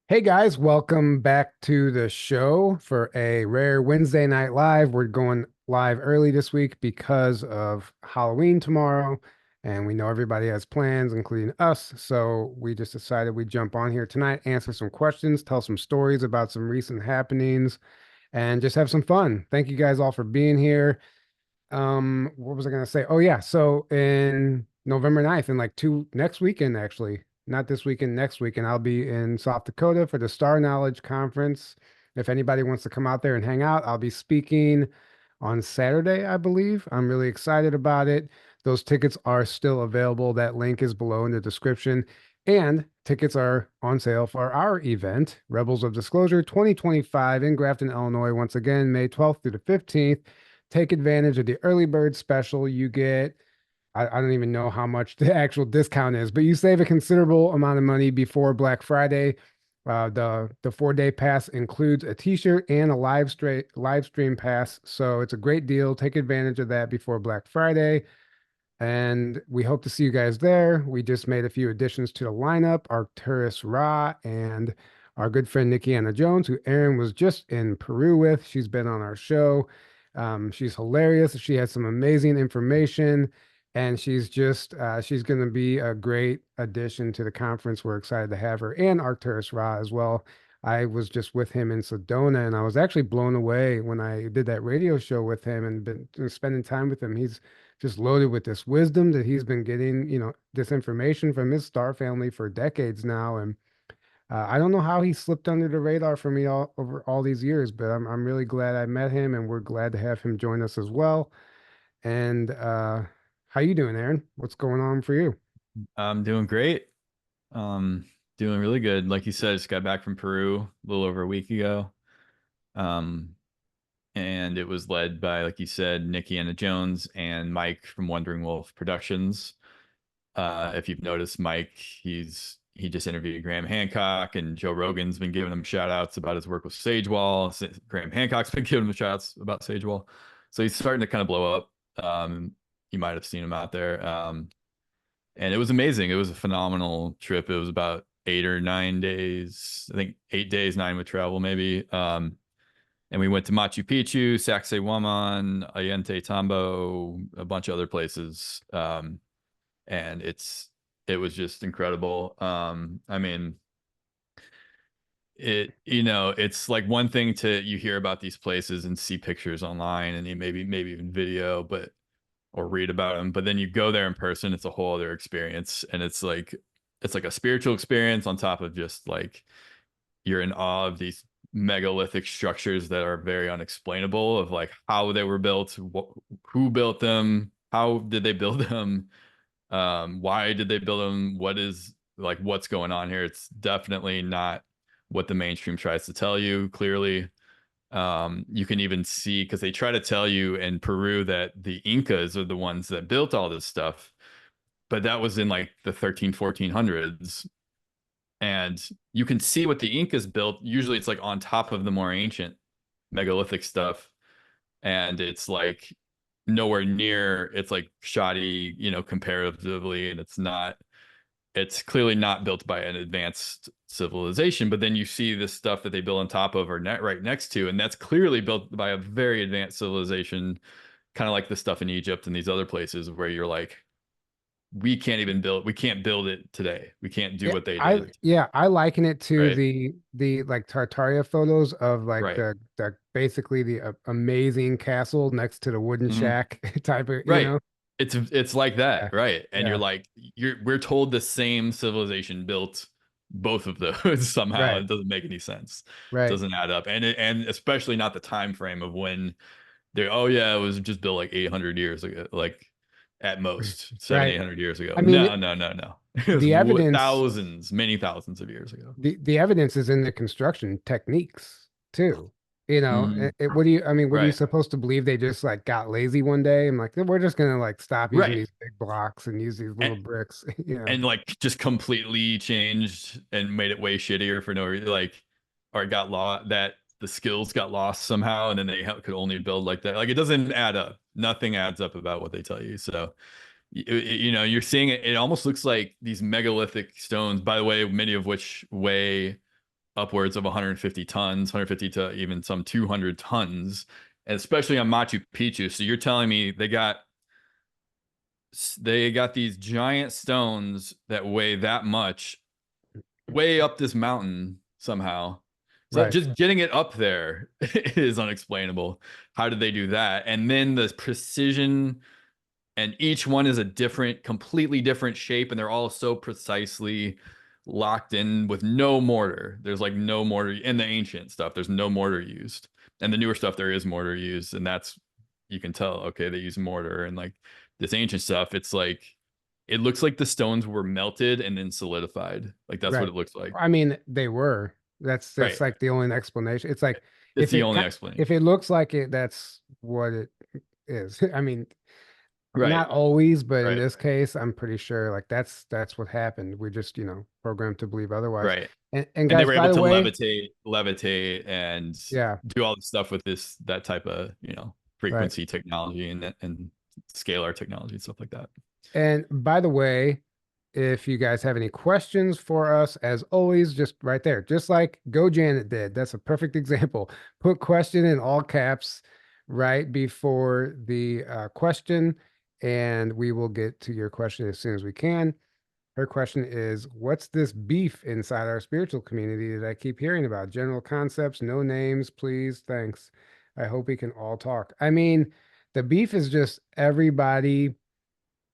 Hey guys, welcome back to the show for a rare Wednesday night live. We're going live early this week because of Halloween tomorrow, and we know everybody has plans, including us. So we just decided we'd jump on here tonight, answer some questions, tell some stories about some recent happenings, and just have some fun. Thank you guys all for being here. What was I gonna say? Oh yeah, so in November 9th, in like next weekend actually, not this weekend, next weekend, I'll be in South Dakota for the Star Knowledge Conference. If anybody wants to come out there and hang out, I'll be speaking on Saturday, I believe. I'm really excited about it. Those tickets are still available. That link is below in the description. And tickets are on sale for our event, Rebels of Disclosure 2025 in Grafton, Illinois, once again, May 12th through the 15th. Take advantage of the early bird special. You get, I don't even know how much the actual discount is, but you save a considerable amount of money before Black Friday. The 4 day pass includes a t-shirt and a live stream pass. So it's a great deal. Take advantage of that before Black Friday. And we hope to see you guys there. We just made a few additions to the lineup. Arcturus Ra and our good friend Nikki Anna Jones, who Aaron was just in Peru with. She's been on our show. She's hilarious. She has some amazing information, and she's going to be a great addition to the conference. We're excited to have her and Arcturus Ra as well. I was just with him in Sedona, and I was actually blown away when I did that radio show with him and been spending time with him. He's just loaded with this wisdom that he's been getting, this information from his star family for decades now. And I don't know how he slipped under the radar for me all over all these years, but I'm really glad I met him, and we're glad to have him join us as well. And how you doing, Aaron? What's going on for you? I'm doing great. Um, Doing really good. Like you said, just got back from Peru a little over a week ago. Um, and it was led by, like you said, Nikki Anna Jones and Mike from Wandering Wolf Productions. If you've noticed, Mike, he just interviewed Graham Hancock, and Joe Rogan's been giving him shout outs about his work with Sagewall. Graham Hancock's been giving him shout outs about Sagewall. So he's starting to kind of blow up. You might have seen him out there. And it was amazing. It was a phenomenal trip. It was about 8 or 9 days. I think 8 days, nine with travel maybe. And we went to Machu Picchu, Sacsayhuaman, Allente Tambo, a bunch of other places. And it was just incredible. I mean, it's like one thing to you hear about these places and see pictures online and maybe even video, but or read about them, but then you go there in person, it's a whole other experience, and it's like a spiritual experience on top of just like you're in awe of these megalithic structures that are very unexplainable, of like how they were built, who built them, how did they build them, why did they build them, what's going on here. It's definitely not what the mainstream tries to tell you, clearly. You can even see, because they try to tell you in Peru that the Incas are the ones that built all this stuff, but that was in like the 1400s. And you can see what the Incas built. Usually it's like on top of the more ancient megalithic stuff. And it's like nowhere near, it's like shoddy, comparatively. And it's clearly not built by an advanced civilization, but then you see this stuff that they build on top of or right next to, and that's clearly built by a very advanced civilization, kind of like the stuff in Egypt and these other places where you're like, we can't build it today. We can't do Yeah, what they did. I liken it to Right. the like Tartaria photos of like Right. the basically the amazing castle next to the wooden Hmm. shack type of, Right. It's like that, Yeah, right? And you're yeah, like, we're told the same civilization built both of those somehow. right, It doesn't make any sense. right. Doesn't add up. And especially not the time frame of when oh yeah, it was just built like 800 years ago, like at most seven, Right. 800 years ago. I mean, No, no, no, no. It was the evidence, thousands, many thousands of years ago. the evidence is in the construction techniques too. Mhm. What are you Right. supposed to believe? They just like got lazy one day and like, we're just gonna like stop using Right. these big blocks and use these And, little bricks, and like just completely changed and made it way shittier for no reason. Like, or it got lost, that the skills got lost somehow, and then they could only build like that. Like, it doesn't add up. Nothing adds up about what they tell you. So, you're seeing it. It almost looks like these megalithic stones, by the way, many of which weigh upwards of 150 tons, 150 to even some 200 tons, and especially on Machu Picchu. So you're telling me they got these giant stones that weigh that much way up this mountain somehow. So Right. just getting it up there is unexplainable. How did they do that? And then the precision, and each one is a different, completely different shape, and they're all so precisely locked in with no mortar. There's like no mortar in the ancient stuff. There's no mortar used. And the newer stuff there is mortar used, and that's, you can tell, okay, they use mortar. And like this ancient stuff, it's like it looks like the stones were melted and then solidified. Like that's what Right. it looks like. I mean, they were. That's Right. like the only explanation. It's like It's the only explanation. if it looks like it, that's what it is. I mean, Right. not always, but in Right. this case, I'm pretty sure like that's what happened. We're just, programmed to believe otherwise. Right. And And they guys, were by able the to way, levitate and yeah, do all the stuff with that type of, right. frequency technology and scalar technology and stuff like that. And by the way, if you guys have any questions for us, as always, just right there, just like Go Janet did. That's a perfect example. Put question in all caps right before the question, and we will get to your question as soon as we can. Her question is, what's this beef inside our spiritual community that I keep hearing about? General concepts, no names, please. Thanks. I hope we can all talk. I mean, the beef is just everybody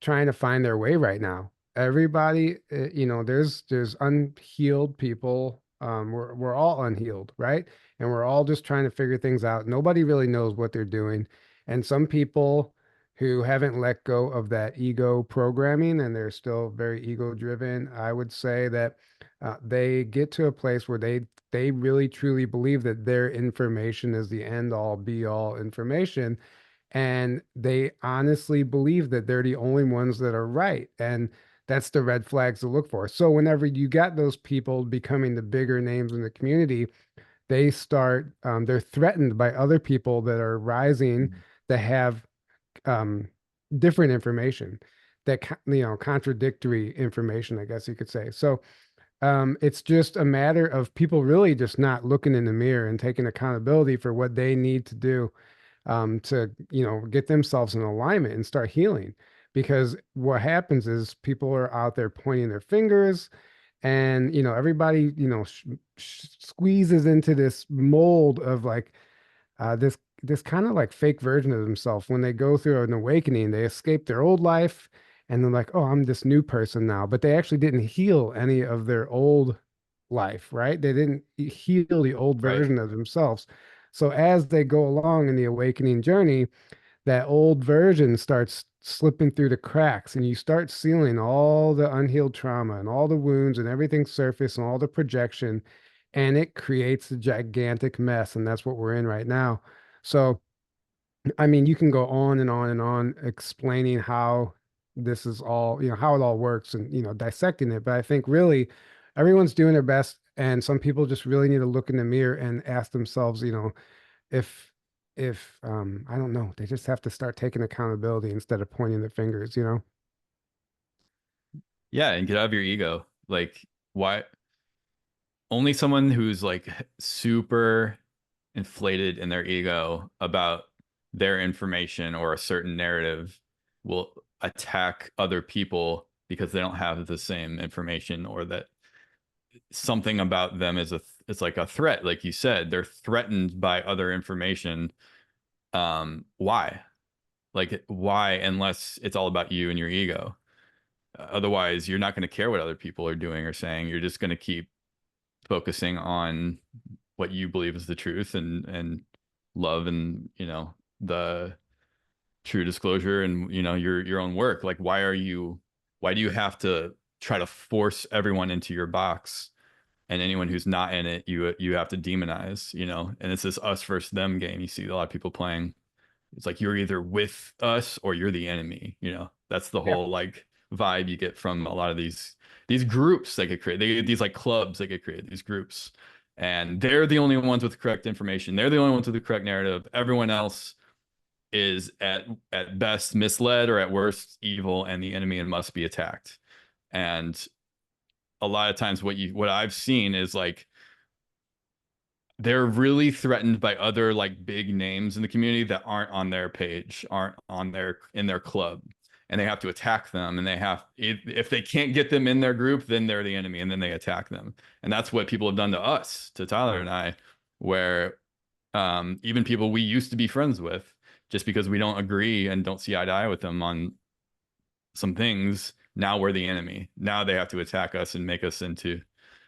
trying to find their way right now. Everybody, there's unhealed people. We're all unhealed, right? And we're all just trying to figure things out. Nobody really knows what they're doing. And some people who haven't let go of that ego programming and they're still very ego driven, I would say that they get to a place where they really truly believe that their information is the end all be all information, and they honestly believe that they're the only ones that are right. And that's the red flags to look for. So whenever you got those people becoming the bigger names in the community, they're threatened by other people that are rising that have um, different information, that contradictory information, I guess you could say. So it's just a matter of people really just not looking in the mirror and taking accountability for what they need to do, to get themselves in alignment and start healing. Because what happens is people are out there pointing their fingers, and everybody squeezes into this mold of like this kind of like fake version of themselves. When they go through an awakening, they escape their old life and they're like, oh, I'm this new person now. But they actually didn't heal any of their old life, right? They didn't heal the old Right. version of themselves. So as they go along in the awakening journey, that old version starts slipping through the cracks, and you start sealing all the unhealed trauma and all the wounds and everything surface and all the projection, and it creates a gigantic mess. And that's what we're in right now. So I mean, you can go on and on and on explaining how this is all, how it all works, and, dissecting it. But I think really everyone's doing their best. And some people just really need to look in the mirror and ask themselves, if, I don't know, they just have to start taking accountability instead of pointing their fingers. Yeah, and get out of your ego. Like, why? Only someone who's like super inflated in their ego about their information or a certain narrative will attack other people because they don't have the same information, or that something about them is it's like a threat. Like you said, they're threatened by other information. Why? Like, why, unless it's all about you and your ego? Otherwise, you're not going to care what other people are doing or saying. You're just going to keep focusing on what you believe is the truth, and love, and the true disclosure, and your own work. Like, why do you have to try to force everyone into your box, and anyone who's not in it, you have to demonize, and it's this us versus them game you see a lot of people playing. It's like you're either with us or you're the enemy. That's the Yeah. whole like vibe you get from a lot of these groups that get created. These like clubs that get created, these groups, and they're the only ones with the correct information. They're the only ones with the correct narrative. Everyone else is at best misled, or at worst evil, and the enemy, and must be attacked. And a lot of times what I've seen is like they're really threatened by other like big names in the community that aren't on their page, aren't on their in their club, and they have to attack them. And they have if they can't get them in their group, then they're the enemy, and then they attack them. And that's what people have done to us, to Tyler and I, where even people we used to be friends with, just because we don't agree and don't see eye to eye with them on some things, now we're the enemy. Now they have to attack us and make us into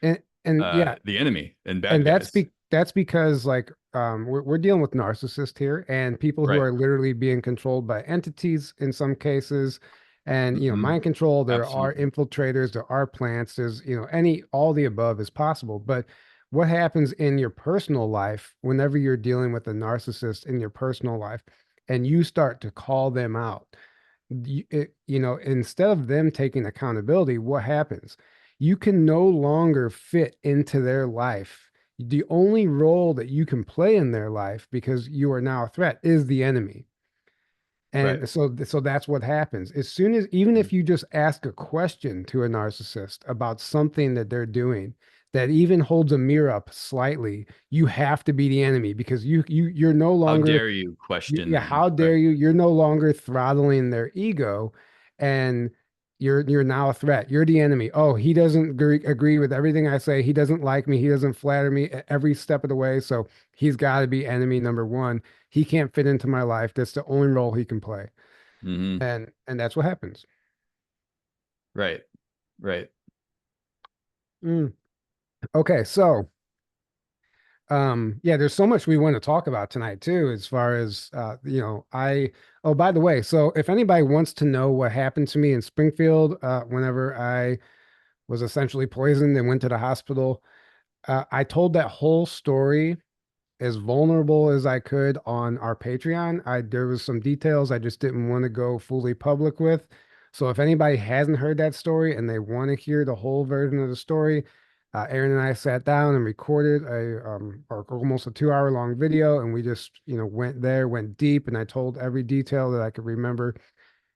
And yeah, the enemy and bad and guys. that's because like we're dealing with narcissists here and people who Right. are literally being controlled by entities in some cases. And Hmm. mind control, there are Absolutely. infiltrators, there are plants, there's any all the above is possible. But what happens in your personal life whenever you're dealing with a narcissist in your personal life and you start to call them out, instead of them taking accountability, what happens? You can no longer fit into their life. The only role that you can play in their life because you are now a threat is the enemy. Right. And so that's what happens. As soon as, even Mhm. if you just ask a question to a narcissist about something that they're doing that even holds a mirror up slightly, you have to be the enemy because you're no How longer dare you question yeah, them? how dare Right. you? You're no longer throttling their ego, and you're now a threat. You're the enemy. Oh, he doesn't agree with everything I say. He doesn't like me. He doesn't flatter me every step of the way. So he's got to be enemy number one. He can't fit into my life. That's the only role he can play, Hmm. and that's what happens. Right. Right. Mm. Okay, so yeah, there's so much we want to talk about tonight too, as far as I oh, by the way, so if anybody wants to know what happened to me in Springfield, whenever I was essentially poisoned and went to the hospital, I told that whole story as vulnerable as I could on our Patreon. There was some details I just didn't want to go fully public with. So if anybody hasn't heard that story and they want to hear the whole version of the story, Aaron and I sat down and recorded almost a 2 hour long video, and we just went deep, and I told every detail that I could remember.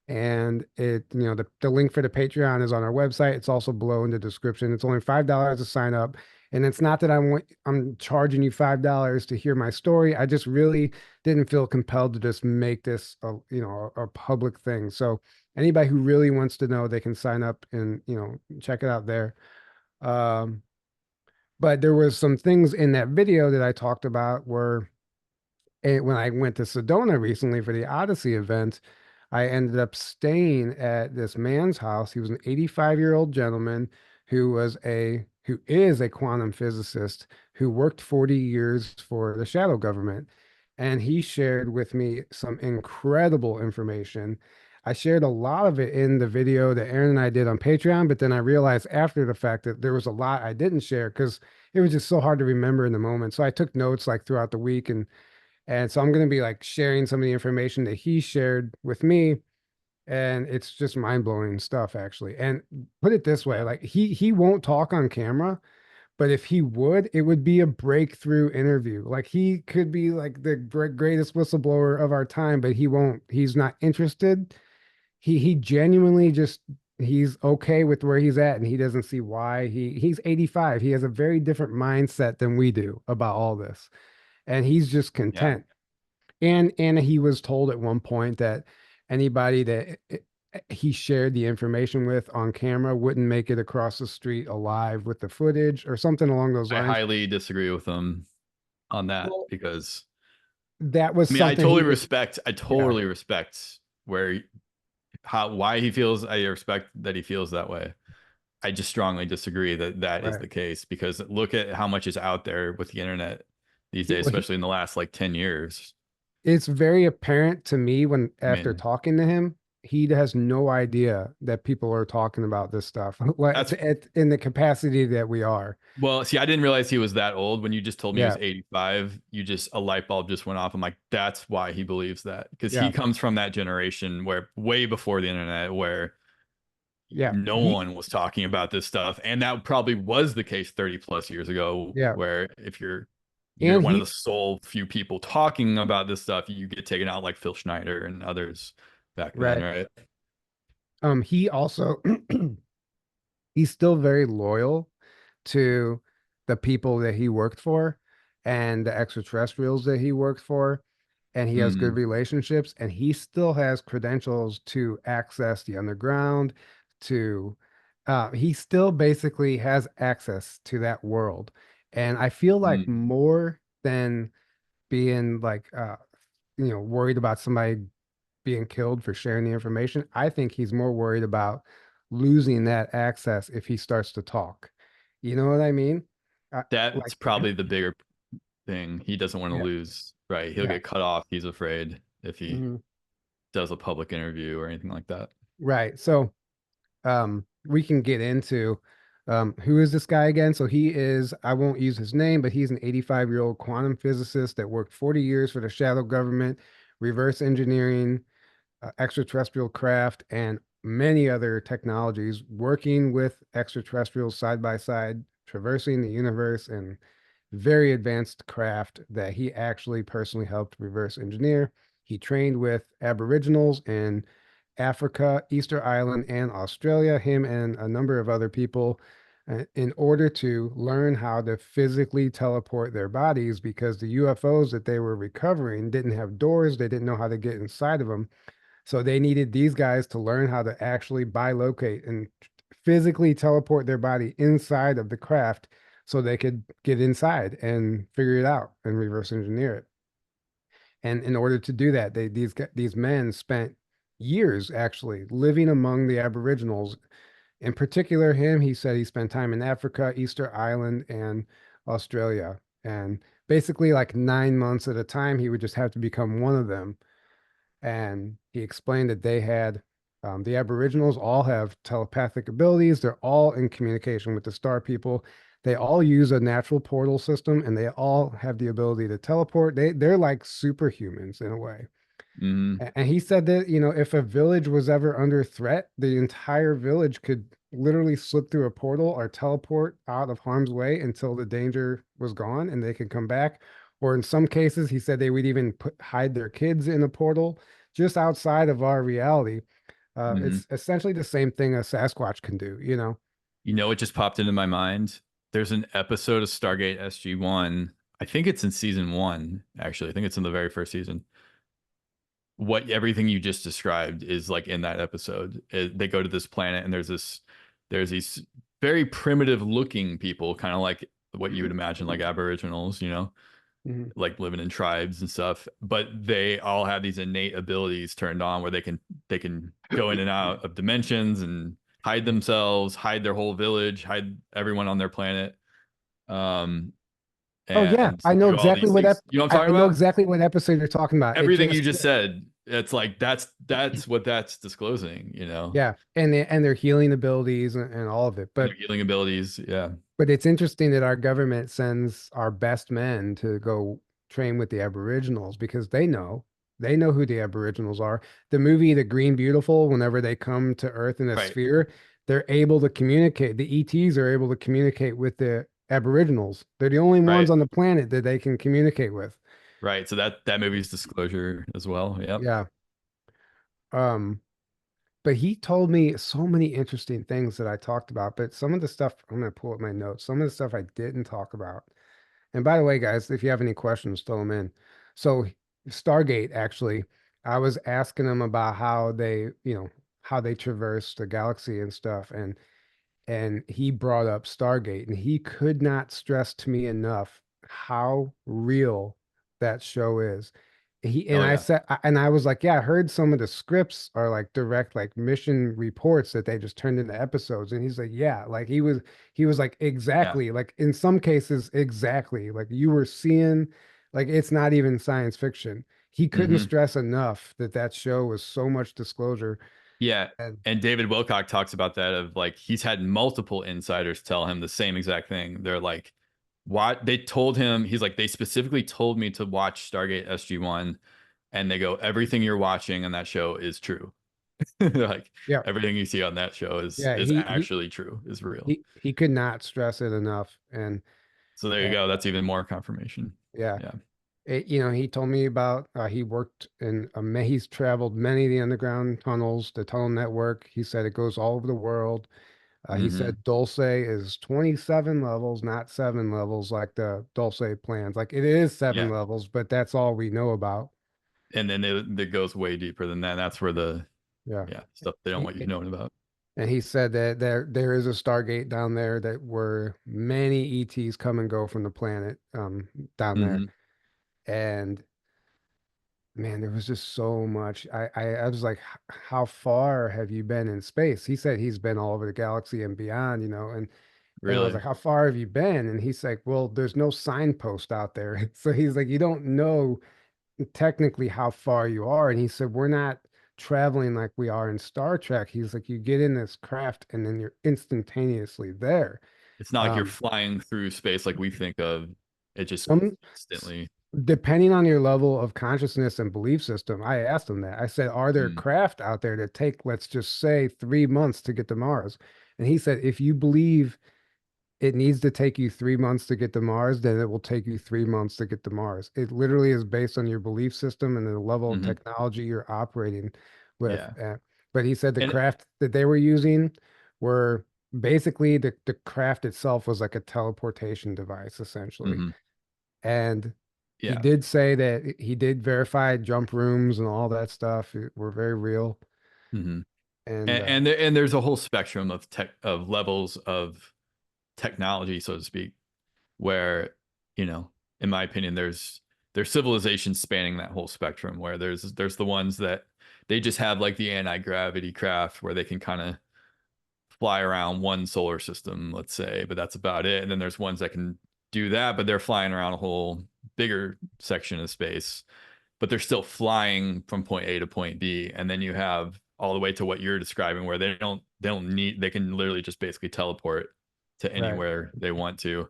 And the link for the Patreon is on our website. It's also below in the description. It's only $5 to sign up. And it's not that I'm charging you $5 to hear my story. I just really didn't feel compelled to just make this a public thing. So anybody who really wants to know, they can sign up and check it out there. Um, but there was some things in that video that I talked about where when I went to Sedona recently for the Odyssey event, I ended up staying at this man's house. He was an 85-year-old gentleman who is a quantum physicist who worked 40 years for the shadow government. And he shared with me some incredible information. I shared a lot of it in the video that Aaron and I did on Patreon, but then I realized after the fact that there was a lot I didn't share because it was just so hard to remember in the moment. So I took notes like throughout the week, and so I'm going to be like sharing some of the information that he shared with me. And it's just mind-blowing stuff, actually. And put it this way, Yeah. like he won't talk on camera, but if he would, it would be a breakthrough interview. Like he could be like the greatest whistleblower of our time, but he won't. He's not interested. He genuinely just he's okay with where he's at, and he doesn't see why he's 85. He has a very different mindset than we do about all this, and he's just Yeah. content. And he was told at one point that anybody that he shared the information with on camera wouldn't make it across the street alive with the footage or something along those I lines. highly disagree with them on that Well, because that was I mean, something he was, I yeah, totally respect where how why he feels. I respect that he feels that way. I just strongly disagree that that is right. the case because look at how much is out there with the internet these days, Well, especially in the last like 10 years. it's very apparent to me when I after mean, talking to him, he has no idea that people are talking about this stuff like that's in the capacity that we are. well, see, I didn't realize he was that old. When you just told me he was Yeah, 85, you just a light bulb just went off. I'm like, that's why he believes that. Because he yeah, comes from that generation where way before the internet, where yeah. no one was talking about this stuff. And that probably was the case 30 plus years ago, Yeah. where if you're And one of the he sole few people talking about this stuff, you get taken out like Phil Schneider and others back then, right. right? He also he's still very loyal to the people that he worked for. and the extraterrestrials that he worked for, and he has good Mm, relationships, and he still has credentials to access the underground, to he still basically has access to that world. And I feel like mm. more than being like worried about somebody being killed for sharing the information, I think he's more worried about losing that access if he starts to talk. You know what I mean? That's Like, probably the bigger thing. He doesn't want to yeah, lose, right? He'll yeah. get cut off. He's afraid if he Mhm. does a public interview or anything like that. Right. So we can get into who is this guy again? So he is, I won't use his name, but he's an 85-year-old quantum physicist that worked 40 years for the shadow government, reverse engineering, extraterrestrial craft, and many other technologies, working with extraterrestrials side by side, traversing the universe, and very advanced craft that he actually personally helped reverse engineer. He trained with Aboriginals in Africa, Easter Island, and Australia, him and a number of other people, in order to learn how to physically teleport their bodies because the UFOs that they were recovering didn't have doors. They didn't know how to get inside of them. So they needed these guys to learn how to actually bilocate and physically teleport their body inside of the craft so they could get inside and figure it out and reverse engineer it. And in order to do that, these men spent years actually living among the Aboriginals. In particular, him, he said he spent time in Africa, Easter Island, and Australia. And basically, like 9 months at a time, he would just have to become one of them. And he explained that they had the Aboriginals all have telepathic abilities. They're all in communication with the Star People. They all use a natural portal system, and they all have the ability to teleport. They're like superhumans in a way. Hmm. And he said that, if a village was ever under threat, the entire village could literally slip through a portal or teleport out of harm's way until the danger was gone and they could come back. Or in some cases, he said they would even hide their kids in a portal just outside of our reality. Hmm. It's essentially the same thing a Sasquatch can do. You know what just popped into my mind? There's an episode of Stargate SG-1. I think it's in season one, actually. I think it's in the very first season. What everything you just described is like in that episode. They go to this planet and there's these very primitive looking people, kind of like what you would imagine like Aboriginals, Mhm. like living in tribes and stuff, but they all have these innate abilities turned on where they can go in and out of dimensions and hide themselves, hide their whole village, hide everyone on their planet, um Oh yeah, and do all these things. You know what I'm I talking know about? exactly what episode you're talking about. It Everything you just just said, it's like that's what that's disclosing. yeah, and their healing abilities and all of it. And their healing abilities. Yeah. But it's interesting that our government sends our best men to go train with the Aboriginals because they know who the Aboriginals are. The movie The Green Beautiful, whenever they come to Earth in a Right. sphere, they're able to communicate. The ETs are able to communicate with the Aboriginals. They're the only ones Right. on the planet that they can communicate with. Right. So that movie's disclosure as well. Yep. Yeah. Um, but he told me so many interesting things that I talked about. But some of the stuff, I'm gonna pull up my notes. Some of the stuff I didn't talk about. And by the way, guys, if you have any questions, throw them in. So Stargate, actually, I was asking them about how they traverse the galaxy and stuff, and he brought up Stargate, and he could not stress to me enough how real that show is. Oh yeah. And I was like, yeah, I heard some of the scripts are like direct like mission reports that they just turned into episodes. And he's like, yeah, like he was like Yeah. exactly, like in some cases exactly, like you were seeing, like it's not even science fiction. He couldn't Hmm. stress enough that that show was so much disclosure. Yeah. And And David Wilcock talks about that of like he's had multiple insiders tell him the same exact thing. They're like, what they told him, he's like, they specifically told me to watch Stargate SG-1, and they go, everything you're watching on that show is true. Like yeah, everything you see on that show is yeah, is actually true, is real. he could not stress it enough. So there you And go. That's even more confirmation. yeah, Yeah. he told me about he worked he's traveled many of the underground tunnels, the tunnel network. He said it goes all over the world. He Mm-hmm. said Dulce is 27 levels, not 7 levels like the Dulce plans. Like it is seven Yeah. levels, but that's all we know about. And then it goes way deeper than that. That's where the Yeah. yeah stuff they don't He, want you knowing about. and he said that there is a Stargate down there that where many ETs come and go from the planet down there. Mm-hmm. And man, there was just so much. I was like, How far have you been in space?" He said he's been all over the galaxy and beyond, and I was Really? like, "How far have you been?" And he's like, "Well, there's no signpost out there." So he's like, "You don't know technically how far you are." And he said, "We're not traveling like we are in Star Trek." He's like, "You get in this craft and then you're instantaneously there." It's not like you're Um, flying through space like we think of. It just some s- instantly. Depending on your level of consciousness and belief system, I asked him that. I said, "Are there Mm, craft out there that take, let's just say, 3 months to get to Mars?" And he said, "If you believe it needs to take you 3 months to get to Mars, then it will take you 3 months to get to Mars. It literally is based on your belief system and the level of hmm. technology you're operating with." Yeah. But he said the And craft that they were using were basically the craft itself was like a teleportation device, essentially. hmm. And he Yeah. did say that he did verify jump rooms and all that stuff were very real. Hmm. And And there's a whole spectrum of tech of levels of technology, so to speak, where, you know, in my opinion, there's civilizations spanning that whole spectrum where there's the ones that they just have like the anti-gravity craft where they can kind of fly around one solar system, let's say, but that's about it. And then there's ones that can do that, but they're flying around a whole bigger section of space, but they're still flying from point A to point B. And then you have all the way to what you're describing where they don't need they can literally just basically teleport to right. anywhere they want to.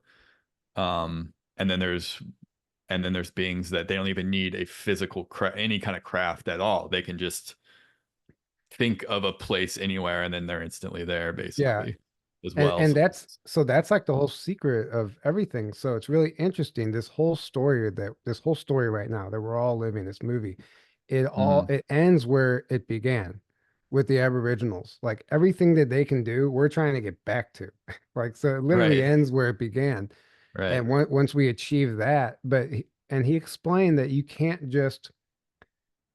And then there's beings that they don't even need a physical any kind of craft at all. They can just think of a place anywhere and then they're instantly there Yeah. basically as And well. and So that's like the whole secret of everything. So it's really interesting. This whole story right now that we're all living, this movie, mhm. it ends where it began with the Aboriginals. Like everything that they can do, we're trying to get back to. Like so it literally Right. ends where it began. Right. And once we achieve that, and he explained that you can't just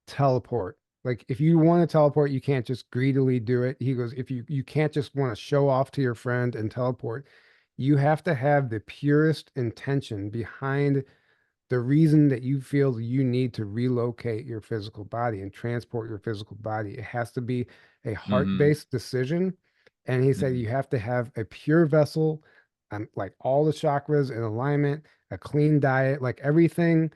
teleport. Like if you want to teleport, you can't just greedily do it. He goes, if you can't just want to show off to your friend and teleport. You have to have the purest intention behind the reason that you feel you need to relocate your physical body and transport your physical body. It has to be a Mhm. heart-based decision. And he said Mhm. you have to have a pure vessel, like all the chakras in alignment, a clean diet, like everything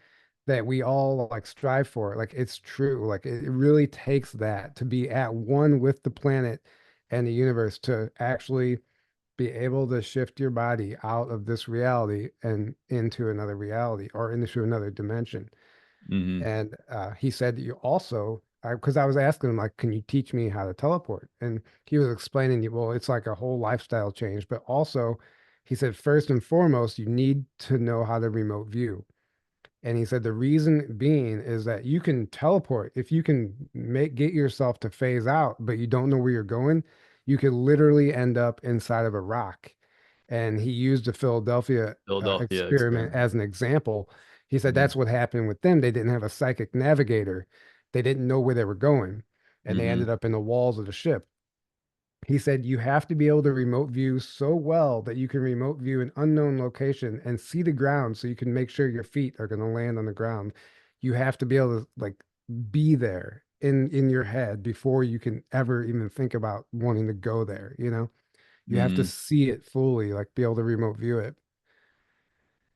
that we all like strive for. Like it's true. Like it really takes that to be at one with the planet and the universe to actually be able to shift your body out of this reality and into another reality or into another dimension. Mhm. And he said you also, because I was asking him like, can you teach me how to teleport? And he was explaining, well, it's like a whole lifestyle change, but also he said first and foremost, you need to know how to remote view. And he said the reason being is that you can teleport. If you can get yourself to phase out, but you don't know where you're going, you could literally end up inside of a rock. And he used the Philadelphia Philadelphia experiment experiment. as an example. He said Mhm. that's what happened with them. They didn't have a psychic navigator. They didn't know where they were going, and they Mhm. ended up in the walls of the ship. He said you have to be able to remote view so well that you can remote view an unknown location and see the ground so you can make sure your feet are going to land on the ground. You have to be able to like be there in your head before you can ever even think about wanting to go there, you know? You have to Mhm. see it fully, like be able to remote view it.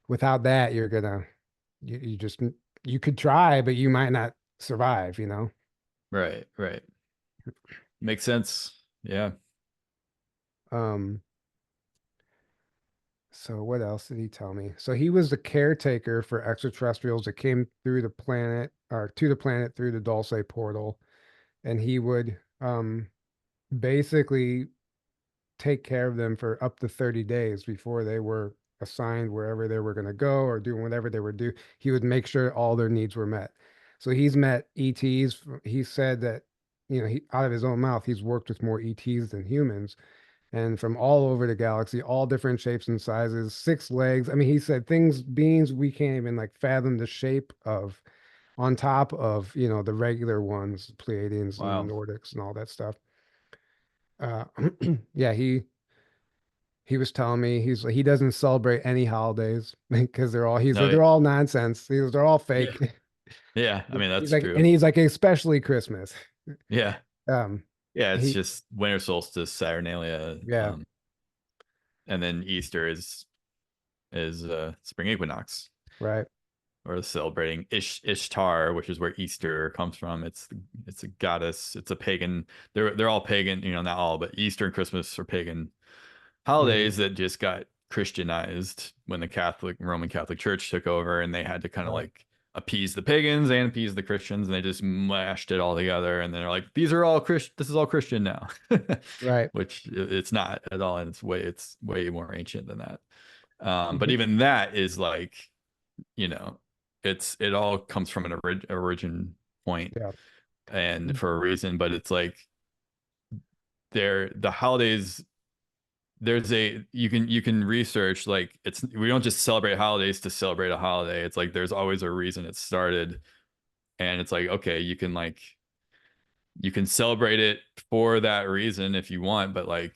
Without that, you just you could try, but you might not survive, you know? Right. Right. Makes sense. Yeah. Um So what else did he tell me? So he was the caretaker for extraterrestrials that came through the planet or to the planet through the Dulce portal, and he would basically take care of them for up to 30 days before they were assigned wherever they were going to go or doing whatever they would do. He would make sure all their needs were met. So he's met ETs. He said that, he out of his own mouth, he's worked with more ETs than humans, and from all over the galaxy, all different shapes and sizes, 6 legs. I mean, he said things, beings we can't even like fathom the shape of, on top of, the regular ones, Pleiadians and Wow. Nordics and all that stuff. Uh, yeah, he was telling me he's like he doesn't celebrate any holidays because No, they're all nonsense. They're all yeah. fake. Yeah. I mean, He's that's like, and true. he's like, especially Christmas. Yeah. Um, Yeah. It's he, just winter solstice, Saturnalia. yeah, And then Easter is spring equinox, right, or celebrating Ishtar, which is where Easter comes from. It's a goddess. It's a pagan. They're all pagan. Not all, but Easter and Christmas are pagan hmm, holidays that just got Christianized when the Roman Catholic Church took over, and they had to kind of right, like appease the pagans and appease the Christians, and they just mashed it all together. And they're like, these are all Christian. This is all Christian now, right. which it's not at all, and it's way more ancient than that. But Mhm. even that is like, you know, it all comes from an origin point Yeah, and for a reason. But it's like the holidays. There's a you can research, like, we don't just celebrate holidays to celebrate a holiday. It's like there's always a reason it started, and it's like, okay, you can celebrate it for that reason if you want, but like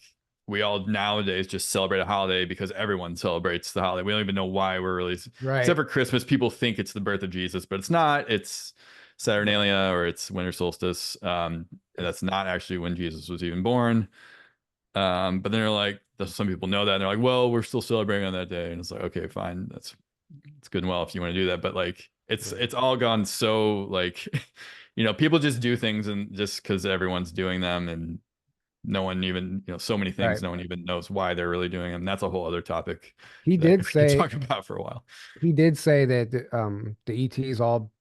we all nowadays just celebrate a holiday because everyone celebrates the holiday. We don't even know why we're really, except right, for Christmas. People think it's the birth of Jesus, but it's not. It's right. Saturnalia, or it's winter solstice. And that's not actually when Jesus was even born. But then they're like, some people know that, and they're like, well, we're still celebrating on that day, and it's like, okay, fine, it's good and well if you want to do that, but like Right, it's all gone so like people just do things, and just because everyone's doing them, and no one even, so many things, right. no one even knows why they're really doing them. That's a whole other topic He that did we could say talk about for a while. he did say that the ETs all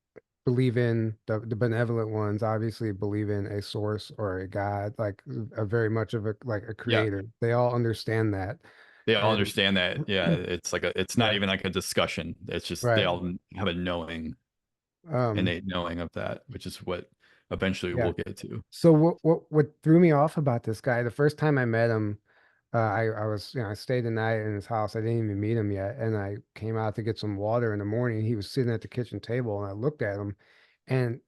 believe in the benevolent ones. Obviously, believe in a source or a God, like a very much of a like a Yeah, creator. They all understand that, they all and understand that. Yeah, it's not yeah, even like a discussion. It's just they right. all have a knowing, Um, innate knowing of that, which is what eventually yeah. we'll get to. So what threw me off about this guy, the first time I met him, I was, I stayed the night in his house. I didn't even meet him yet. And I came out to get some water in the morning. He was sitting at the kitchen table and I looked at him, and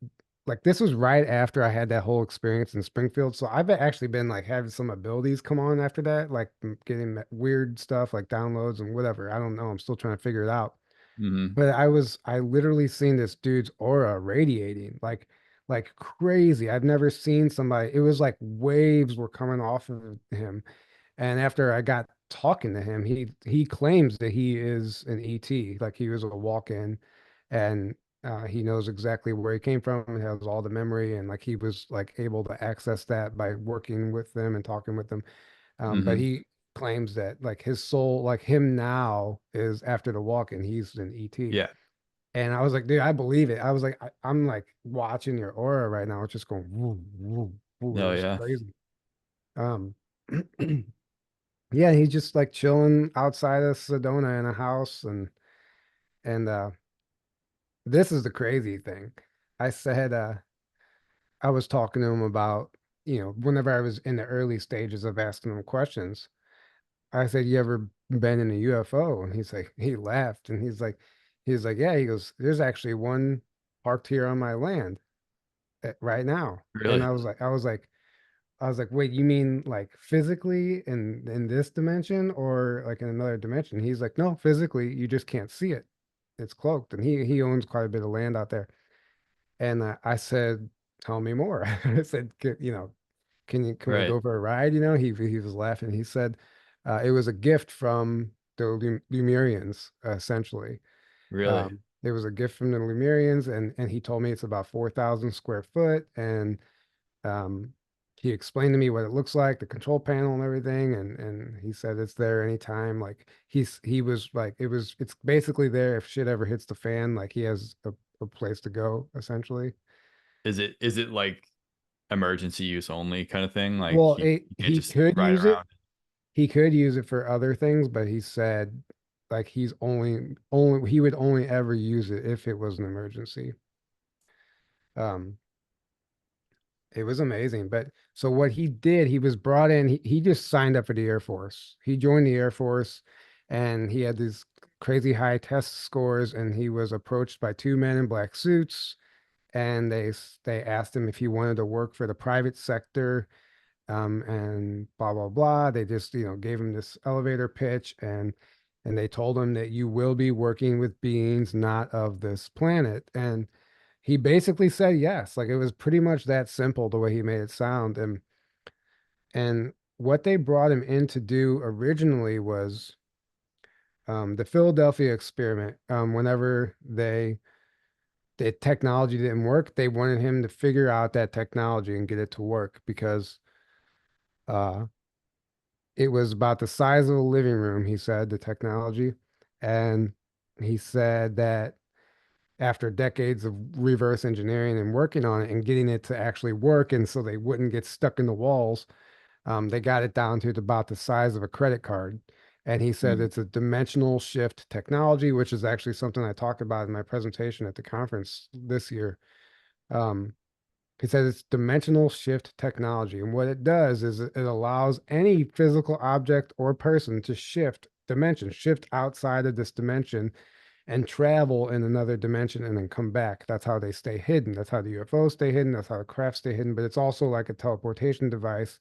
like this was right after I had that whole experience in Springfield. So I've actually been like having some abilities come on after that, like getting weird stuff like downloads and whatever. I don't know. I'm still trying to figure it out. Hmm. But I literally seen this dude's aura radiating like crazy. I've never seen somebody. It was like waves were coming off of him. And after I got talking to him, he claims that he is an ET, like he was a walk-in, and he knows exactly where he came from and has all the memory, and like he was like able to access that by working with them and talking with them. But Hmm. he claims that like his soul, like him now, is after the walk-in, he's an ET. Yeah. And I was like, dude, I believe it. I was like, I'm like watching your aura right now. It's just going woo, woo, woo. It No, was yeah. crazy. Um, yeah, he's just like chilling outside of Sedona in a house, and this is the crazy thing. I said I was talking to him about, whenever I was in the early stages of asking him questions. I said, "You ever been in a UFO?" And he laughed and he's like, "Yeah." He goes, "There's actually one parked here on my land right now." And Really. I was like, "Wait, you mean like physically in this dimension or like in another dimension?" He's like, "No, physically, you just can't see it. It's cloaked." And he owns quite a bit of land out there. And I said, "Tell me more." I said, can we Right. go for a ride?" He was laughing. He said, it was a gift from the Lemurians, essentially. Really. It was a gift from the Lemurians, and he told me it's about 4,000 square foot, and um, he explained to me what it looks like, the control panel and everything, and he said it's there anytime. Like he was like it's basically there if shit ever hits the fan. Like he has a place to go, essentially. Is it like emergency use only kind of thing? Like Well, you can't he just could ride use it. around. He could use it for other things, but he said like only he would only ever use it if it was an emergency. Um, It was amazing. But so what he did, he was brought in, he just signed up for the Air Force. He joined the Air Force and he had these crazy high test scores, and he was approached by two men in black suits, and they asked him if he wanted to work for the private sector, and blah blah blah. They just, gave him this elevator pitch, and they told him that you will be working with beings not of this planet. And he basically said yes. Like, it was pretty much that simple the way he made it sound. And what they brought him in to do originally was, the Philadelphia experiment. Whenever the technology didn't work, they wanted him to figure out that technology and get it to work, because uh, it was about the size of a living room, he said, the technology. And he said that after decades of reverse engineering and working on it and getting it to actually work, and so they wouldn't get stuck in the walls, they got it down to about the size of a credit card. And he said Mm. it's a dimensional shift technology, which is actually something I talked about in my presentation at the conference this year. Um, he says it's dimensional shift technology. And what it does is it allows any physical object or person to shift dimension, shift outside of this dimension and travel in another dimension and then come back. That's how they stay hidden. That's how the UFOs stay hidden. That's how the craft stay hidden. But it's also like a teleportation device.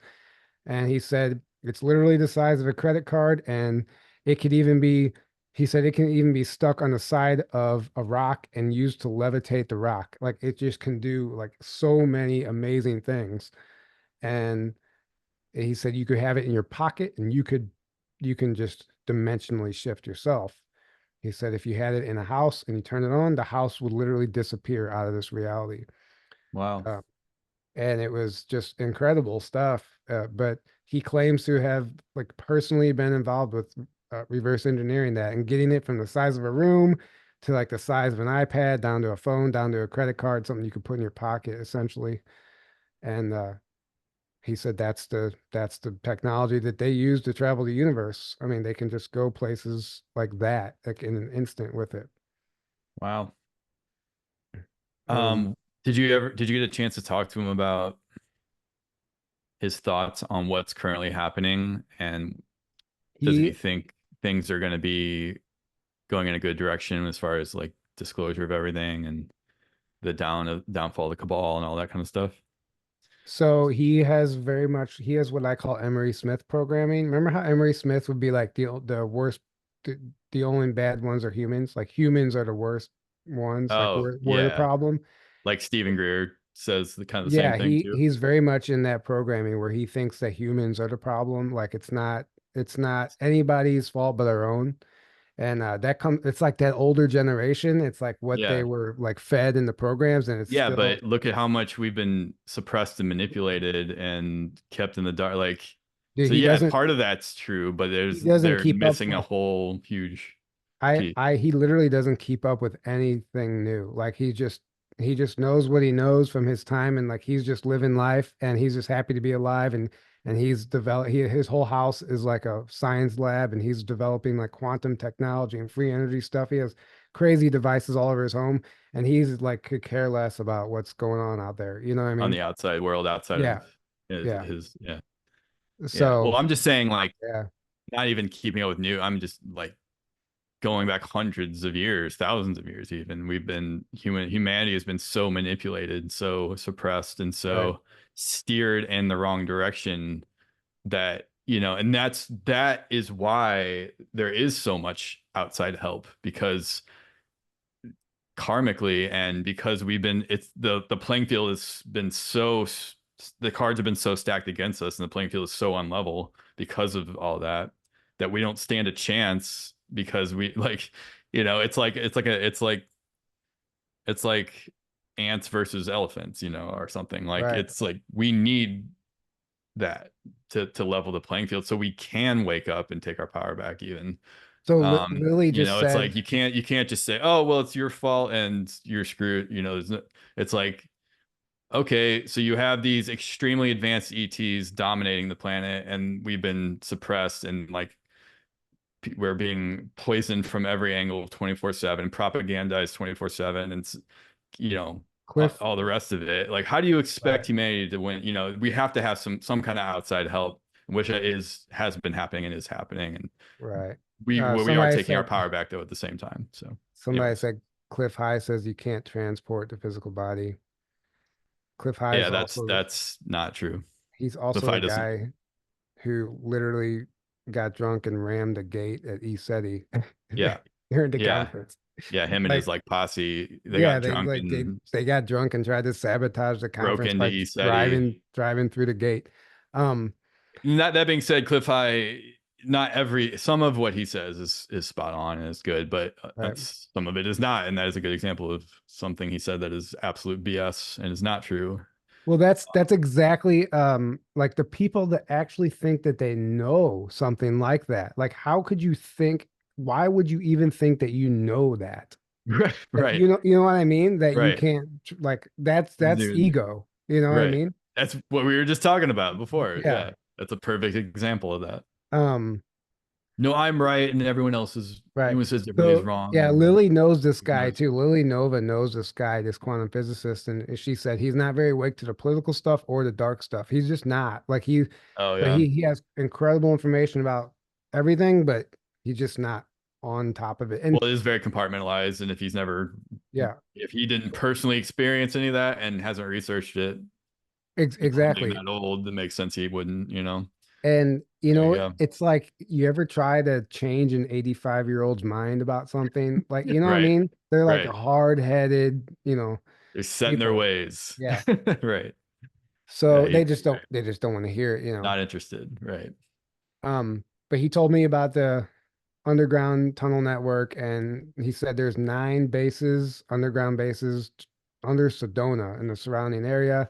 And he said it's literally the size of a credit card, and it could even be, he said it can even be stuck on the side of a rock and used to levitate the rock. Like, it just can do like so many amazing things. And he said you could have it in your pocket, and you can just dimensionally shift yourself. He said if you had it in a house and you turn it on, the house would literally disappear out of this reality. Wow. Uh, and it was just incredible stuff. But he claims to have like personally been involved with reverse engineering that and getting it from the size of a room to like the size of an iPad, down to a phone, down to a credit card, something you could put in your pocket essentially. And he said that's the technology that they use to travel the universe. I mean, they can just go places like that, like in an instant with it. Wow. Um, Um, did you get a chance to talk to him about his thoughts on what's currently happening, and does he he think things are going to be going in a good direction as far as like disclosure of everything and the downfall of the cabal and all that kind of stuff? So he has what I call Emery Smith programming. Remember how Emery Smith would be like the worst, the only bad ones are humans. Like, humans are the worst ones. Like, Oh, we're the yeah. problem. Like Stephen Greer says the kind of the same Yeah, thing too. he's very much in that programming where he thinks that humans are the problem. Like, it's not anybody's fault but our own. And it's like that older generation. It's like what they Yeah. were like fed in the programs, and it's Yeah, still, but look at how much we've been suppressed and manipulated and kept in the dark. Like, dude, so yeah, part of that's true, but he doesn't they're keep up missing a with whole huge I piece I he literally doesn't keep up with anything new. Like, he just knows what he knows from his time, and like he's just living life, and he's just happy to be alive, and he's developed his whole house is like a science lab, and he's developing like quantum technology and free energy stuff. He has crazy devices all over his home, and he's like could care less about what's going on out there. You know what I on mean? the outside world outside Yeah, of yeah. his yeah. Yeah. Well, So I'm just saying, like, yeah, not even keeping up with new. I'm just like going back hundreds of years, thousands of years even. Humanity has been so manipulated, so suppressed, and right. so steered in the wrong direction that, you know, and that is why there is so much outside help, because karmically, and because we've been it's the playing field has been the cards have been so stacked against us, and the playing field is so unlevel because of all that, that we don't stand a chance, because we like, you know, it's like ants versus elephants, you know, or something. Like, Right. it's like we need that to level the playing field so we can wake up and take our power back even. So Lily You just know, it's said like you can't just say, oh well, it's your fault and you're screwed, you know. It's like, okay, so you have these extremely advanced ETs dominating the planet, and we've been suppressed, and like we're being poisoned from every angle 24/7, propagandized 24/7, and you know, Cliff, all the rest of it. Like, how do you right, expect humanity to win? You know, we have to have some kind of outside help, which has been happening and is happening, and right. we are Somebody taking our said, power back though at the same time. So, somebody anyways, said Cliff High says you can't transport the physical body. Cliff High yeah, is also, that's not true. he's The also the fight doesn't. guy who literally got drunk and rammed a gate at ESETI Yeah, during the yeah, conference. yeah. Him and his Like, like posse, they yeah, got they drunk like and they got drunk and tried to sabotage the broke conference into by ESETI. driving through the gate. Um, That being said, Cliff High, not every some of what he says is spot on and is good, but right. that's some of it is not, and that is a good example of something he said that is absolute BS and is not true. Well, that's exactly like the people that actually think that they know something like that. Like, how could you think? Why would you even think that you know that? Right, That right, you know what I mean? That you right, can't like that's dude, ego. You know what I right. mean? That's what we were just talking about before. Yeah. Yeah, that's a perfect example of that. Um, No, I'm right, and right. anyone says differently is So wrong, yeah, and Lily knows this who guy knows? too. Lily Nova knows this guy, this quantum physicist, and she said he's not very awake to the political stuff or the dark stuff. He's just not. Like Oh but yeah. he has incredible information about everything, but he's just not on top of it. And Well, it is very compartmentalized, and yeah, if he didn't personally experience any of that and hasn't researched it, including exactly. that old, it makes sense he wouldn't, you know. And So yeah, it's like you ever try to change an 85-year-old's mind about something? Like, you know what I right, mean? They're like right. hard-headed, They're set in their people. ways, Yeah. right? Yeah, So they just don't want to hear it. not interested, right? But he told me about the underground tunnel network, and he said there's 9 bases, underground bases under Sedona in the surrounding area.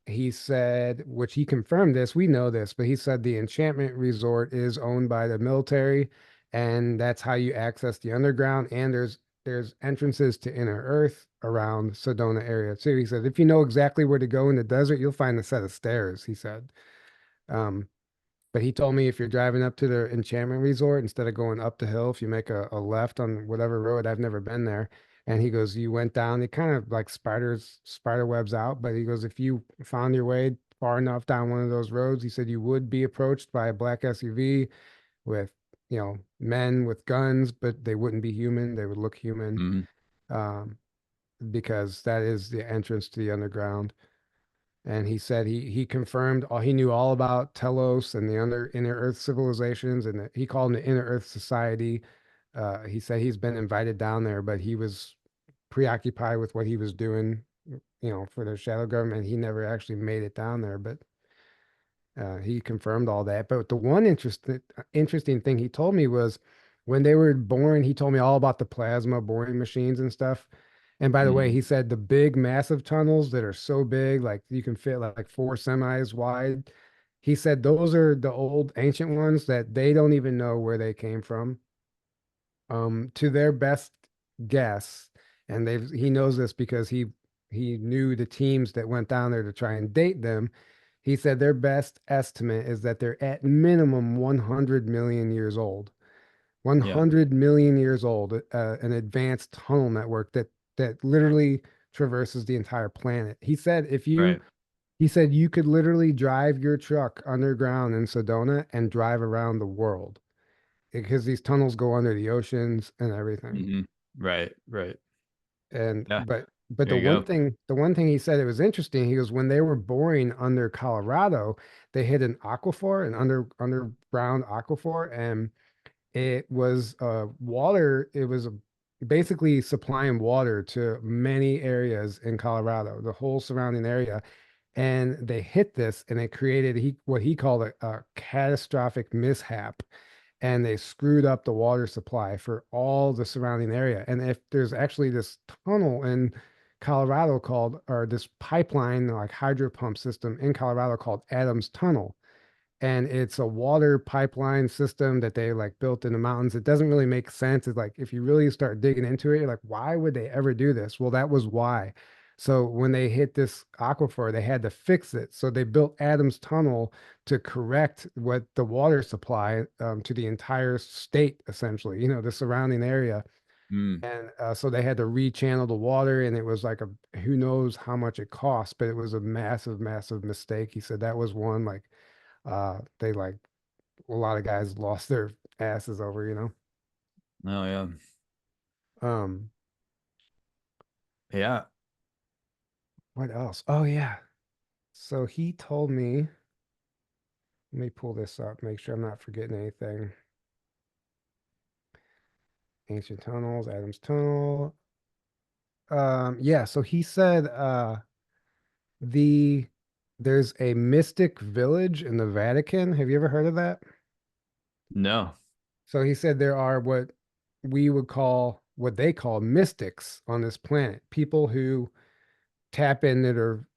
He said, which he confirmed this, we know this, but he said the enchantment resort is owned by the military, and that's how you access the underground. And there's entrances to inner earth around Sedona area too. He said, if you know exactly where to go in the desert, you'll find a set of stairs, he said. Um, but he told me if you're driving up to the enchantment resort, instead of going up the hill, if you make a left on whatever road, I've never been there. And he goes, you went down, it kind of like spider webs out. But he goes, if you found your way far enough down one of those roads, he said you would be approached by a black SUV with, men with guns, but they wouldn't be human. They would look human, Mm-hmm. um, because that is the entrance to the underground. And he said he confirmed all he knew all about Telos and the inner Earth civilizations, and he called them the Inner Earth Society. He said he's been invited down there, but he was preoccupied with what he was doing, for the shadow government. He never actually made it down there, but he confirmed all that. But the one interesting thing he told me was when they were born, he told me all about the plasma boring machines and stuff. And by the way, Mm-hmm. he said the big, massive tunnels that are so big, like you can fit like 4 semis wide. He said those are the old ancient ones that they don't even know where they came from. To their best guess, and he knows this because he knew the teams that went down there to try and date them. He said their best estimate is that they're at minimum 100 million years old. Yeah, 100 million years old, an advanced tunnel network that literally traverses the entire planet. right. He said you could literally drive your truck underground in Sedona and drive around the world because these tunnels go under the oceans and everything. Mm-hmm. Right, right. And Yeah, but there you go. the one thing he said it was interesting, he goes, when they were boring under Colorado, they hit an aquifer, an underground aquifer, and it was water, it was basically supplying water to many areas in Colorado, the whole surrounding area. And they hit this and it created what he called a catastrophic mishap, and they screwed up the water supply for all the surrounding area. And if there's actually this tunnel in Colorado called, or this pipeline, like hydro pump system in Colorado called Adams Tunnel, and it's a water pipeline system that they like built in the mountains. It doesn't really make sense. It's like if you really start digging into it, you're like, why would they ever do this? Well, that was why. So when they hit this aquifer, they had to fix it. So they built Adams Tunnel to correct what the water supply, to the entire state, essentially, the surrounding area. Mm. And so they had to rechannel the water, and it was like a who knows how much it cost, but it was a massive, massive mistake. He said that was one like they like a lot of guys lost their asses over, you know. Oh yeah. Um, Yeah. what else? Oh yeah. So he told me, let me pull this up, make sure I'm not forgetting anything. Ancient tunnels, Adam's Tunnel. Yeah, so he said the there's a mystic village in the Vatican. Have you ever heard of that? No. So he said there are what we would call what they call mystics on this planet, people who tap into their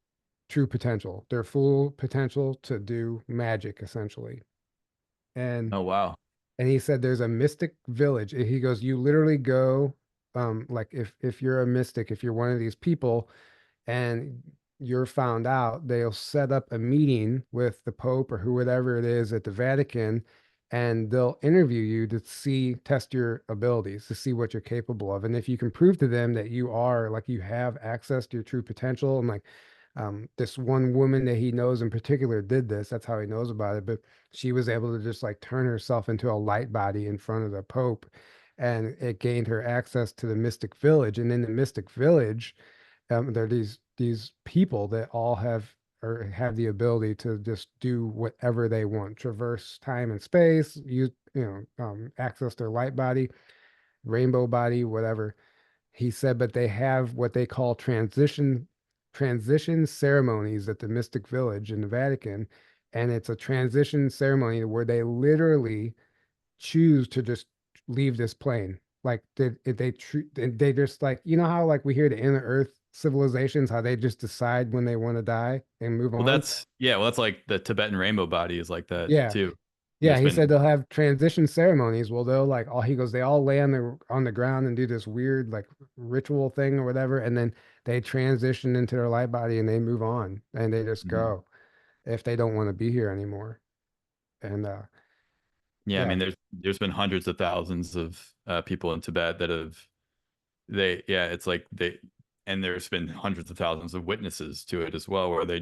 true potential, their full potential to do magic essentially. And Oh wow. and he said there's a mystic village. He goes, you literally go, like if you're a mystic, if you're one of these people, and you're found out, they'll set up a meeting with the Pope or whoever it is at the Vatican, and they'll interview you to see, test your abilities, to see what you're capable of. And if you can prove to them that you are like you have access to your true potential, and like this one woman that he knows in particular did this, that's how he knows about it. But she was able to just like turn herself into a light body in front of the Pope, and it gained her access to the Mystic Village. And in the Mystic Village, there are these people that all have or have the ability to just do whatever they want, traverse time and space, use access their light body, rainbow body, whatever. He said, but they have what they call transition ceremonies at the Mystic Village in the Vatican, and it's a transition ceremony where they literally choose to just leave this plane. Like they just like how like we hear the inner Earth civilizations how they just decide when they want to die and move Well, on. that's yeah. Well, that's like the Tibetan rainbow body is like that Yeah, too. yeah. There's He said been they'll have transition ceremonies. Well, they'll like all he goes they all lay on the ground and do this weird like ritual thing or whatever, and then they transition into their light body and they move on and they just Mhm. go if they don't want to be here anymore. And Yeah. I yeah, mean, there's been hundreds of thousands of people in Tibet that have they yeah. It's like they and there's been hundreds of thousands of witnesses to it as well, where they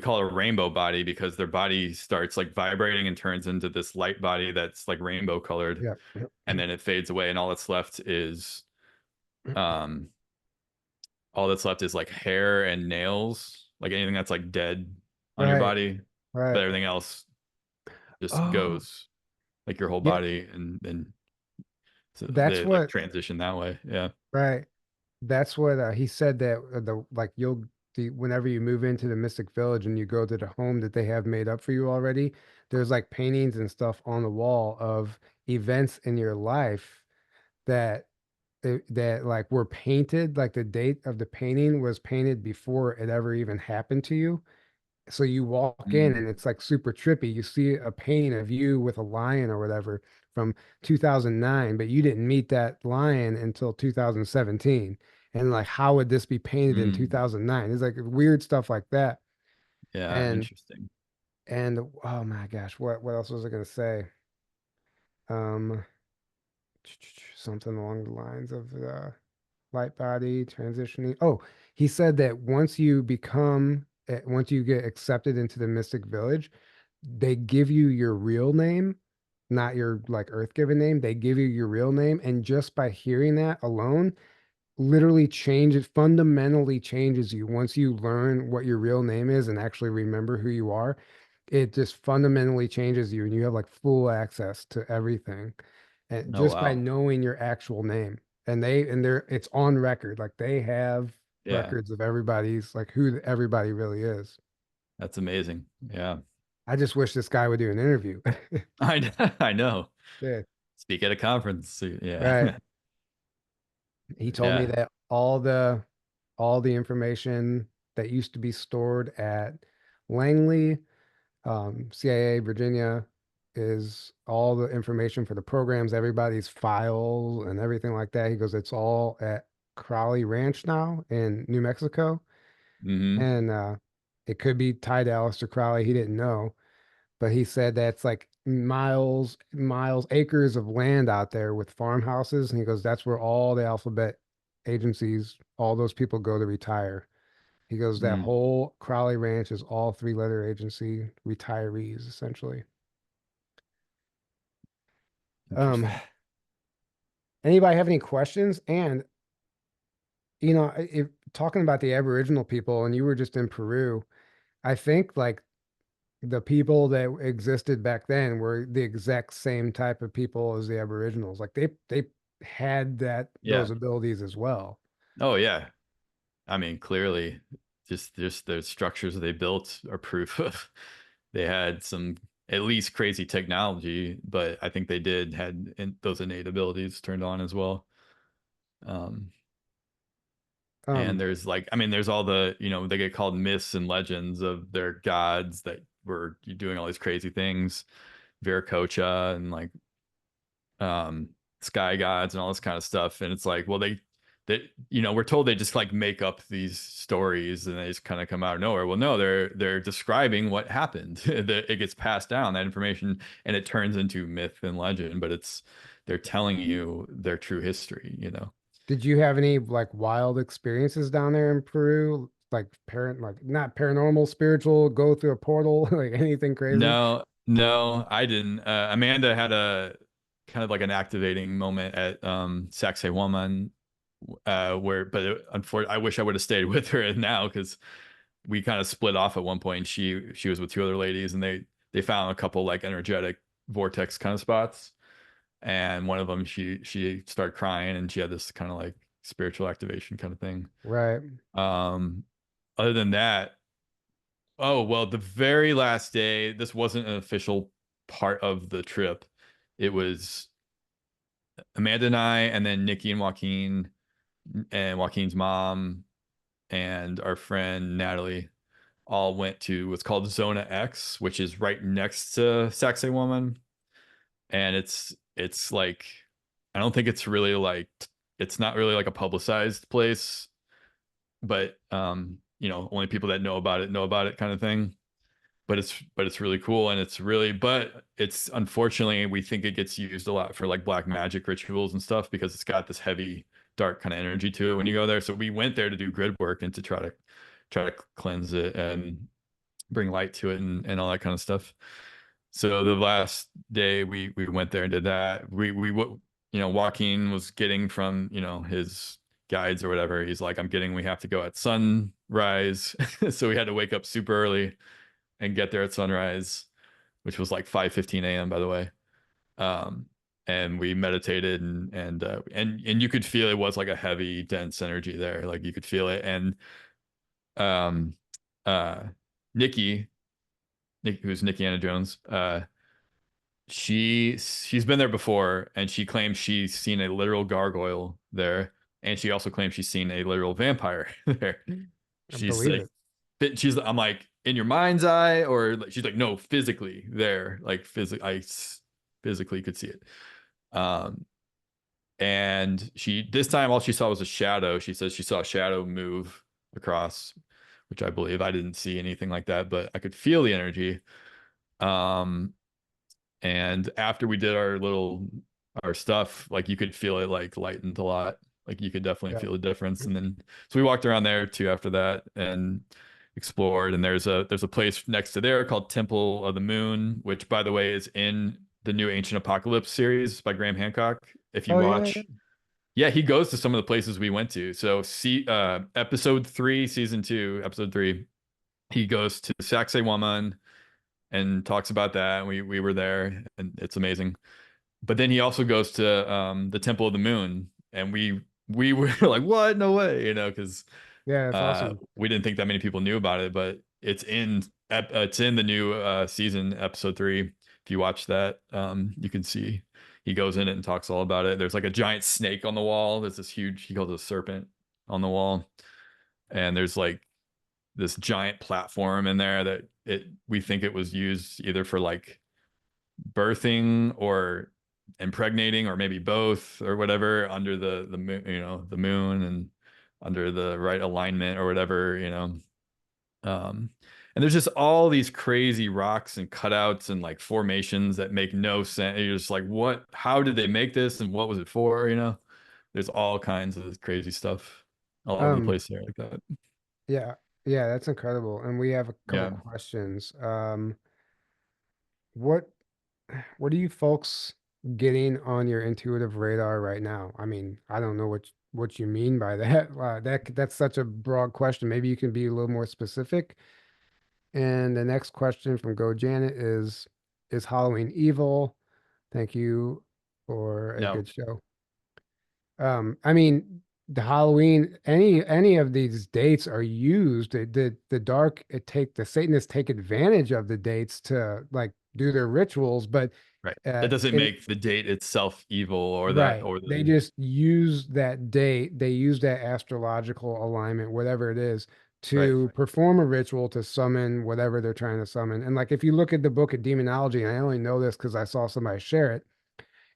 call it a rainbow body because their body starts like vibrating and turns into this light body that's like rainbow colored, yeah, and then it fades away, and um all that's left is like hair and nails, like anything that's like dead on your right, body, but right. everything else just Oh, goes like your whole yeah, body, and then so that's they like what transition that way. Yeah. right. That's what he said that the like whenever you move into the Mystic Village and you go to the home that they have made up for you already, there's like paintings and stuff on the wall of events in your life that that like were painted, like the date of the painting was painted before it ever even happened to you. So you walk in Mm, and it's like super trippy. You see a painting of you with a lion or whatever from 2009, but you didn't meet that lion until 2017. And like, how would this be painted in mm. 2009? It's like weird stuff like that. Yeah, And interesting. oh my gosh, what else was I gonna say? Um, something along the lines of light body transitioning. Oh, he said that once you get accepted into the Mystic Village, they give you your real name, not your like Earth given name. They give you your real name, and just by hearing that alone, literally fundamentally changes you. Once you learn what your real name is and actually remember who you are, it just fundamentally changes you, and you have like full access to everything and Oh just by wow. knowing your actual name. And it's on record, like they have Yeah, records of everybody's like who everybody really is. that's amazing. Yeah. I just wish this guy would do an interview. I know. Yeah, Speak at a conference. right. Yeah. He told me Yeah. that all the information that used to be stored at Langley, CIA, Virginia, is all the information for the programs, everybody's files and everything like that. He goes, it's all at Crowley Ranch now in New Mexico. Hmm. And it could be tied to Aleister Crowley. He didn't know, but he said that's like acres of land out there with farmhouses. And he goes, that's where all the alphabet agencies, all those people go to retire. He goes, that Mm, whole Crowley Ranch is all three-letter agency retirees, essentially. Um, interesting. Anybody have any questions? And, if talking about the Aboriginal people, and you were just in Peru, I think like the people that existed back then were the exact same type of people as the Aboriginals. Like they had Yeah. those abilities as well. Oh yeah. I mean, clearly, just the structures that they built are proof of they had some at least crazy technology, but I think they did had those innate abilities turned on as well. Um, and Um, there's like, I mean, there's all the, they get called myths and legends of their gods that were doing all these crazy things, Viracocha and like um sky gods and all this kind of stuff. And it's like, well, they we're told they just like make up these stories and they just kind of come out of nowhere. Well, no, they're describing what happened. It gets passed down, that information, and it turns into myth and legend, but they're telling you their true history. did you have any like wild experiences down there in Peru? Like parent, like not paranormal, spiritual, go through a portal, like anything crazy? No, no, I didn't. Amanda had a kind of like an activating moment at Sacsayhuaman, where, but unfortunately, I wish I would have stayed with her now because we kind of split off at one point. She was with two other ladies, and they found a couple like energetic vortex kind of spots, and one of them she started crying, and she had this kind of like spiritual activation kind of thing. Right. Um, Other than that. Oh, well, the very last day, this wasn't an official part of the trip. It was Amanda and I, and then Nikki and Joaquin, and Joaquin's mom, and our friend Natalie all went to what's called Zona X, which is right next to Sacsay Woman. And it's like, I don't think it's really like, it's not really like a publicized place, but only people that know about it kind of thing. But it's really cool, and it's unfortunately, we think it gets used a lot for like black magic rituals and stuff because it's got this heavy dark kind of energy to it when you go there. So we went there to do grid work and to try to cleanse it and bring light to it and all that kind of stuff. So the last day we went there and did that. Joaquin was getting from his guides or whatever. He's like, we have to go at sunrise. So we had to wake up super early and get there at sunrise, which was like 5:15 a.m. by the way. Um, and we meditated and you could feel it was like a heavy, dense energy there. Like you could feel it. And um, uh, Nikki, who's Nikki Anna Jones, she's been there before, and she claims she's seen a literal gargoyle there, and she also claims she's seen a literal vampire there. I She's believe like, it. I'm like, in your mind's eye, or she's like, no, physically there, like physically could see it. Um, and this time all she saw was a shadow. She says she saw a shadow move across, which I believe. I didn't see anything like that, but I could feel the energy. Um, and after we did our stuff, like you could feel it like lightened a lot. Like you could definitely Yeah. feel the difference. And then so we walked around there too after that and explored. And there's a place next to there called Temple of the Moon, which by the way is in the new Ancient Apocalypse series by Graham Hancock. If you Oh yeah, yeah. watch, yeah, he goes to some of the places we went to. So see episode 3, season 2, episode 3, he goes to Sacsayhuaman and talks about that. And we were there, and it's amazing. But then he also goes to the Temple of the Moon, and we were like, what? No way, because Yeah, that's awesome. we didn't think that many people knew about it. But it's in the new season, episode 3. If you watch that, you can see he goes in it and talks all about it. There's like a giant snake on the wall. There's this huge, he calls it a serpent on the wall, and there's like this giant platform in there that we think it was used either for like birthing or impregnating or maybe both or whatever under the moon, the moon, and under the right alignment or whatever. Um And there's just all these crazy rocks and cutouts and like formations that make no sense. You're just like, what? How did they make this? And what was it for? You know, there's all kinds of crazy stuff all over the Um, place there like that. yeah, yeah, that's incredible. And we have a couple Yeah. questions. What what are you folks getting on your intuitive radar right now? I mean, I don't know what you mean by that. That's such a broad question. Maybe you can be a little more specific. And the next question from Go Janet is Halloween evil? Thank you for a No. good show. I mean, the Halloween, any of these dates are used. The dark it take the Satanists take advantage of the dates to like do their rituals, but Right. That doesn't in make the date itself evil or that right, or they the just use that date, they use that astrological alignment, whatever it is, right. to perform a ritual to summon whatever they're trying to summon. And like if you look at the book of demonology, and I only know this because I saw somebody share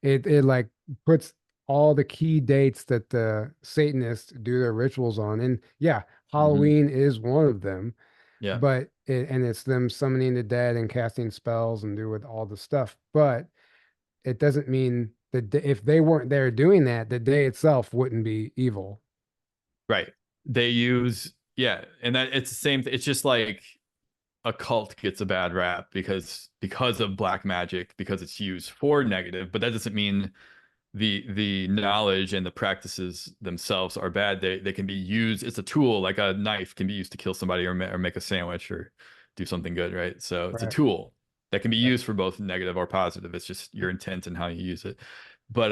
it, it like puts all the key dates that the Satanists do their rituals on. And yeah, Hmm. Halloween is one of them, Yeah. but and it's them summoning the dead and casting spells and do with all the stuff. But it doesn't mean that if they weren't there doing that, the day itself wouldn't be evil. Right. They use yeah, and that it's the same it's just like a cult gets a bad rap because of black magic because it's used for negative, but that doesn't mean the knowledge and the practices themselves are bad. They can be used. It's a tool, like a knife can be used to kill somebody or make a sandwich or do something good, right? So it's a Right. tool that can be Right. used for both negative or positive. It's just your intent and how you use it. But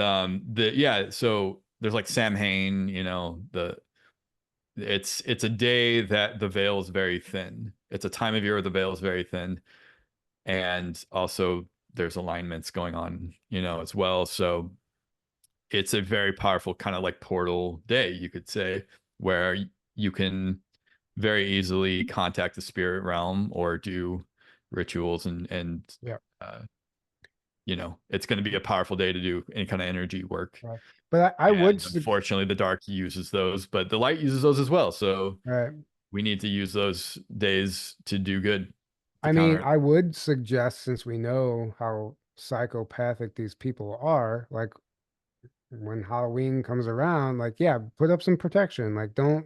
the yeah, so there's like Samhain, you know, the it's a day that the veil is very thin. It's a time of year where the veil is very thin, and also there's alignments going on, you know, as well. So it's a very powerful kind of like portal day, you could say, where you can very easily contact the spirit realm or do rituals and Yeah. uh, you know, it's going to be a powerful day to do any kind of energy work. Right. But I would, And unfortunately, the dark uses those, but the light uses those as well. So right. we need to use those days to do good to I mean, counter it. I would suggest, since we know how psychopathic these people are, like when Halloween comes around, like, yeah, put up some protection. Don't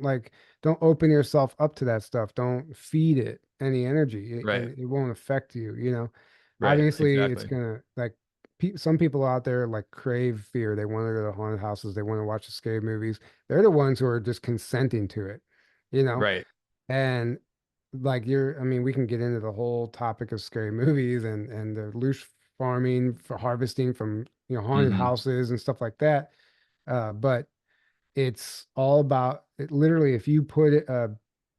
open yourself up to that stuff. Don't feed it any energy, Right. and it won't affect you, you know. Right. Obviously, it's Exactly. gonna like some people out there like crave fear. They want to go to haunted houses. They want to watch the scary movies. They're the ones who are just consenting to it, you know. Right. And like I mean, we can get into the whole topic of scary movies and the loose farming for harvesting from, haunted Hmm. houses and stuff like that. But it's all about it. Literally, if you put a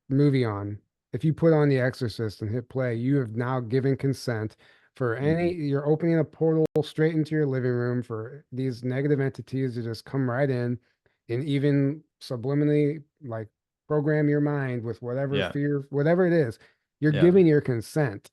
movie on, if you put on The Exorcist and hit play, you have now given consent for Hmm. you're opening a portal straight into your living room for these negative entities to just come right in and even subliminally like program your mind with whatever Yeah. fear, whatever it is, you're Yeah. giving your consent.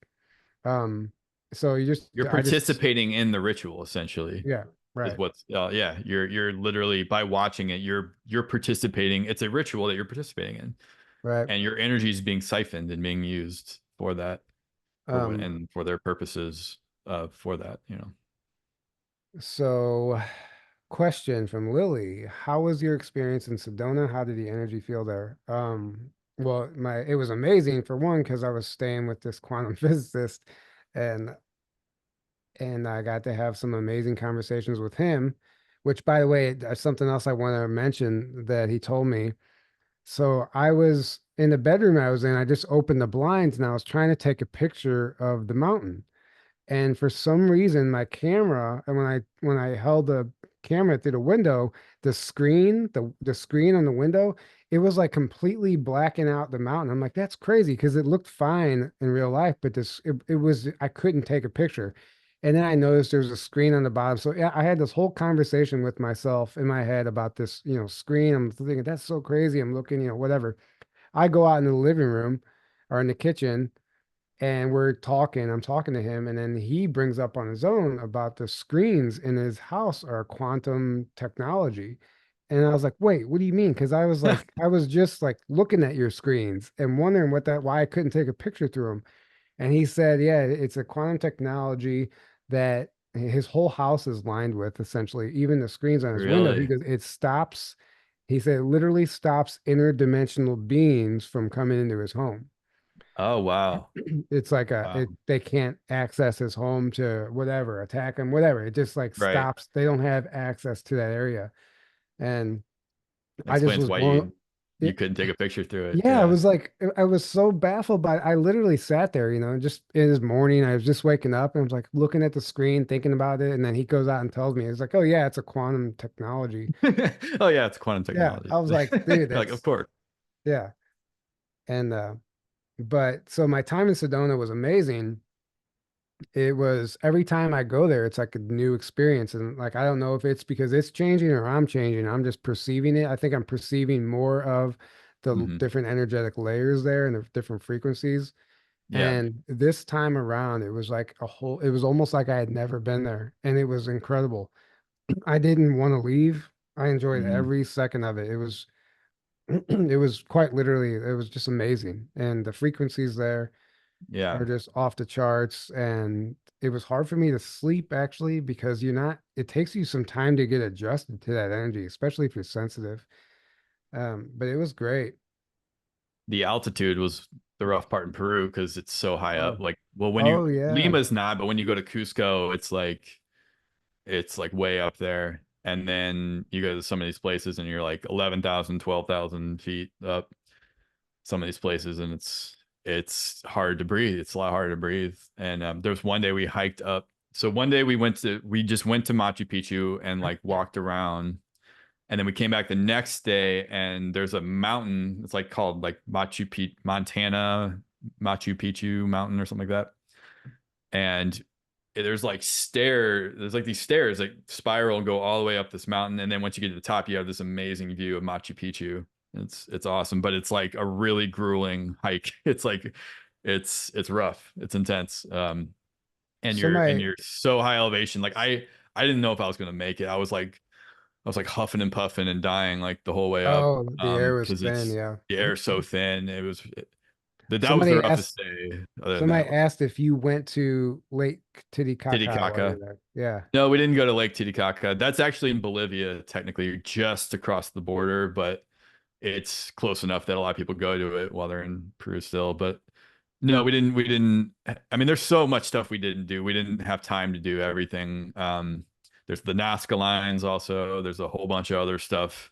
So You're I just, participating in the ritual essentially yeah, is right, what's yeah, you're literally by watching it, you're participating. It's a ritual that you're participating in, right. and your energy is being siphoned and being used for that, for what Um, and for their purposes for that, you know. So, question from Lily: how was your experience in Sedona? How did the energy feel there? Well, my it was amazing for one because I was staying with this quantum physicist, and I got to have some amazing conversations with him. Which, by the way, something else I want to mention that he told me. So I was in the bedroom I was in. I just opened the blinds and I was trying to take a picture of the mountain. And for some reason, my camera, and when I held the camera through the window, the screen on the window, it was like completely blacking out the mountain. I'm like, that's crazy because it looked fine in real life, but it was I couldn't take a picture. And then I noticed there was a screen on the bottom. So yeah, I had this whole conversation with myself in my head about this, screen. I'm thinking that's so crazy. I'm looking, whatever. I go out in the living room or in the kitchen and we're talking, I'm talking to him, and then he brings up on his own about the screens in his house are quantum technology. And I was like, wait, what do you mean? Because I was just like looking at your screens and wondering why I couldn't take a picture through them. And he said, yeah, it's a quantum technology that his whole house is lined with, essentially, even the screens on his window. He Really? goes, it stops, he said, it literally stops interdimensional beings from coming into his home. Oh, wow. It's like Wow. they can't access his home to whatever, attack him, whatever. It just like Right. stops. They don't have access to that area. And That I just explains was why blown. you couldn't take a picture through it. Yeah, I Yeah. was like, I was so baffled by I literally sat there, just in this morning, I was just waking up and I was like looking at the screen, thinking about it. And then he goes out and tells me, it's like, oh, yeah, it's a quantum technology. Oh yeah, it's quantum Yeah. technology. I was like, dude, Like, of that's, course. yeah. And, but so my time in Sedona was amazing. It was every time I go there, it's like a new experience. And like, I don't know if it's because it's changing or I'm changing. I'm just perceiving it. I think I'm perceiving more of the Hmm. different energetic layers there and the different frequencies. Yeah. And this time around, it was like it was almost like I had never been there. And it was incredible. I didn't want to leave. I enjoyed Hmm. every second of it. It was, it was quite literally, it was just amazing. And the frequencies there Yeah. are just off the charts. And it was hard for me to sleep actually, because it takes you some time to get adjusted to that energy, especially if you're sensitive. But it was great. The altitude was the rough part in Peru because it's so high up. Oh, Like, well, when you oh yeah. Lima's not, but when you go to Cusco, it's like way up there. And then you go to some of these places and you're like 11,000, 12,000 feet up some of these places, and it's hard to breathe. It's a lot harder to breathe. And there was one day we hiked up. So one day we just went to Machu Picchu and like walked around, and then we came back the next day and there's a mountain. It's like called like Machu Picchu Mountain or something like that. And there's like these stairs like spiral and go all the way up this mountain, and then once you get to the top you have this amazing view of Machu Picchu. It's awesome, but it's like a really grueling hike. It's like it's rough, it's intense. And So and my, you're so high elevation. Like I didn't know if I was gonna make it. I was like huffing and puffing and dying like the whole way up. oh, the air was Because thin. it's Yeah. the air's so thin. That was the Somebody roughest asked, day. Other than somebody that, asked if you went to Lake Titicaca while you're Titicaca. there. Yeah. No, we didn't go to Lake Titicaca. That's actually in Bolivia, technically. You're just across the border, but it's close enough that a lot of people go to it while they're in Peru still. But no, we didn't. I mean, there's so much stuff we didn't do. We didn't have time to do everything. There's the Nazca lines also. There's a whole bunch of other stuff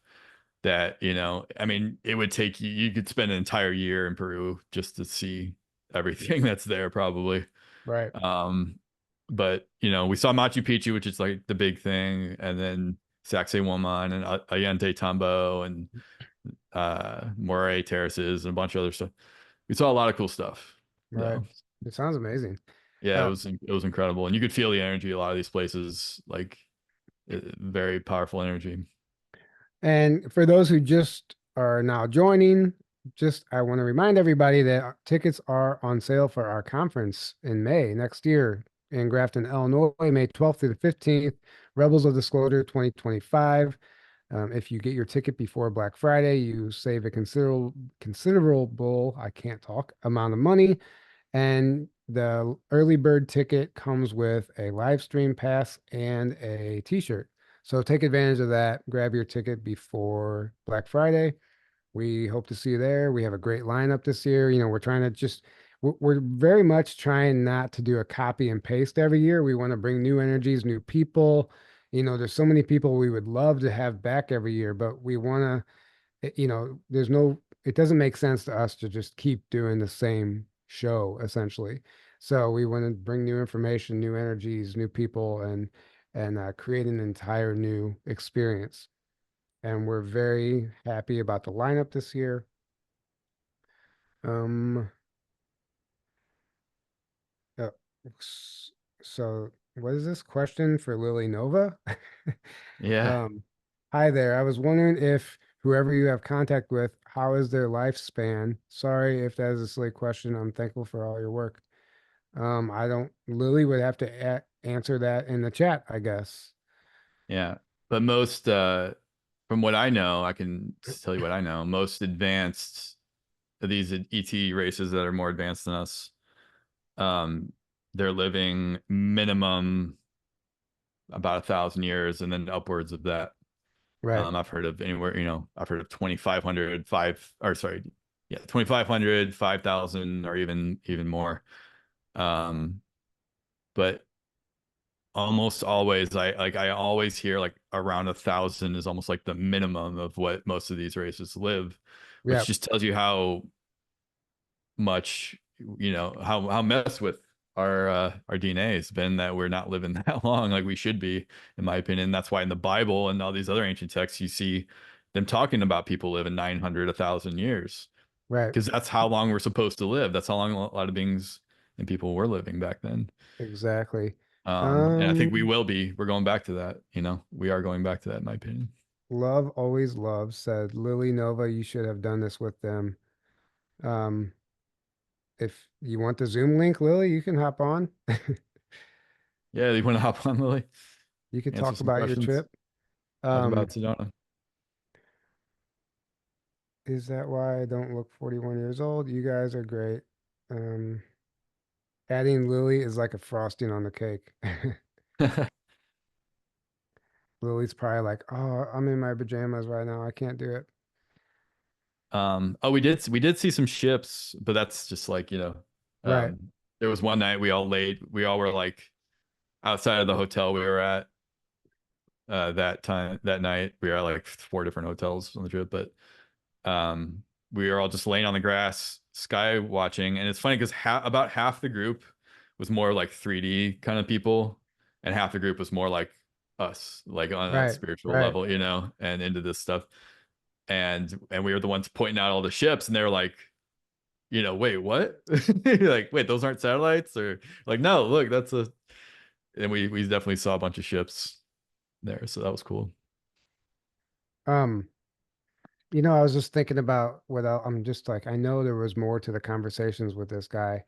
that, I mean, it would take you could spend an entire year in Peru just to see everything that's there, probably. Right. Um, but we saw Machu Picchu, which is like the big thing, and then Sacsayhuaman and Ollantaytambo and Moray Terraces and a bunch of other stuff. We saw a lot of cool stuff. Right. So It sounds amazing. yeah, Uh, it was incredible, and you could feel the energy. A lot of these places, like very powerful energy. and for those who just are now joining, just I want to remind everybody that tickets are on sale for our conference in May next year in Grafton, Illinois, May 12th through the 15th, Rebels of Disclosure 2025. If you get your ticket before Black Friday, you save a considerable, I can't talk, amount of money. And the early bird ticket comes with a live stream pass and a t-shirt. So take advantage of that. Grab your ticket before Black Friday. We hope to see you there. We have a great lineup this year. We're trying to we're very much trying not to do a copy and paste every year. We want to bring new energies, new people. There's so many people we would love to have back every year, but we want to it doesn't make sense to us to just keep doing the same show essentially. So we want to bring new information, new energies, new people, and create an entire new experience. And we're very happy about the lineup this year. Um, uh, s- so what is this question for Lily Nova? Yeah, Um, Hi there. I was wondering if whoever you have contact with, how is their lifespan? Sorry if that is a silly question. I'm thankful for all your work. I don't, Lily would have to answer that in the chat, I guess. yeah. But most from what I know, I can tell you what I know. Most advanced of these ET races that are more advanced than us, um, they're living minimum about 1,000 years, and then upwards of that. Right. I've heard of anywhere, I've heard of 2,500, or sorry, yeah, 2,500, 5,000, or even more. Um, but almost always, I always hear like around 1,000 is almost like the minimum of what most of these races live, which Yep. just tells you how much, how messed with our DNA has been, that we're not living that long like we should be, in my opinion. That's why in the Bible and all these other ancient texts you see them talking about people living 900, 1,000 years, Right. because that's how long we're supposed to live. That's how long a lot of beings and people were living back then. Exactly. And I think Um, we're going back to that. We are going back to that, in my opinion. Love always loves said Lily Nova, you should have done this with them. Um, if you want the Zoom link, Lily, you can hop on. Yeah, you want to hop on, Lily? You could Answer talk some about your questions. trip. Talk Um, about Sedona. is that why I don't look 41 years old? You guys are great. Um, Adding Lily is like a frosting on the cake. Lily's probably like, oh, I'm in my pajamas right now. I can't do it. Oh, we did see some ships, but that's just like, Right, there was one night we all were like outside of the hotel we were at, that night. We were at like four different hotels on the trip, but um we were all just laying on the grass, sky watching. And it's funny because about half the group was more like 3D kind of people, and half the group was more like us, like on a right, spiritual right. level, and into this stuff. And we were the ones pointing out all the ships, and they were like, wait, what? You're like, wait, those aren't satellites? Or like, no, look, that's a. And we definitely saw a bunch of ships there, so that was cool. Um, I was just thinking about I'm just like, I know there was more to the conversations with this guy.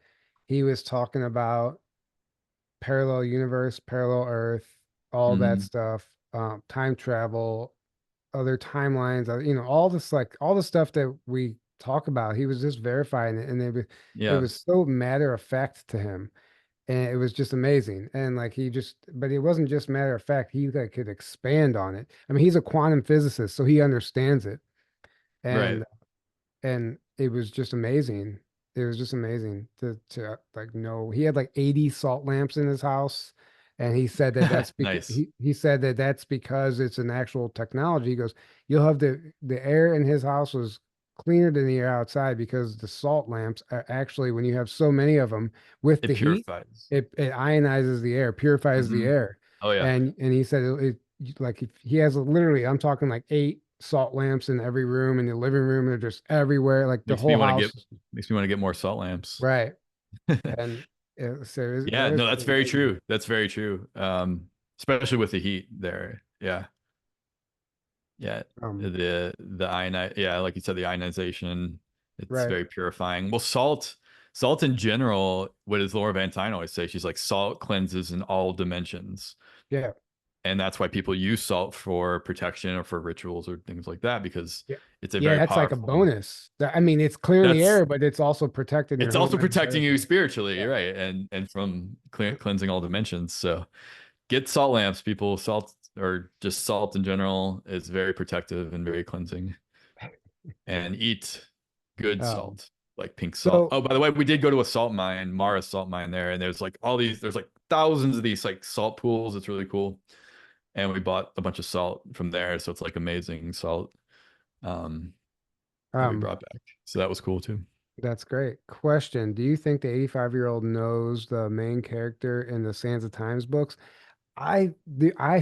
He was talking about parallel universe, parallel Earth, all that Hmm. stuff, time travel, other timelines, all this like all the stuff that we talk about. He was just verifying it, and it Yeah, was so matter of fact to him, and it was just amazing. And like but it wasn't just matter of fact. He like could expand on it. I mean, he's a quantum physicist, so he understands it, right. and it was just amazing. It was just amazing to like know he had like 80 salt lamps in his house, and he said that that's because Nice. he said that that's because it's an actual technology. He goes, you'll have the air in his house was cleaner than the air outside because the salt lamps are actually when you have so many of them with It the heat, purifies. it ionizes the air, purifies the Hmm. air, Oh yeah. and he said like if he has literally I'm talking like 8 salt lamps in every room in the living room. They're just everywhere, like the Makes me whole want to get house. makes me want to get more salt lamps. Right. And Yeah, that is no, that's very amazing. true. That's very true. Especially with the heat there. Yeah. Yeah. Um, The ionize, yeah, like you said, the ionization, it's right. very purifying. Well, salt in general, what does Laura Van Tyne always say? She's like, salt cleanses in all dimensions. Yeah. And that's why people use salt for protection or for rituals or things like that, because Yeah. it's a Yeah, very that's like a powerful. bonus. I mean, it's clearing the That's air, but it's also protecting your it's home also protecting you energetically. spiritually, Yeah. right? And from cleansing all dimensions. So get salt lamps, people. Salt, or just salt in general, is very protective and very cleansing. And eat good Um, salt, like pink salt. so Oh, by the way, we did go to a salt mine, Mara salt mine there, and there's like thousands of these like salt pools. It's really cool. And we bought a bunch of salt from there, so it's like amazing salt, um, that we um brought back. So that was cool too. that's great. Question: do you think the 85-year-old knows the main character in the Sands of Times books? I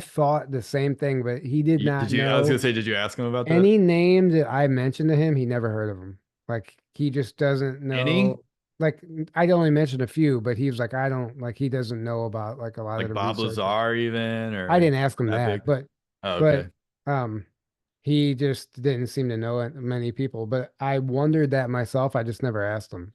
thought the same thing, but he did not Did you? I was gonna know. say, did you ask him about that? Any name that I mentioned to him, he never heard of them. Like he just doesn't Any? know. Like I'd only mentioned a few, but he was like, I don't like he doesn't know about like a lot of Like the Bob research. Lazar even, I or didn't ask him that big? that, Oh, but okay. um he just didn't seem to know many people. But I wondered that myself. I just never asked him,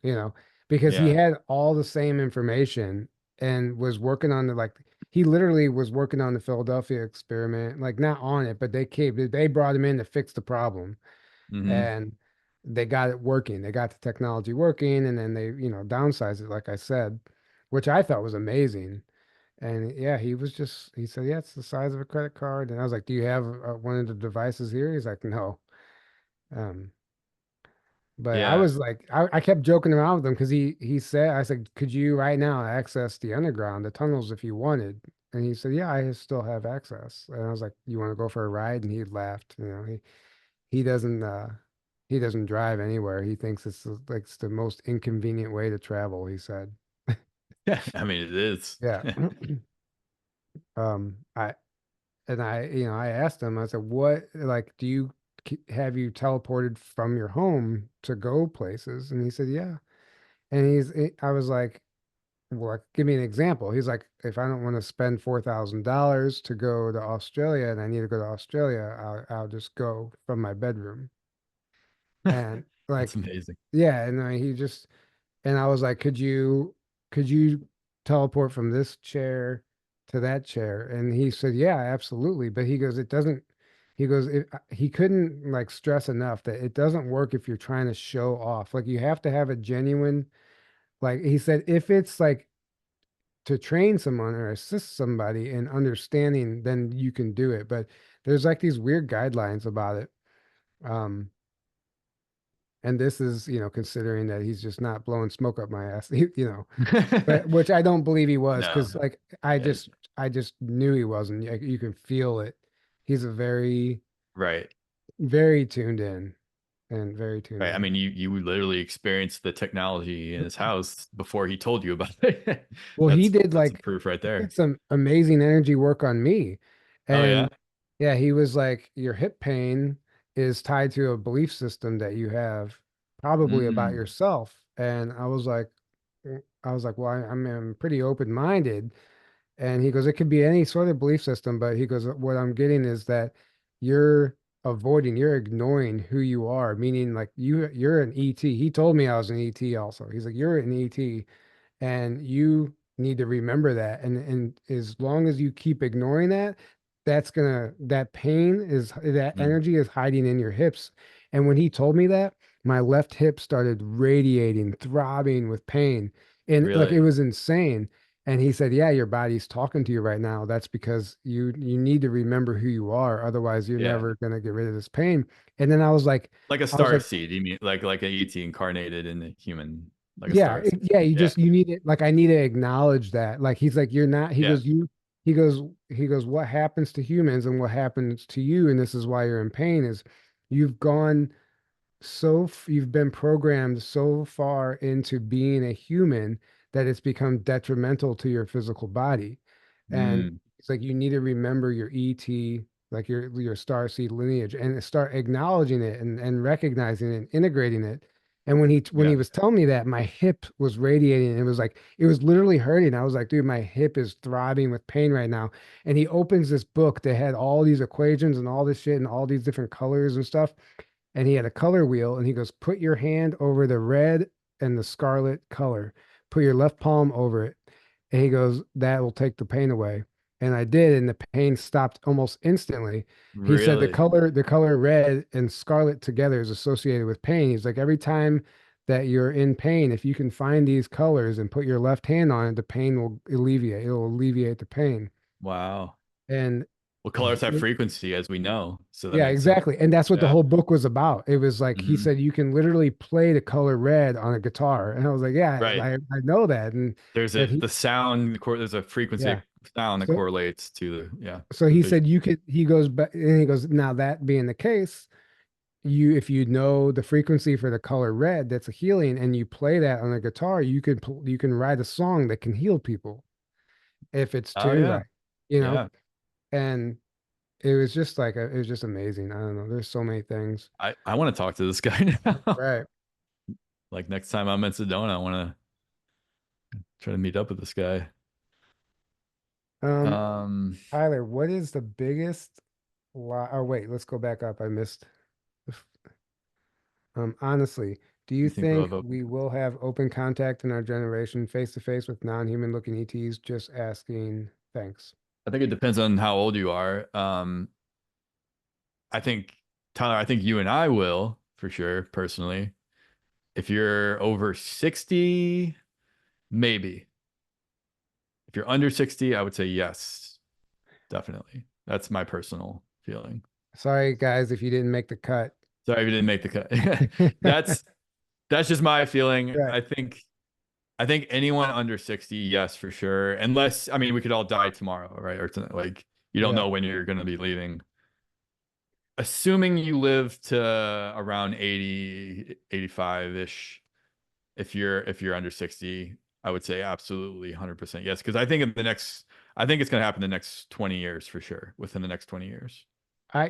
because he Yeah. had all the same information and was working on the like he literally was working on the Philadelphia experiment, like not on it, but they brought him in to fix the problem, Hmm. and they got it working. They got the technology working, and then they, downsized it, like I said, which I thought was amazing. And yeah, he said, yeah, it's the size of a credit card. And I was like, do you have one of the devices here? He's like, no. Um, but I Yeah. was like, I kept joking around with him because he said, I said, could you right now access the underground, the tunnels if you wanted? And he said, yeah, I still have access. And I was like, you want to go for a ride? And he laughed. He doesn't he doesn't drive anywhere. He thinks like it's the most inconvenient way to travel, he said. Yeah. I mean, it is. Yeah. I and I asked him, I said, what, like, have you teleported from your home to go places? And he said, yeah. And I was like, well, like, give me an example. He's like, if I don't want to spend $4,000 to go to Australia and I need to go to Australia, I'll just go from my bedroom. And That's like, amazing. yeah, and and I was like, could you teleport from this chair to that chair? And he said, yeah, absolutely. But he goes, it doesn't, he couldn't like stress enough that it doesn't work if you're trying to show off. Like you have to have a genuine, like he said, if it's like to train someone or assist somebody in understanding, then you can do it. But there's like these weird guidelines about it. Um, and this is, considering that he's just not blowing smoke up my ass, but which I don't believe he was, No. because like I Yeah. just I just knew he wasn't. You can feel it. He's a very, Right. very tuned in and very tuned Right. I in. mean, you literally experienced the technology in his house before he told you about it. Well, That's a proof right he did there. some amazing energy work on me. Oh yeah. And yeah, he was like, your hip pain is tied to a belief system that you have probably about Mm, yourself. And I was like, well, I'm pretty open-minded. And he goes, it could be any sort of belief system, but he goes, what I'm getting is that you're ignoring who you are, meaning like you're an ET. He told me I was an ET also. He's like, you're an ET and you need to remember that. And as long as you keep ignoring that, that pain that mm, energy is hiding in your hips. And when he told me that, my left hip started radiating, throbbing with pain. And like it really? was insane. And he said, yeah, your body's talking to you right now. That's because you need to remember who you are. Otherwise, you're Yeah. never gonna get rid of this pain. And then I was like, Like a I was star like, seed. You mean like an ET incarnated in the human, like a yeah, star seed. yeah, Yeah. you need it. Like, I need to acknowledge that. Like, he's like, you're not, Yeah. he goes, what happens to humans and what happens to you, and this is why you're in pain, is you've gone you've been programmed so far into being a human that it's become detrimental to your physical body. And Mm, it's like you need to remember your ET, like your starseed lineage, and start acknowledging it and recognizing it and integrating it. And when he yeah. was telling me that, my hip was radiating. It was like it was literally hurting. I was like, dude, my hip is throbbing with pain right now. And he opens this book that had all these equations and all this shit and all these different colors and stuff, and he had a color wheel, and he goes, put your hand over the red and the scarlet color, put your left palm over it, and he goes, that will take the pain away. And I did, and the pain stopped almost instantly. He said Really? the color red and scarlet together is associated with pain. He's like, every time that you're in pain, if you can find these colors and put your left hand on it, the pain will alleviate. It'll alleviate the pain. Wow. And Well, colors have frequency, as we know, so that yeah, makes sense. exactly. And that's what the Yeah. whole book was about. It was like he Hmm. said you can literally play the color red on a guitar. And I was like, yeah, Right. I know that. And There's but a he the sound, there's a frequency of yeah. sound that So correlates to so the he visual. said he goes but and he goes, now that being the case, if you know the frequency for the color red, that's a healing, and you play that on a guitar, you can write a song that can heal people if it's Oh tuned yeah. right, you know? Yeah. And it was just like it was just amazing. I don't know. There's so many things. I want to talk to this guy now. Right. Like next time I'm in Sedona, I want to try to meet up with this guy. Um, Um, Tyler, what is the biggest lie? Oh, wait, let's go back up. I missed. the f- Honestly, do you you think we'll think have open? we will have open contact in our generation, face to face with non-human looking ETs? Just asking. Thanks. I think it depends on how old you are. I think Tyler, I think you and I will for sure, personally. If you're over 60, maybe. If you're under 60, I would say yes, definitely. That's my personal feeling. Sorry, guys, if you didn't make the cut. Sorry if you didn't make the cut. That's that's just my feeling. Right. I think anyone under 60, yes, for sure. Unless, I mean, we could all die tomorrow, right? Or something like you don't Yeah. know when you're going to be leaving. Assuming you live to around 80, 85-ish, if you're under 60, I would say absolutely 100% yes. Because I think it's going to happen the next 20 years for sure, within the next 20 years.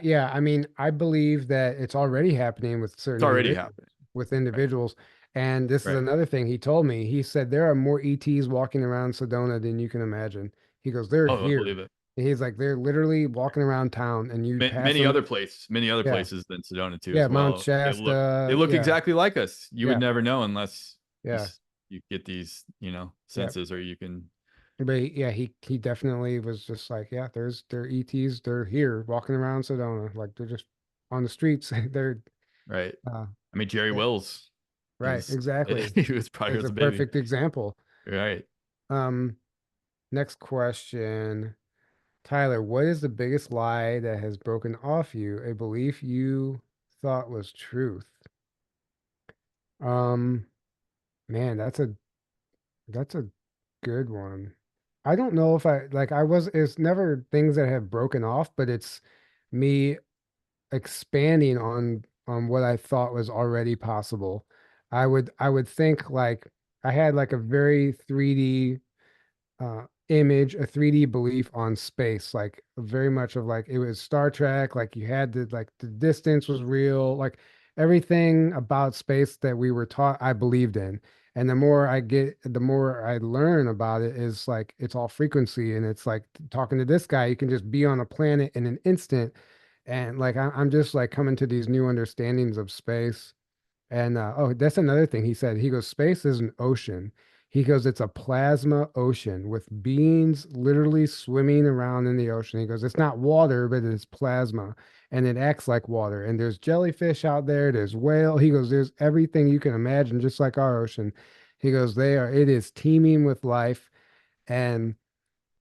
Yeah, I mean, I believe that it's already happening with It's certain already happening. Right. individuals. And this is Right. another thing he told me. He said there are more ETs walking around Sedona than you can imagine. He goes, they're Oh, I here. believe it. And he's like, they're literally walking around town and you pass them. Many other Yeah. places than Sedona too Yeah. as Mount well. They Shasta. look Yeah. exactly like us. You would Yeah. never know unless you Yeah. you get these, Yeah. senses, or you can. But yeah, he definitely was just like, yeah, they're ETs. They're here walking around Sedona. Like they're just on the streets. They're, Right. uh, I mean, Jerry yeah, Wills right. is Exactly. he was probably It's was a a baby. perfect example. Right. Um, Next question. Tyler, what is the biggest lie that has broken off you, a belief you thought was truth? Um, Man, that's a good one. I don't know if I like I was it's never things that have broken off, but it's me expanding on what I thought was already possible. I would think like I had like a very 3D image, a 3D belief on space, like very much of like it was Star Trek, like you had to like the distance was real, like everything about space that we were taught, I believed in. And the more I learn about it is like it's all frequency and it's like talking to this guy, you can just be on a planet in an instant. And like I'm just like coming to these new understandings of space. And oh, that's another thing he said. He goes, space is an ocean. He goes, it's a plasma ocean with beings literally swimming around in the ocean. He goes, it's not water, but it's plasma and it acts like water. And there's jellyfish out there, there's whale. He goes, there's everything you can imagine, just like our ocean. He goes, it is teeming with life. And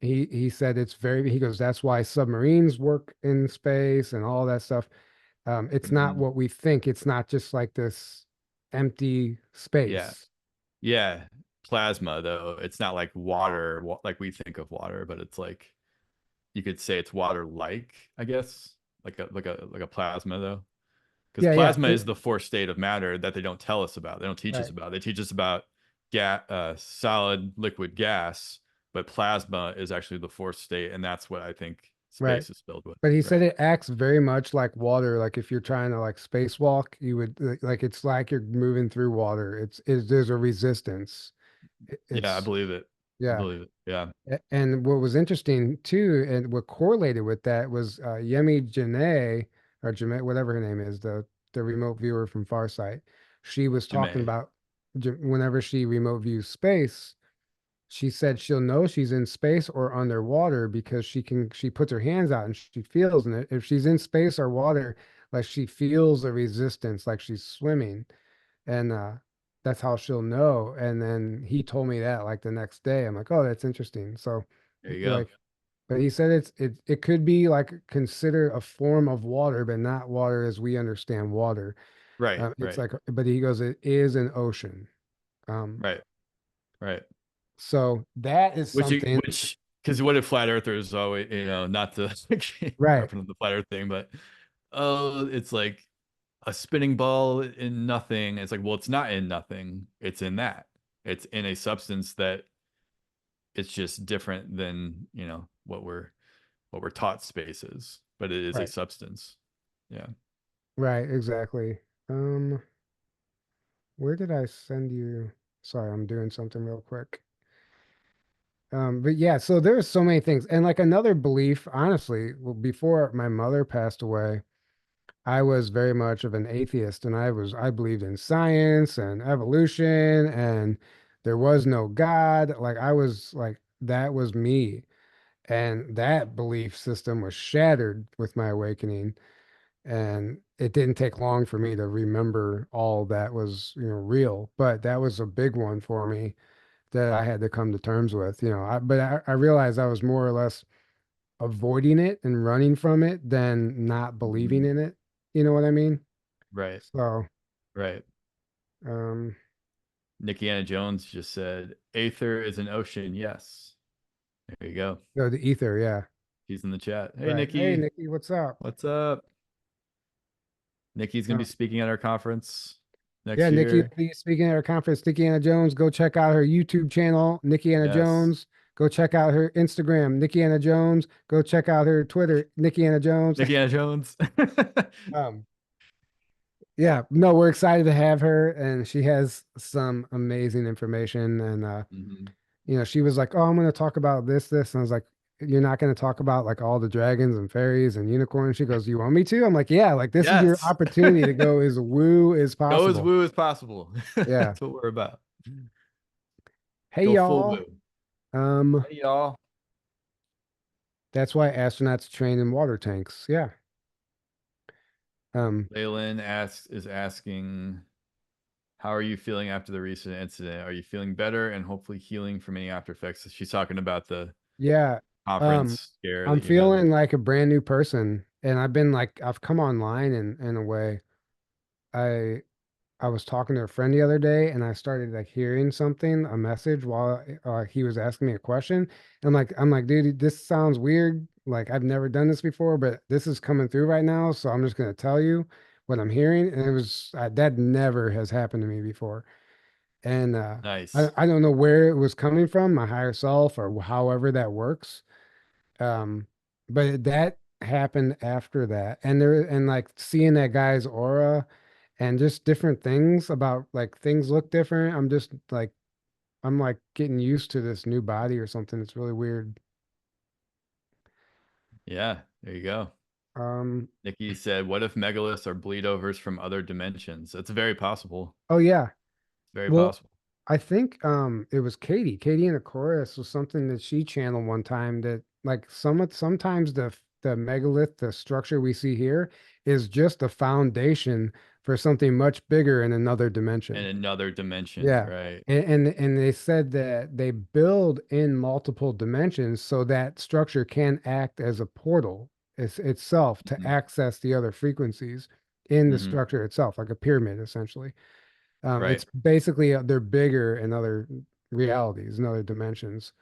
he said he goes, that's why submarines work in space and all that stuff. It's not Mhm. what we think. It's not just like this empty Yeah. space. Yeah. Plasma, though, it's not like water, like we think of water, but it's like you could say it's water-like, I guess, like a plasma, though, because Yeah, yeah. plasma is the fourth state of matter that they don't tell us about. They don't teach us Right, about. They teach us about solid, liquid, gas, but plasma is actually the fourth state, and that's what I think right. space is filled with. But he said Right. it acts very much like water. Like if you're trying to like spacewalk, you would like it's like you're moving through water. There's a resistance. Yeah, I It's believe it. I yeah. believe it. Yeah. And what was interesting too, and what correlated with that was Yemi Janae or Janae, whatever her name is, the remote viewer from Farsight. She was talking Jimmy. about whenever she remote views space, she said she'll know she's in space or underwater because she puts her hands out and she feels in it. If she's in space or water, like she feels a resistance, like she's swimming and that's how she'll know. And then he told me that like the next day. I'm like, oh, that's interesting. So There you go. like, but he said it could be like considered a form of water, but not water as we understand water. Right. It's Right. like, but he goes, it is an ocean. Um, Right. Right. so that is something, Because what if flat earthers always, not to right, harp on the flat earth thing, but oh, it's like a spinning ball in nothing. It's like, well, it's not in nothing. It's in that. It's in a substance that it's just different than, what we're taught space is, but it is a right, substance. Yeah. right, exactly. Um, where did I send you? Sorry, I'm doing something real quick. But yeah, so there's so many things. And like another belief, honestly, well, before my mother passed away, I was very much of an atheist and I believed in science and evolution and there was no God. Like I was like that was me. And that belief system was shattered with my awakening. And it didn't take long for me to remember all that was, real. But that was a big one for me that I had to come to terms with, but I realized I was more or less avoiding it and running from it than not believing Mhm. in it. You know what I mean? Right. So, Right. um, Nikki Anna Jones just said, Aether is an ocean. Yes. There you go. the ether, yeah. He's in the chat. Hey, Right. Hey, Nikki. Nikki, what's up? What's up? Nikki's going to Uh, be speaking at our conference yeah, next Nikki year. will be speaking at our conference. Nikki Anna Jones, go check out her YouTube channel, Nikki Anna Yes. Jones. Go check out her Instagram, Nikki Anna Jones. Go check out her Twitter, Nikki Anna Jones. Nikki Anna Jones. Um, yeah, no, we're excited to have her, and she has some amazing information. And Mhm. she was like, "Oh, I'm going to talk about this," and I was like, "You're not going to talk about like all the dragons and fairies and unicorns?" She goes, "You want me to?" I'm like, "Yeah, like this is your Yes. opportunity to go as woo as Go as possible." woo as possible. Yeah. That's what we're about. Hey, Go full y'all. woo. Um, Hey, y'all. that's why astronauts train in water tanks. Yeah. Um, Leyland is asking, how are you feeling after the recent incident? Are you feeling better and hopefully healing from any after effects? She's talking about the yeah. Um, conference scare I'm that you had. feeling like a brand new person, and I've come online in a way. I I was talking to a friend the other day and I started like hearing something, a message while he was asking me a question. I'm like, dude, this sounds weird. Like I've never done this before, but this is coming through right now. So I'm just going to tell you what I'm hearing. And that never has happened to me before. And Nice. I don't know where it was coming from, my higher self or however that works. Um, but that happened after that. And like seeing that guy's aura and just different things about like things look different. I'm like getting used to this new body or something. It's really weird. Yeah, there you go. Um, Nikki said, what if megaliths are bleed overs from other dimensions? That's very possible. oh yeah. Very Well, possible. I think it was Katie. Katie in a chorus was something that she channeled one time that like sometimes the megalith, the structure we see here is just a foundation for something much bigger in another In dimension. another dimension, Yeah. right? And they said that they build in multiple dimensions so that structure can act as a portal itself to Hmm. access the other frequencies in the Hmm. structure itself, like a pyramid, essentially. Right, It's basically they're bigger in other realities, in other dimensions.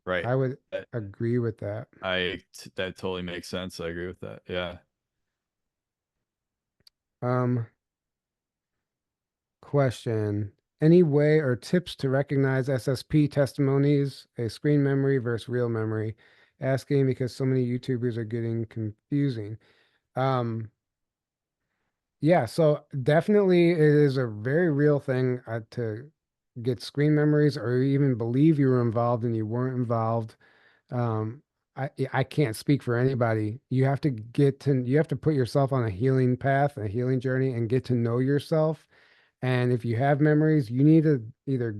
right. I would That, agree with that. that totally makes sense. I agree with that. Yeah. Um, Question. Any way or tips to recognize SSP testimonies, a screen memory versus real memory? Asking because so many YouTubers are getting confusing. Um, yeah, so definitely it is a very real thing to get screen memories or even believe you were involved and you weren't involved. Um, I can't speak for anybody. You have to put yourself on a healing path, a healing journey, and get to know yourself. And if you have memories, you need to either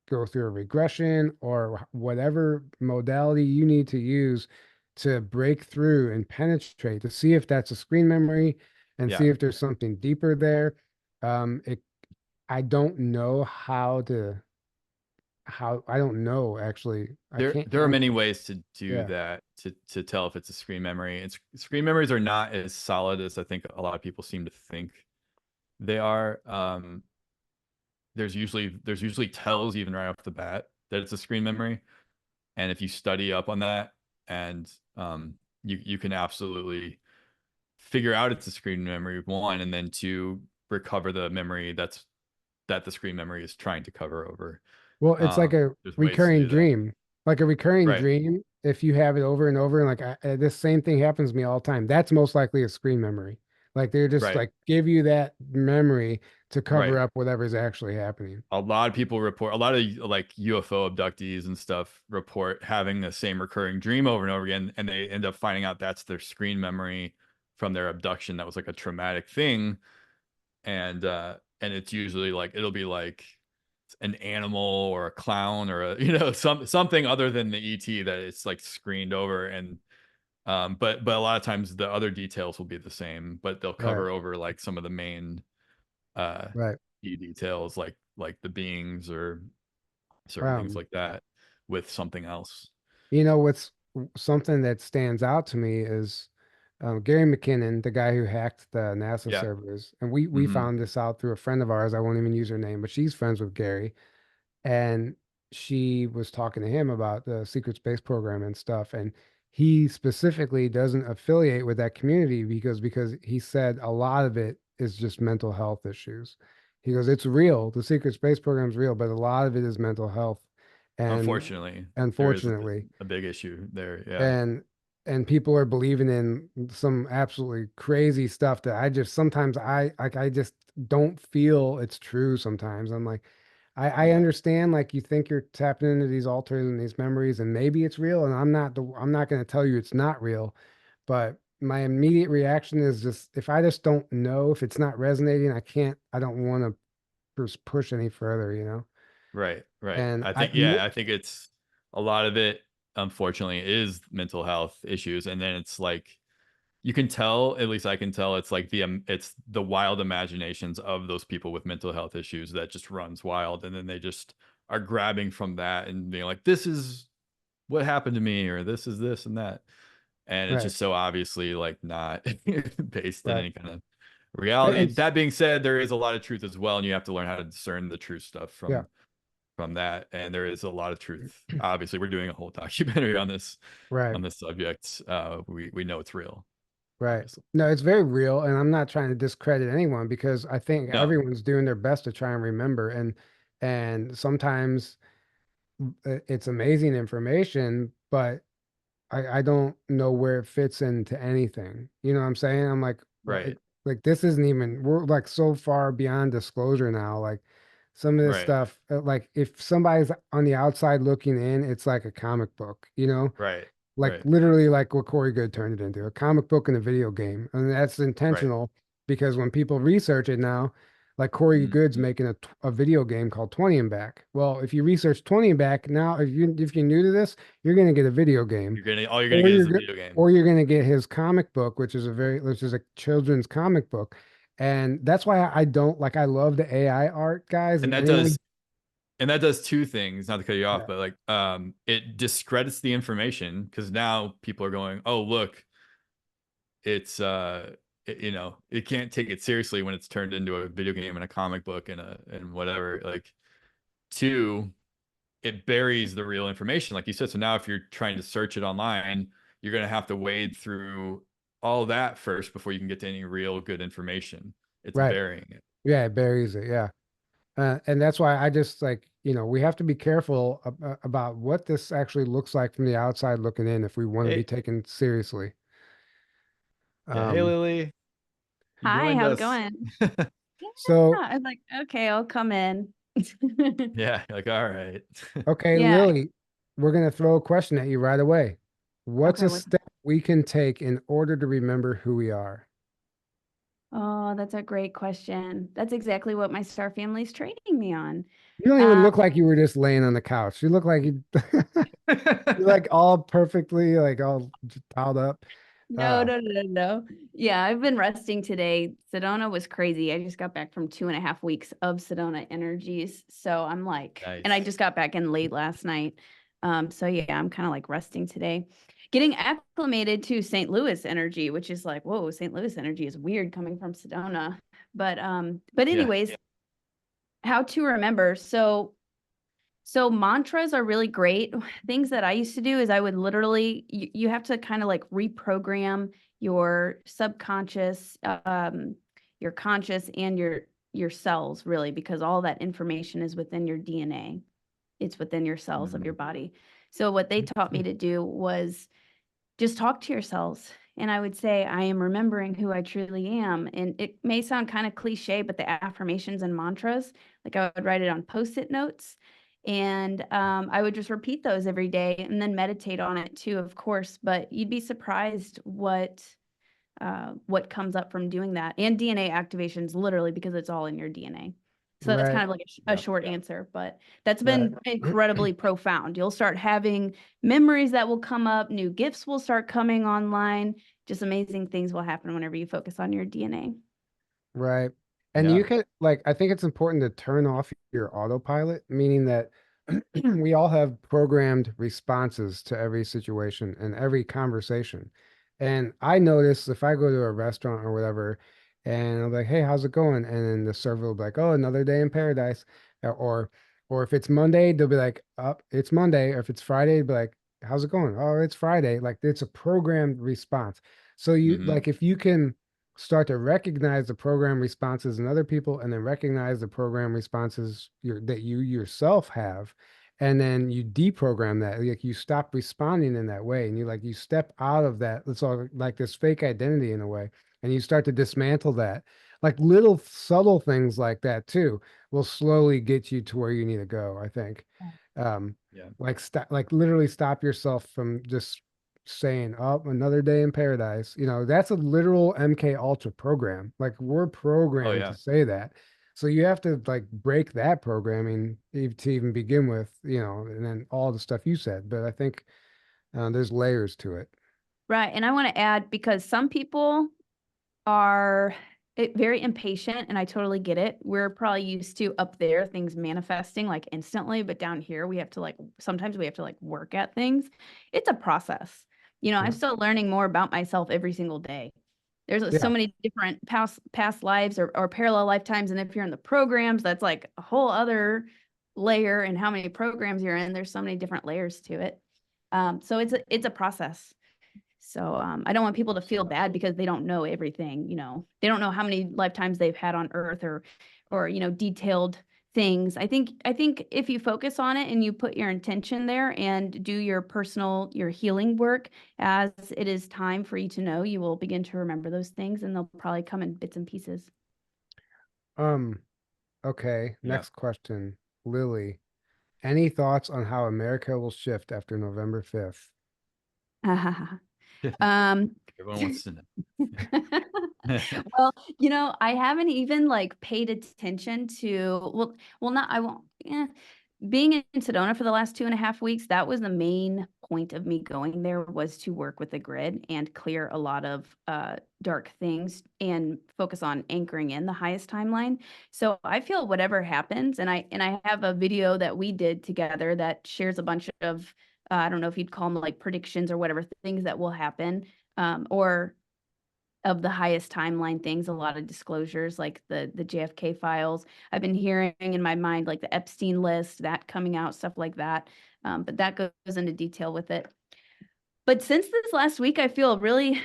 go through a regression or whatever modality you need to use to break through and penetrate to see if that's a screen memory and Yeah. see if there's something deeper there. It I don't know how I don't know actually. I can't There are many answer. ways to do Yeah. that to tell if it's a screen memory. And screen memories are not as solid as I think a lot of people seem to think they are. There's usually tells even right off the bat that it's a screen memory. And if you study up on that and you can absolutely figure out it's a screen memory, one, and then two, recover the memory that the screen memory is trying to cover over. Well, it's like a There's ways to recurring do that. dream. Like a recurring Right. dream, if you have it over and over, and like this same thing happens to me all the time, that's most likely a screen memory. Like they're just Right. like give you that memory to cover Right. up whatever's actually happening. A lot of people report, a lot of like UFO abductees and stuff report having the same recurring dream over and over again, and they end up finding out that's their screen memory from their abduction. That was like a traumatic thing, and it's usually like it'll be like an animal or a clown or a, something other than the ET that it's like screened over. And but a lot of times the other details will be the same, but they'll Right. cover over like some of the main uh Right. key details, like the beings or certain things Um, like that with something else. what's something that stands out to me is Gary McKinnon, the guy who hacked the NASA Yeah. servers, and we Hmm. found this out through a friend of ours. I won't even use her name, but she's friends with Gary, and she was talking to him about the secret space program and stuff, and he specifically doesn't affiliate with that community because he said a lot of it is just mental health issues. He goes, it's real, the secret space program is real, but a lot of it is mental health, and Unfortunately, there is unfortunately, a big issue there. Yeah. and people are believing in some absolutely crazy stuff that I just sometimes I just don't feel it's true sometimes. I'm like, I Yeah. understand, like, you think you're tapping into these altars and these memories and maybe it's real, and I'm not going to tell you it's not real, but my immediate reaction is just if I just don't know, if it's not resonating, I don't want to push any further, Right, right. and I think it's a lot of it, unfortunately, is mental health issues. And then it's like you can tell, at least I can tell, it's like it's the wild imaginations of those people with mental health issues that just runs wild. And then they just are grabbing from that and being like, this is what happened to me, or this is this and that. And it's right, just so obviously like not based in right. any kind of reality. It's That being said, there is a lot of truth as well, and you have to learn how to discern the true stuff yeah, from that. And there is a lot of truth. Obviously, we're doing a whole documentary right. on this subject. We know it's real, Right. obviously. No, it's very real, and I'm not trying to discredit anyone because I think No, everyone's doing their best to try and remember, and sometimes it's amazing information, but I don't know where it fits into anything. You know what I'm saying? I'm right, like this isn't even, we're like so far beyond disclosure now. Like some of this right, stuff, like if somebody's on the outside looking in, it's like a comic book, right, like right, literally like what Corey Good turned it into, a comic book and a video game. And that's right. intentional because when people research it now, like Corey Mhm. Good's making a video game called 20 and Back. Well, if you research 20 and Back now, if you're new to this, you're gonna get a video game. All you're gonna Or get is you're a go- video game. or you're gonna get his comic book, which is a children's comic book. And that's why I don't like, I love the AI art, guys, And and that anyone. does and that does two things, not to cut you off, Yeah, but like it discredits the information because now people are going, oh look, it's it can't take it seriously when it's turned into a video game and a comic book and whatever. Like two, it buries the real information, like you said. So now if you're trying to search it online, you're gonna have to wade through all that first before you can get to any real good information. It's right. burying it. Yeah, it buries it. Yeah. And that's why I just like, we have to be careful about what this actually looks like from the outside looking in if we want to be Hey, taken seriously. yeah, hey Um, Lily, you Hi, joined how's it us. going? Yeah, so, I was like, okay, I'll come in. Yeah, like all right. okay, Yeah. Lily, we're going to throw a question at you right away. What's Okay, a what? step we can take in order to remember who we are? Oh, that's a great question. That's exactly what my star family's training me on. You don't even Um, look like you were just laying on the couch. You look like you're like all perfectly, like all towed up. no, Uh, no, no, no, no. Yeah, I've been resting today. Sedona was crazy. I just got back from 2.5 weeks of Sedona energies. So I'm like, and I Nice. just got back in late last night. So yeah, I'm kind of like resting today. Getting acclimated to St. Louis energy, which is like, whoa, St. Louis energy is weird coming from Sedona. But Yeah. anyways, how to remember. So mantras are really great. Things that I used to do is I would literally, you have to kind of like reprogram your subconscious, your conscious, and your cells really, because all that information is within your DNA. It's within your cells of your Mhm. body. So what they taught me to do was just talk to yourselves. And I would say, I am remembering who I truly am. And it may sound kind of cliche, but the affirmations and mantras, like I would write it on post-it notes. And I would just repeat those every day and then meditate on it too, of course. But you'd be surprised what comes up from doing that. And DNA activations, literally, because it's all in your DNA. So that's kind Right. of like a short answer, but that's Right. been incredibly profound. You'll start having memories that will come up, new gifts will start coming online. Just amazing things will happen whenever you focus on your DNA. Right. And Yeah. you can like I think it's important to turn off your autopilot, meaning that we all have programmed responses to every situation and every conversation. And I notice if I go to a restaurant or whatever, and I'm like, "Hey, how's it going?" And then the server will be like, "Oh, another day in paradise." Or if it's Monday, they'll be like, "Oh, it's Monday." Or if it's Friday, they'll be like, "How's it going?" "Oh, it's Friday." Like it's a programmed response. So you Hmm. like if you can start to recognize the program responses in other people and then recognize the program responses that you yourself have, and then you deprogram that, like you stop responding in that way, and you step out of that, it's all like this fake identity in a way, and you start to dismantle that. Like little subtle things like that too will slowly get you to where you need to go, I think. um Yeah. like stop, like literally stop yourself from just saying, "Oh, another day in paradise." That's a literal MK Ultra program. Like we're Oh programmed to yeah. say that. So you have to like break that programming to even begin with, and then all the stuff you said. But I think there's layers to it. Right. And I want to add, because some people are very impatient, and I totally get it. We're probably used to up there things manifesting like instantly, but down here we have to like sometimes we have to like work at things. It's a process. I'm Yeah. still learning more about myself every single day. There's so Yeah. many different past lives or parallel lifetimes, and if you're in the programs, that's like a whole other layer. And how many programs you're in, there's so many different layers to it. So it's a process. So I don't want people to feel bad because they don't know everything. They don't know how many lifetimes they've had on Earth, or detailed things. I think if you focus on it and you put your intention there and do your healing work, as it is time for you to know, you will begin to remember those things, and they'll probably come in bits and pieces. um okay, Yeah. next question. Lily, any thoughts on how America will shift after November 5th? um Everyone wants to know. Well, I haven't even like paid attention to, not, I won't, being in Sedona for the last 2.5 weeks, that was the main point of me going there, was to work with the grid and clear a lot of dark things and focus on anchoring in the highest timeline. So I feel whatever happens, and I have a video that we did together that shares a bunch of, I don't know if you'd call them like predictions or whatever, things that will happen, or of the highest timeline things, a lot of disclosures like the JFK files. I've been hearing in my mind like the Epstein list, that coming out, stuff like that. But that goes into detail with it. But since this last week, I feel a really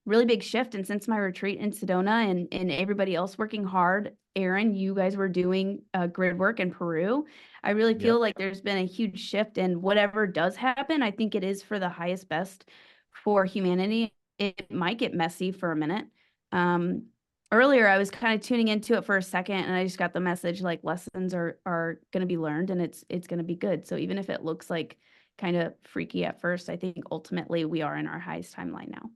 big shift. And since my retreat in Sedona, and everybody else working hard, Aaron, you guys were doing grid work in Peru. I really Yep. feel like there's been a huge shift, and whatever does happen, I think it is for the highest best for humanity. It might get messy for a minute. Um, Earlier, I was kind of tuning into it for a second, and I just got the message like lessons are going to be learned, and it's going to be good. So even if it looks like kind of freaky at first, I think ultimately we are in our highest timeline now.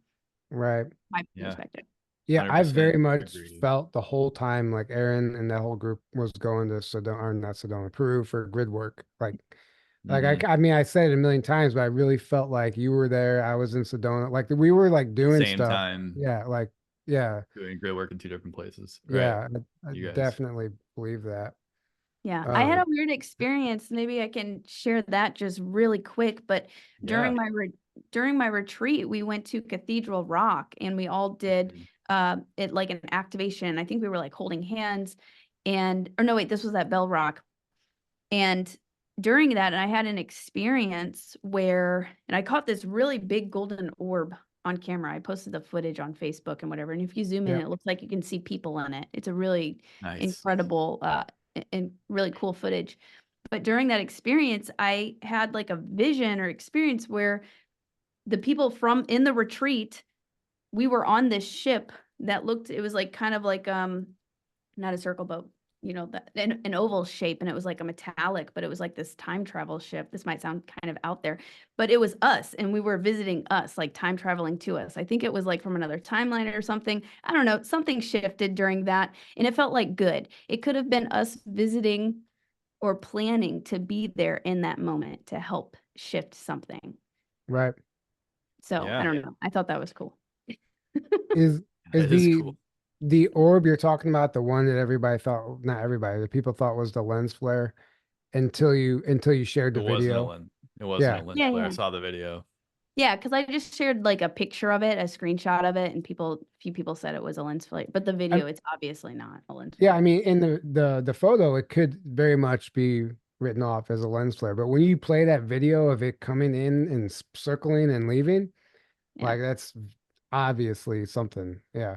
Right. My Yeah. perspective. Yeah, I 100% very much agree. felt the whole time like Aaron and that whole group was going to Sedona, or not Sedona, Peru for grid work. Like Hmm. I mean, I said it a million times, but I really felt like you were there. I was in Sedona. Like we were like doing Same stuff. time Yeah, yeah, doing grid work in two different places. Right. yeah. I You guys. definitely believe that. Yeah, I had Um, a weird experience. Maybe I can share that just really quick. But Yeah. during my retreat, we went to Cathedral Rock, and we all did Mhm. it like an activation. I think we were like holding hands, and or no, wait, this was at Bell Rock. And during that, I had an experience where, and I caught this really big golden orb on camera. I posted the footage on Facebook and whatever. And if you zoom in, yeah, it looks like you can see people in it. It's a really Nice. incredible and really cool footage. But during that experience, I had like a vision or experience where the people from in the retreat, we were on this ship that looked, it was like kind of like not a circle boat, you know, an oval shape, and it was like a metallic, but it was like this time travel ship. This might sound kind of out there, but it was us, and we were visiting us, like time traveling to us. I think it was like from another timeline or something. I don't know. Something shifted during that, and it felt like good. It could have been us visiting or planning to be there in that moment to help shift something. Right. So I Yeah, don't know. I thought that was cool. Is is that is cool. the orb you're talking about the one that everybody thought, not everybody, the people thought was the lens flare until you shared the It wasn't a video? lens. It wasn't a Yeah. lens Yeah, flare. I yeah. saw the video. Yeah, because I just shared like a picture of it, a screenshot of it, and a few people said it was a lens flare, but the I, video, it's obviously not a lens yeah, flare. I mean in the photo it could very much be written off as a lens flare, but when you play that video of it coming in and circling and leaving, Yeah. like that's obviously something. Yeah.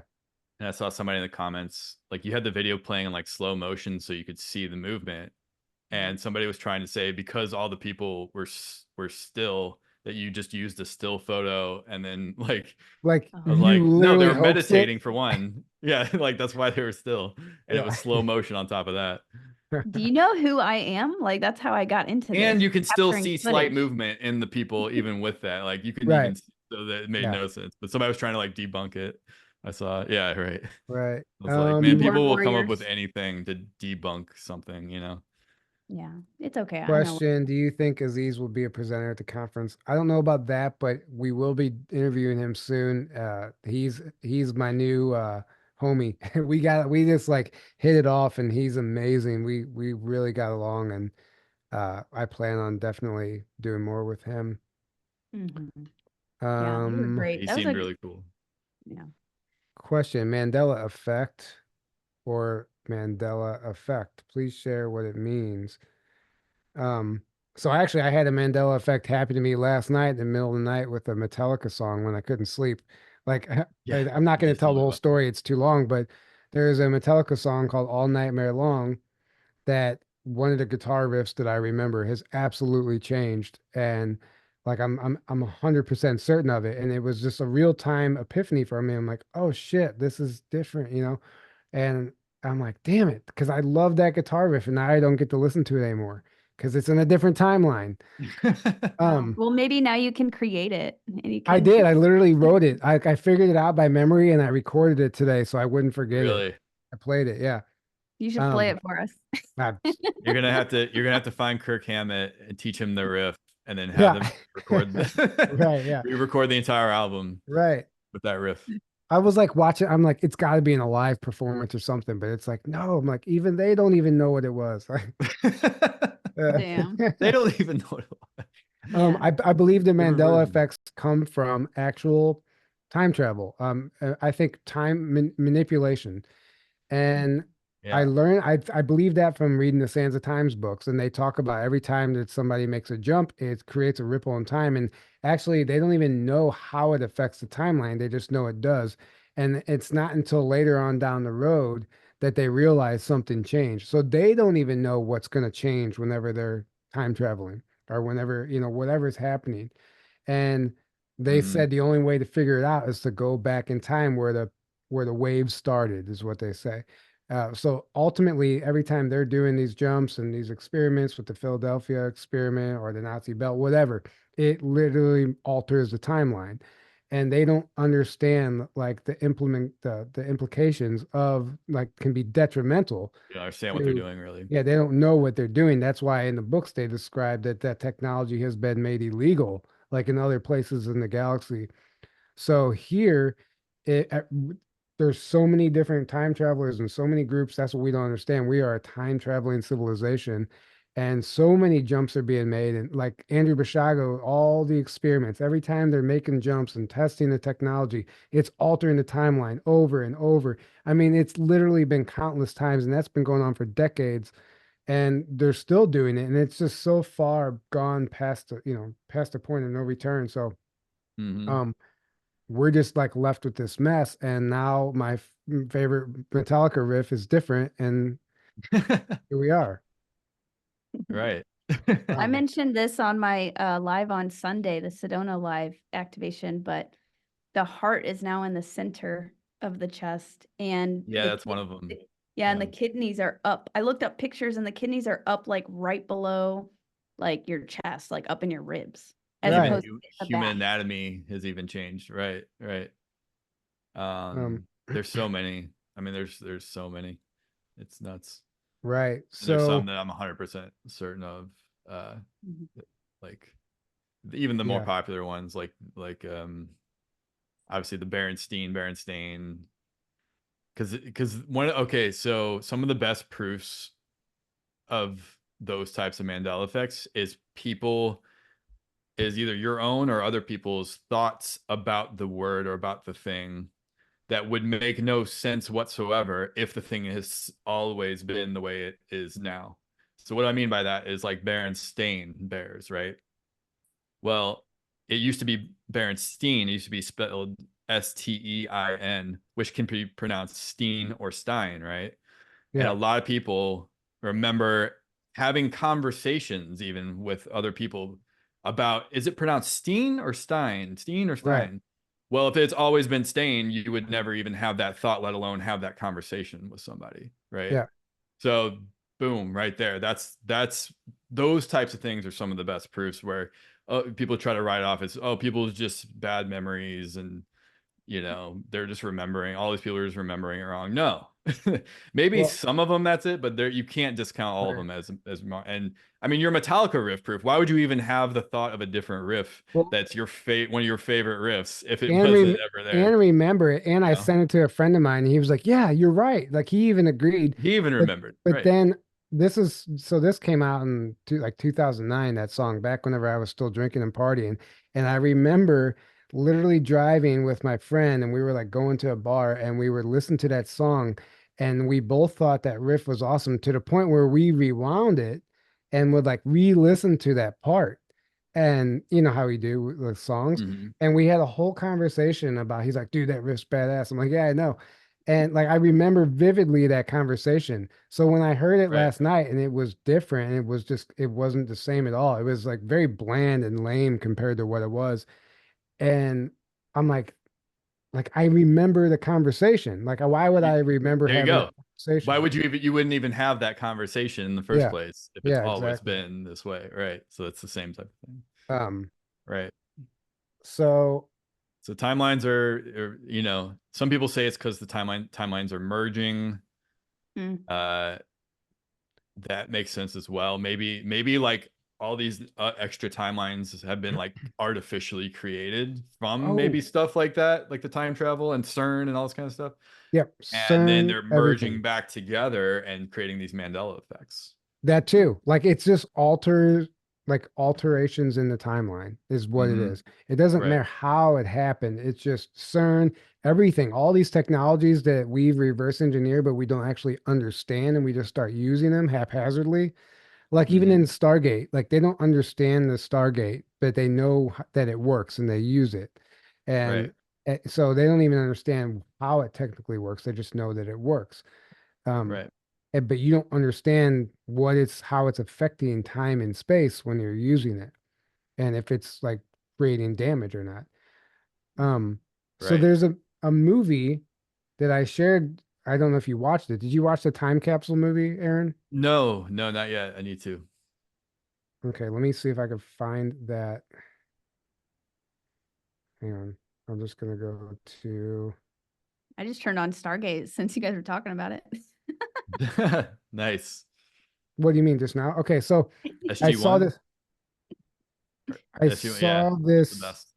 And I saw somebody in the comments, like you had the video playing in like slow motion so you could see the movement. And somebody was trying to say because all the people were still, that you just used a still photo and then like Like I was you like, no, they literally were hoaxed it. meditating for one. Yeah, like that's why they were still, and it Yeah. was slow motion on top of that. Do you know who I am? Like that's how I got into And this, you can still capturing see slight footage. movement in the people even with that. Like you can Right. even so that it made Yeah. no sense. But somebody was trying to like debunk it. I saw, yeah, right. Right. I was like, man, Keyboard people will come up with warriors. anything to debunk something, you know? Yeah, it's okay. I know. Question, do you think Aziz will be a presenter at the conference? I don't know about that, but we will be interviewing him soon. He's my new homie. We just like hit it off and he's amazing. We really got along and I plan on definitely doing more with him. Mhm. Yeah, they were Um, great. He That was seemed a really cool. yeah. Question, Mandela effect or Mandela effect. Please share what it means. Um, so actually, I had a Mandela effect happen to me last night in the middle of the night with a Metallica song when I couldn't sleep. Like, Yeah, I'm not you going to just tell told the me whole about that. story, it's too long, but there's a Metallica song called All Nightmare Long that one of the guitar riffs that I remember has absolutely changed. And like, I'm 100% certain of it. And it was just a real time epiphany for me. I'm like, oh shit, this is different, you know? And I'm like, damn it, because I love that guitar riff and now I don't get to listen to it anymore because it's in a different timeline. Wow. Um, Well, maybe now you can create it and you I can did. I literally wrote it. I figured it out by memory and I recorded it today so I wouldn't forget it. Really. I played it. Yeah. you should play Um, it for us. I- You're gonna have to find Kirk Hammett and teach him the riff and then have yeah. them record the Right. Yeah. re-record the entire album Right. with that riff. I was like watching, I'm like, it's got to be in a live performance or something, but it's like, no, I'm like, even they don't even know what it was. Uh, Damn. They don't even know what it was. Yeah. I believe the Different Mandela version. effects come from actual time travel. I think manipulation. And Yeah. I believe that from reading the Sands of Times books, and they talk about every time that somebody makes a jump, it creates a ripple in time. And actually, they don't even know how it affects the timeline. They just know it does. And it's not until later on down the road that they realize something changed. So they don't even know what's going to change whenever they're time traveling or whenever, you know, whatever's happening. And they Hmm. said the only way to figure it out is to go back in time where the waves started, is what they say. So ultimately, every time they're doing these jumps and these experiments with the Philadelphia experiment or the Nazi belt, whatever, it literally alters the timeline. And they don't understand like the implications of like can be detrimental You don't understand what they're to, doing, really. yeah, they don't know what they're doing. That's why in the books they describe that that technology has been made illegal, like in other places in the galaxy. So here, there's so many different time travelers and so many groups. That's what we don't understand. We are a time traveling civilization, and so many jumps are being made. And like Andrew Bashago, all the experiments, every time they're making jumps and testing the technology, it's altering the timeline over and over. I mean, it's literally been countless times, and that's been going on for decades. And they're still doing it, and it's just so far gone past the, you know, past the point of no return. So, Hmm. um, we're just like left with this mess. And now my favorite Metallica riff is different, and here we are. Right. I Um, mentioned this on my live on Sunday, the Sedona live activation, but the heart is now in the center of the chest, and Yeah, that's one of them. Yeah, and the kidneys are up. I looked up pictures and the kidneys are up like right below like your chest, like up in your ribs, as Right. opposed to the Human back. anatomy has even changed. Right. Um, There's so many. I mean, there's so many. It's nuts. right. And there's some So that I'm 100% certain of. Uh, Mhm. like even the more yeah. popular ones, like obviously the Berenstain, because one okay, so some of the best proofs of those types of Mandela effects is either your own or other people's thoughts about the word or about the thing that would make no sense whatsoever if the thing has always been the way it is now. So what I mean by that is like Berenstain Bears, right? Well, it used to be Berenstein. It used to be spelled Stein, which can be pronounced Steen or Stein, right? And a Yeah. lot of people remember having conversations even with other people about, is it pronounced Steen or Stein? Steen or Right. Stein? Well, if it's always been Stain, you would never even have that thought, let alone have that conversation with somebody, right? Yeah. So boom, right there. That's those types of things are some of the best proofs where people try to write off as, oh, people's just bad memories and they're just remembering, all these people are just remembering it wrong. No. Maybe Well, some of them that's it, but there you can't discount all of right. them and I mean your Metallica riff proof. Why would you even have the thought of a different riff Well, that's your one of your favorite riffs if it and wasn't ever there? remember it. And You I know? sent it to a friend of mine, and he was like, "Yeah, you're right." Like he even agreed. He even But remembered, but right? then this came out in like 2009. That song back whenever I was still drinking and partying, and I remember literally driving with my friend, and we were like going to a bar, and we were listening to that song, and we both thought that riff was awesome to the point where we rewound it and would like re-listen to that part. And you know how we do with songs. Mm-hmm. And we had a whole conversation about, he's like, dude, that riff's badass. I'm like, yeah, I know. And like, I remember vividly that conversation. So when I heard it Right. last night and it was different, it was just, it wasn't the same at all. It was like very bland and lame compared to what it was. And I'm like, I remember the conversation. Like, why would I remember There you having a go. Why conversation? would you wouldn't even have that conversation in the first Yeah. place if it's Yeah, always exactly. been this way, right? So it's the same type of thing, Um, right? so So timelines are some people say it's because the timelines are merging. Mm. That makes sense as well. Maybe like all these extra timelines have been like artificially created from maybe oh, stuff like that, like the time travel and CERN and all this kind of stuff. yep, And then CERN, they're merging everything. back together and creating these Mandela effects. That too. Like it's just alterations in the timeline is what it Mm-hmm. is. It doesn't Right. matter how it happened. It's just CERN, everything, all these technologies that we've reverse engineered, but we don't actually understand and we just start using them haphazardly. Like even Mm-hmm. in Stargate, like they don't understand the Stargate, but they know that it works and they use it. And Right. so they don't even understand how it technically works. They just know that it works. Um, Right. but you don't understand how it's affecting time and space when you're using it, and if it's like creating damage or not. So Right. there's a movie that I shared. I don't know if you watched it. Did you watch the time capsule movie, Aaron? No, no, not yet. I need to. Okay, let me see if I can find that. Hang on. I'm just gonna go to. I just turned on Stargate since you guys were talking about it. Nice. What do you mean just now? Okay, so I saw SG1? this. I SG1, yeah. saw That's the this best.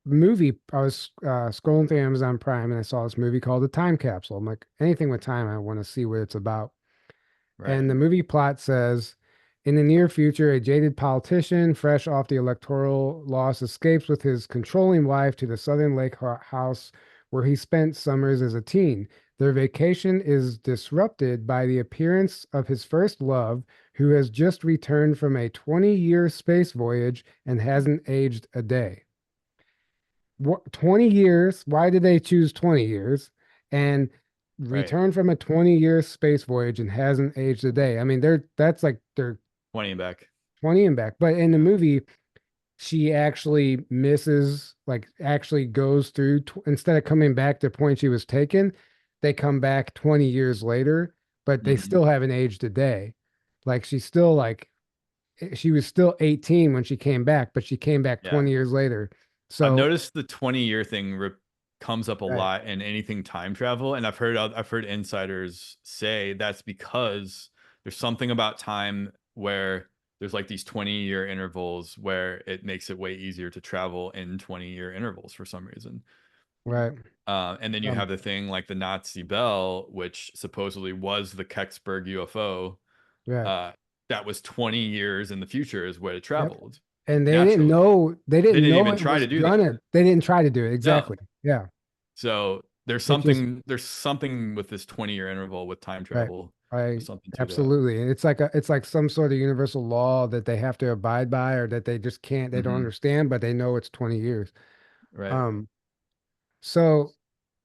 movie. I was scrolling through Amazon Prime and I saw this movie called The Time Capsule. I'm like, anything with time, I want to see what it's about. Right. And the movie plot says, in the near future, a jaded politician, fresh off the electoral loss, escapes with his controlling wife to the Southern Lake house where he spent summers as a teen. Their vacation is disrupted by the appearance of his first love, who has just returned from a 20-year space voyage and hasn't aged a day. What 20 years? Why did they choose 20 years? And Right. returned from a 20-year space voyage and hasn't aged a day. I mean, they're 20 and back. 20 and back. But in the Yeah. movie, she actually misses, like actually goes through instead of coming back to the point she was taken, they come back 20 years later, but they Mhm. still haven't aged a day. Like she's still like she was still 18 when she came back, but she came back Yeah. 20 years later. I've So, noticed the 20-year thing comes up a right, lot in anything time travel, and I've heard insiders say that's because there's something about time where there's like these 20-year intervals where it makes it way easier to travel in 20-year intervals for some reason. right. And then you Um, have the thing like the Nazi Bell, which supposedly was the Kecksburg UFO. right. Uh, that was 20 years in the future is where it Yep. traveled And naturally. they They didn't didn't know even it try was to do that. gonna, they didn't try to do it. No. Exactly. Yeah. So It just, there's something with this 20-year interval with time right. travel. I There's something to that. absolutely. And it's like some sort of universal law that they have to abide by or that they just can't, they don't Hmm. understand, but they know it's 20 years. Right. Um, so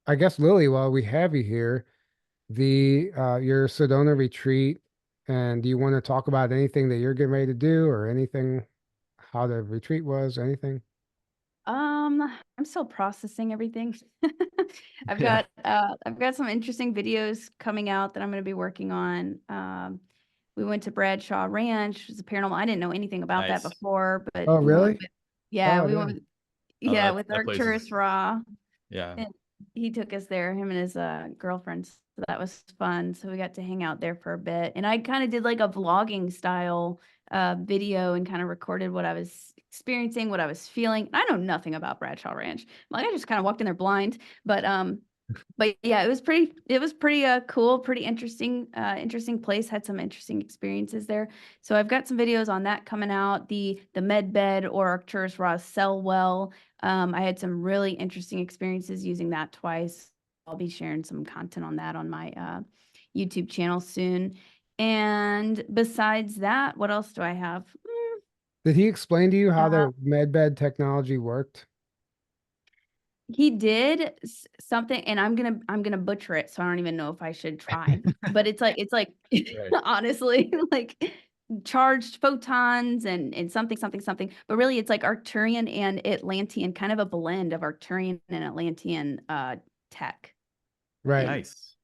I guess Lily, while we have you here, the your Sedona retreat, and do you want to talk about anything that you're getting ready to do or anything, how the retreat was, anything? I'm still processing everything. Yeah. I've got some interesting videos coming out that I'm going to be working on. We went to Bradshaw Ranch, which is a paranormal. I didn't know anything about that Nice. before, but Oh, we went really? with, yeah, Oh, we yeah. went with, Oh, yeah, that with that place Arcturus is, Raw. yeah. And he took us there, him and his girlfriend. So that was fun. So we got to hang out there for a bit. And I kind of did like a vlogging style video and kind of recorded what I was experiencing, what I was feeling. I know nothing about Bradshaw Ranch. Like I just kind of walked in there blind. But yeah, it was pretty cool, pretty interesting place. Had some interesting experiences there. So I've got some videos on that coming out. The med bed or Arcturus Raw cell well. I had some really interesting experiences using that twice. I'll be sharing some content on that on my YouTube channel soon. And besides that, what else do I have? Did he explain to you how Uh, the medbed technology worked? he did something, and I'm gonna butcher it, so I don't even know if I should try. But it's like Right. honestly like charged photons and something. But really, it's like Arcturian and Atlantean, kind of a blend of Arcturian and Atlantean tech. Right. And Nice.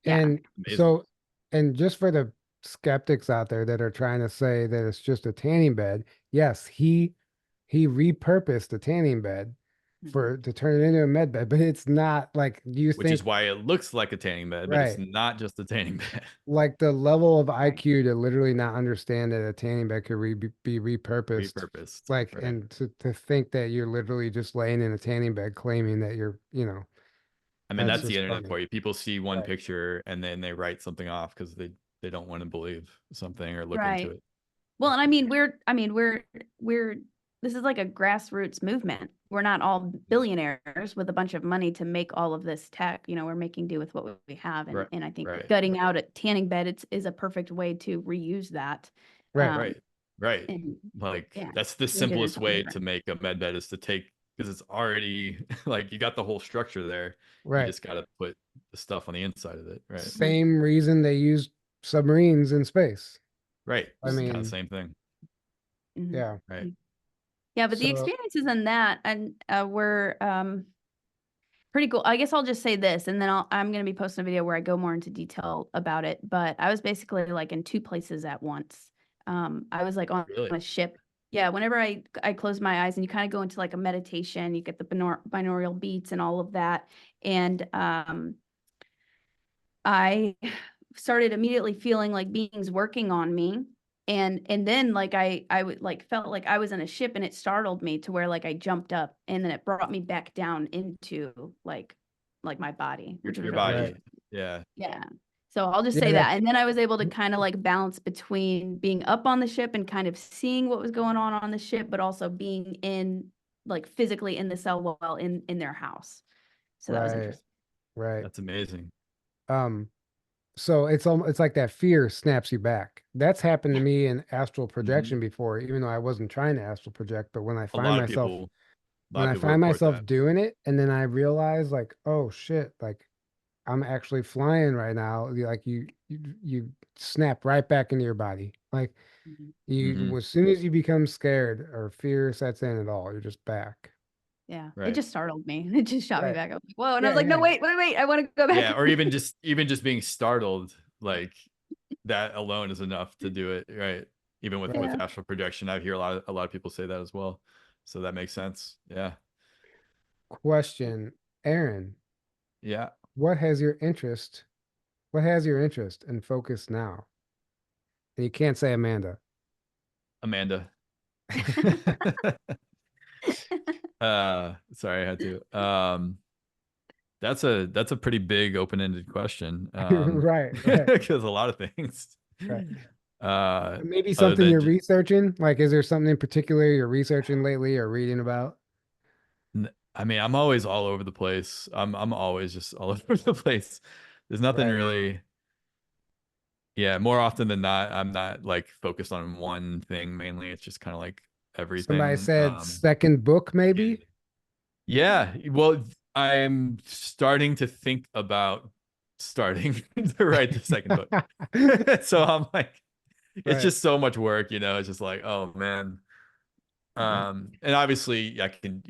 yeah, And Amazing. so, and just for the skeptics out there that are trying to say that it's just a tanning bed, yes, he repurposed the tanning bed Mhm. for to turn it into a med bed, but it's not like you Which is think, why it looks like a tanning bed, but it's right? not just a tanning bed. Like the level of Right, IQ to literally not understand that a tanning bed could be repurposed. Repurposed. Like, Right. and to think that you're literally just laying in a tanning bed claiming that you're, I mean, that's that's the just internet funny. for you. People see one Right. picture and then they write something off because they don't want to believe something or look into right. it. Well, and we're this is like a grassroots movement. We're not all billionaires with a bunch of money to make all of this tech. We're making do with what we have, Right. and I think Right. gutting out a tanning bed is a perfect way to reuse that. Right. Um, Right. Right. and Like yeah, that's the change it into simplest something way to different. make a med bed is to take because it's already like you got the whole structure there. You Right. just got to put the stuff on the inside of it. Right. Mhm, Same reason they use submarines in space. Right. I It's kind of the mean, same thing. mhm. yeah. Right. Yeah, but the So, experiences in that and were pretty cool. I guess I'll just say this, and then I'm going to be posting a video where I go more into detail about it. But I was basically like in two places at once. I was like on Really. a ship. Yeah, whenever I close my eyes and you kind of go into like a meditation, you get the binaural beats and all of that. And I started immediately feeling like beings working on me. And then like I would like felt like I was in a ship and it startled me to where like I jumped up and then it brought me back down into like my body, which was Your really right. body. Yeah. yeah. So I'll just Yeah, say that that. And then I was able to kind of like balance between being up on the ship and kind of seeing what was going on the ship, but also being in like physically in the cell well in their house. So that was right, interesting. right. That's amazing. Um, so it's like that fear snaps you back. That's happened to Yeah. me in astral Hmm. projection before, even though I wasn't trying to astral project, but A lot of people, a lot when of I people find report myself that. doing it and then I realize like, oh shit, like I'm actually flying right now. Like you snap right back into your body. Like Mhm. you Hmm. as soon as you become scared or fear sets in at all, you're just back. Yeah. It Right. just startled me. It just shot me Right. back. I was like, whoa. And I Yeah, was like, no, yeah. wait. I want to go back. Yeah, or even just being startled, like that alone is enough to do it, right? Even with Right. Yeah. astral projection, I hear a lot of people say that as well. So that makes sense. Yeah. Question, Aaron, Yeah. what has your interest? What has your interest and focus now? And you can't say Amanda. Amanda. Sorry, I had to. That's a pretty big open-ended question. Right, right, Because a lot of things. right. Uh, Maybe other something than you're researching? Like, is there something in particular you're researching lately or reading about? I mean, I'm always all over the place. I'm always just all over the place. There's nothing Right. really. Yeah, more often than not, I'm not like focused on one thing mainly. It's just kind of like Somebody everything. said second book, maybe? Yeah, well, I'm starting to think about starting to write the second book. So I'm like, it's Right. just so much work, It's just like, oh man. And obviously, I can,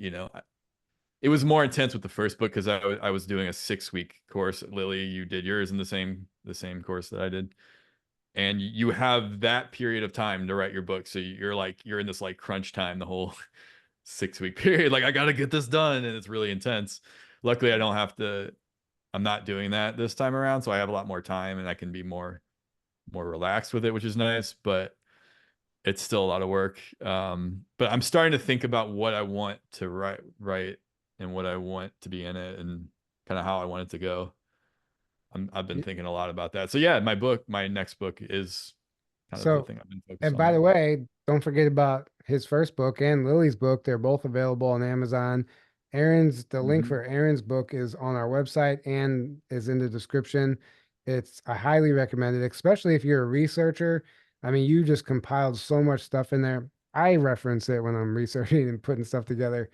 it was more intense with the first book because I was doing a 6-week course. Lily, you did yours in the same course that I did, and you have that period of time to write your book. So you're in this like crunch time the whole 6-week period. Like I got to get this done, and it's really intense. Luckily, I don't have to. I'm not doing that this time around, so I have a lot more time, and I can be more relaxed with it, which is nice. But it's still a lot of work. But I'm starting to think about what I want to write, and what I want to be in it, and kind of how I want it to go. I've been thinking a lot about that. So yeah, my next book is kind of the So, thing I've been focused and on by the lately. way, don't forget about his first book and Lily's book. They're both available on Amazon. The link Mhm. for Aaron's book is on our website and is in the description. I highly recommend it, especially if you're a researcher. I mean, you just compiled so much stuff in there. I reference it when I'm researching and putting stuff together.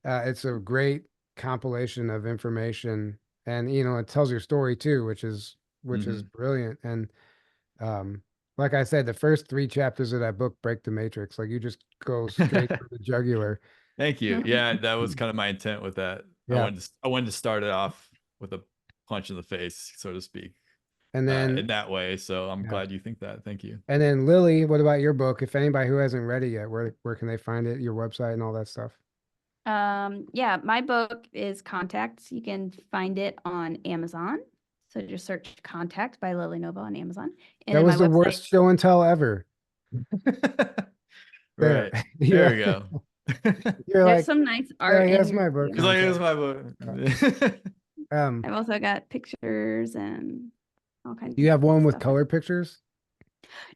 It's a great compilation of information, and it tells your story too, which is Mhm. brilliant. And um, like I said, the first 3 chapters of that book break the matrix. Like you just go straight for the jugular. Thank you. Yeah, that was kind of my intent with that. I Yeah. wanted to I wanted to start it off with a punch in the face, so to speak, And in then, that way. So I'm yeah. glad you think that. Thank you. And then Lily, what about your book? If anybody who hasn't read it yet, where can they find it? Your website and all that stuff. Yeah, my book is Contacts. You can find it on Amazon. So just search Contact by Lily Nova on Amazon. And That then my was the website. worst show and tell ever. There. Right. Yeah. There we go. You're There's like, some nice art hey, in here's here my book Because too. like here's contact. my book. Um, I've also got pictures and all kinds you of have cool one with stuff. color pictures?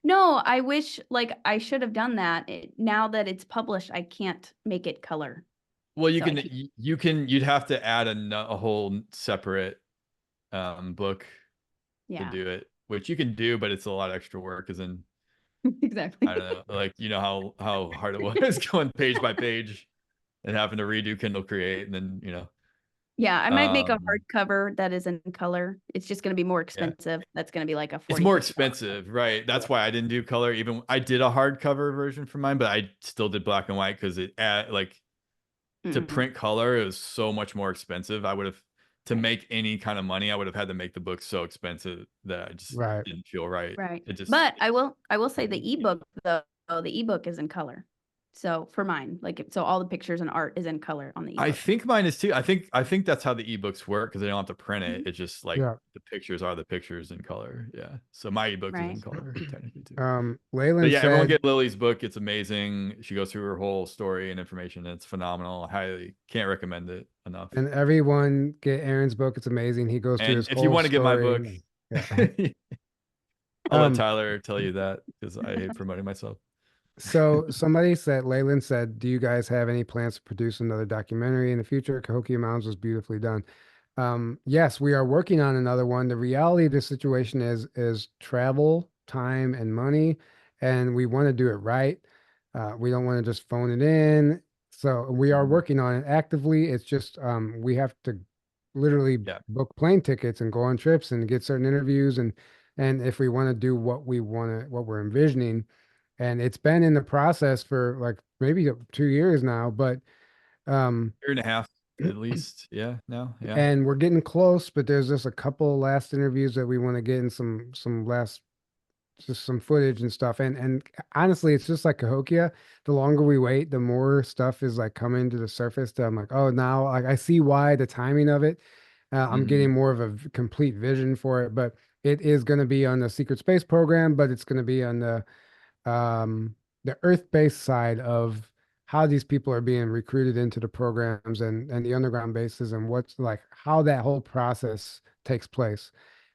No, I wish like I should have done that. Now that it's published, I can't make it color. Well, So I keep, you'd have to add a whole separate book to yeah, do it, which you can do, but it's a lot of extra work. Because then I exactly. don't know, like how hard it was going page by page and having to redo Kindle Create, and then Yeah, I might make a um, hardcover that is in color. It's just going to be more yeah, expensive. That's going to be like a it's more $40, 50. expensive, right? Yeah. That's why I didn't do color. Even I did a hardcover version for mine, but I still did black and white because like to Mm-mm. print color, it was so much more expensive. I would have to Right. make any kind of money, I would have had to make the book so expensive that I just Right. didn't feel right. Right. It just But I will say the ebook though, the ebook is in color. So for mine, like so all the pictures and art is in color on the I ebook. think mine is too. I think that's how the ebooks work because they don't have to print it. Mhm. It's just like Yeah. the pictures are the pictures in color. Yeah. So my ebook is Right. in color technically too. But Leyland yeah, everyone said, get Lily's book. It's amazing. She goes through her whole story and information. And it's phenomenal. I highly can't recommend it enough. and everyone get Aaron's book. It's amazing. He goes through And his if you whole want to get my book, story. Yeah. I'll let Um, Tyler tell you that because I hate promoting myself. so somebody said, Leyland said, do you guys have any plans to produce another documentary in the future? Cahokia Mounds was beautifully done. Yes, we are working on another one. The reality of the situation is travel, time, and money, and we want to do it right. We don't want to just phone it in. So we are Mhm. working on it actively. It's just we have to literally Yeah. book plane tickets and go on trips and get certain interviews and if we want to do what we're envisioning, and it's been in the process for like maybe 2 years now, but Year and a half at least. Yeah. No. Yeah. and we're getting close, but there's just a couple last interviews that we want to get in some last just some footage and stuff. And honestly, it's just like Cahokia. The longer we wait, the more stuff is like coming to the surface that I'm like, oh, now like I see why the timing of it. I'm getting Mhm. more of a complete vision for it, but it is going to be on the secret space program, but it's going to be on um, the Earth-based side of how these people are being recruited into the programs and the underground bases and what's like how that whole process takes place.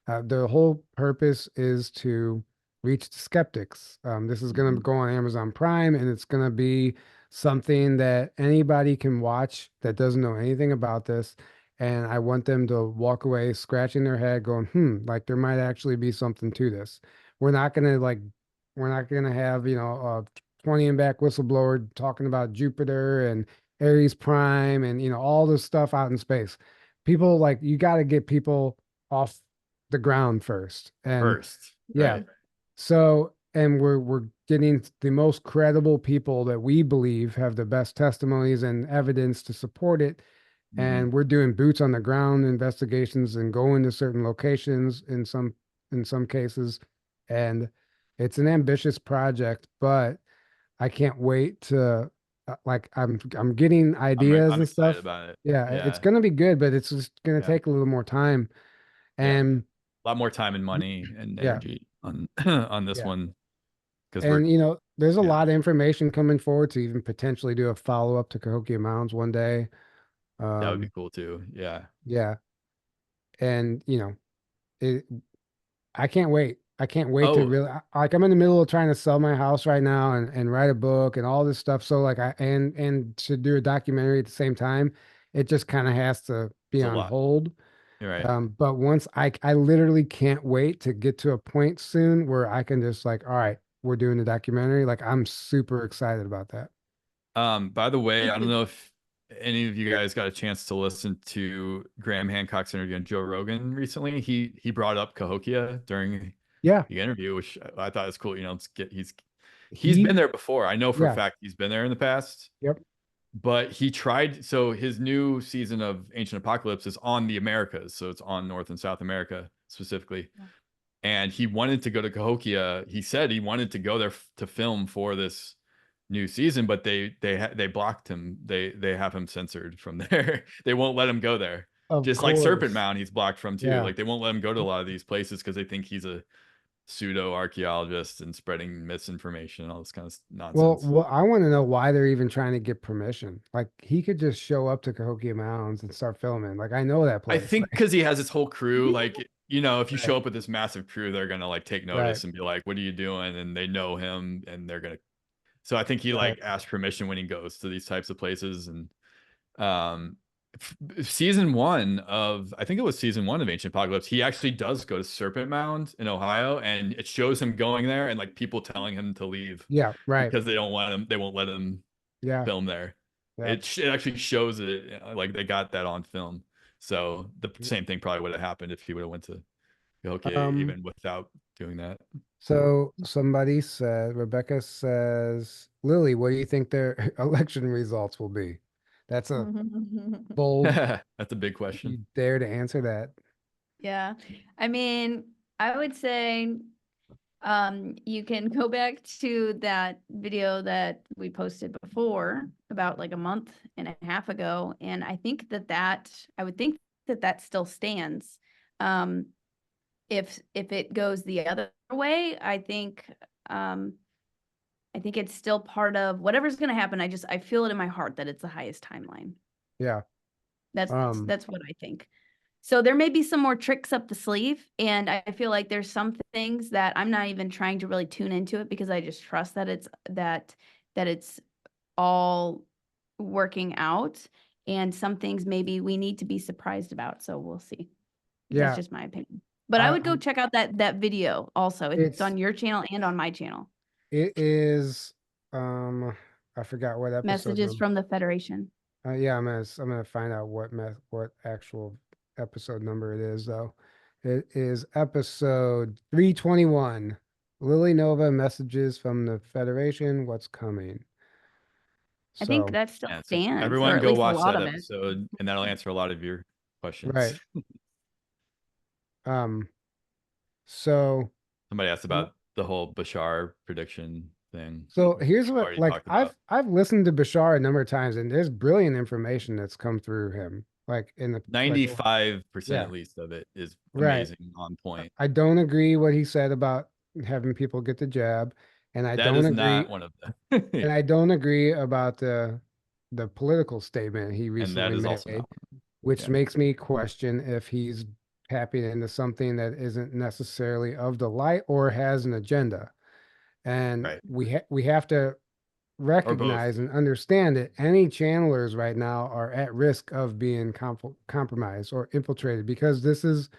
The whole purpose is to reach the skeptics. This is going to Mhm. go on Amazon Prime, and it's going to be something that anybody can watch that doesn't know anything about this. And I want them to walk away scratching their head, going, like there might actually be something to this. We're not going to like we're not going to have, a 20 and back whistleblower talking about Jupiter and Aries Prime and, all this stuff out in space. People like, you got to get people off the ground first. And First. yeah, Right. so, and we're getting the most credible people that we believe have the best testimonies and evidence to support it. Mhm. And we're doing boots on the ground investigations and going to certain locations in some cases. And it's an ambitious project, but I can't wait to like I'm getting ideas I'm and excited stuff. about it. Yeah, it's Yeah. gonna be good, but it's just gonna Yeah. take a little more time. Yeah. And A lot more time and money and yeah, energy on on this yeah. one because we're And there's a yeah, lot of information coming forward to even potentially do a follow-up to Cahokia Mounds one day. that would be Um, cool too. Yeah. yeah. And it, I can't wait. I can't wait to Oh, really like I'm in the middle of trying to sell my house right now and write a book and all this stuff. So like and to do a documentary at the same time, it just kind of has to be it's a on lot. hold. You're right. But once I literally can't wait to get to a point soon where I can just like, all right, we're doing the documentary. Like I'm super excited about that. By the way, Me I don't too. know if any of you guys got a chance to listen to Graham Hancock's interview on Joe Rogan recently. He brought up Cahokia during Yeah, the interview, which I thought was cool. He's he, been there before. I know for a yeah, fact he's been there in the past, yep. but he tried. So his new season of Ancient Apocalypse is on the Americas, so it's on North and South America specifically. Yeah. And he wanted to go to Cahokia. He said he wanted to go there to film for this new season, but they blocked him. They have him censored from there. They won't let him go there. Of Just like Serpent course. Mound, he's blocked from too. Yeah. Like they won't let him go to a lot of these places because they think he's a pseudo archaeologist and spreading misinformation and all this kind of nonsense. Well, I want to know why they're even trying to get permission. Like he could just show up to Cahokia Mounds and start filming. Like I know that I place. think Like because he has his whole crew, like if you right, show up with this massive crew, they're gonna like take right, notice and be like, "What are you doing?" And they know him, and they're gonna. So I think he right. like asks permission when he goes to these types of places, and um, season one of I think it was season one of Ancient Apocalypse, he actually does go to Serpent Mound in Ohio, and it shows him going there, and like people telling him to leave Yeah, right. because they don't want him, they won't let him Yeah, film there. yeah. It actually shows it like they got that on film. So the same thing probably would have happened if he would have went to okay Um, even without doing that. so somebody said, Rebecca says, Lily, what do you think their election results will be? That's a bold, That's a big question. you dare to answer that. Yeah. I mean, I would say you can go back to that video that we posted before about like a month and a half ago, and I think that I would think that still stands. Um, if it goes the other way, I think it's still part of whatever's going to happen. I feel it in my heart that it's the highest timeline. Yeah. That's Um, that's what I think. So there may be some more tricks up the sleeve, and I feel like there's some things that I'm not even trying to really tune into it because I just trust that it's all working out, and some things maybe we need to be surprised about. So we'll see. That's yeah. just my opinion. But I I, would go check out that video also. It's it's on your channel and on my channel. it is I forgot what episode Messages number. from the Federation. Yeah, I'm gonna find out what actual episode number it is though. It is episode 321. Lily Nova messages from the Federation. What's coming? I think So, that still Yeah, so stands, or everyone at go least a watch lot that of it. episode, and that'll answer a lot of your right. questions. Um, so Somebody asked about the whole Bashar prediction thing, So which here's we've what already like talked about. I've listened to Bashar a number of times and there's brilliant information that's come through him. Like in the like 95% yeah, at least of it is right. amazing, on point. I don't agree what he said about having people get the jab, and I That don't is not agree one of them. and I don't agree about the political statement he And that recently is also made, not one. which Yeah, makes me question if he's tapping into something that isn't necessarily of the light or has an agenda. And right. we have to Or both. recognize and understand that any channelers right now are at risk of being compromised or infiltrated because this is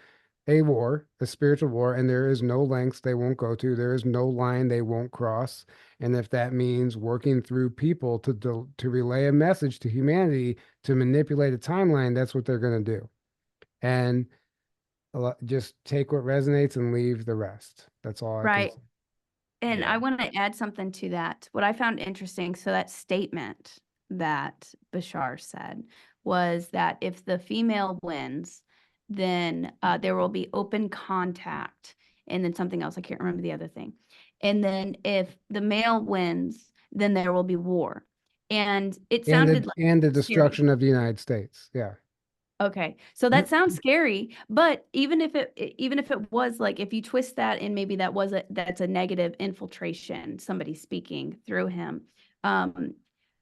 a war, a spiritual war, and there is no lengths they won't go to. There is no line they won't cross. And if that means working through people to relay a message to humanity to manipulate a timeline, that's what they're going to do. And just take what resonates and leave the rest. That's all I can Right. say. And Yeah. I want to add something to that. What I found interesting, so that statement that Bashar said was that if the female wins, then there will be open contact, and then something else. I can't remember the other thing. And then if the male wins, then there will be war. And it sounded like And the scary. destruction of the United States. Yeah. Okay. So that sounds scary, but even if it was like if you twist that and maybe that's a negative infiltration, somebody speaking through him. Um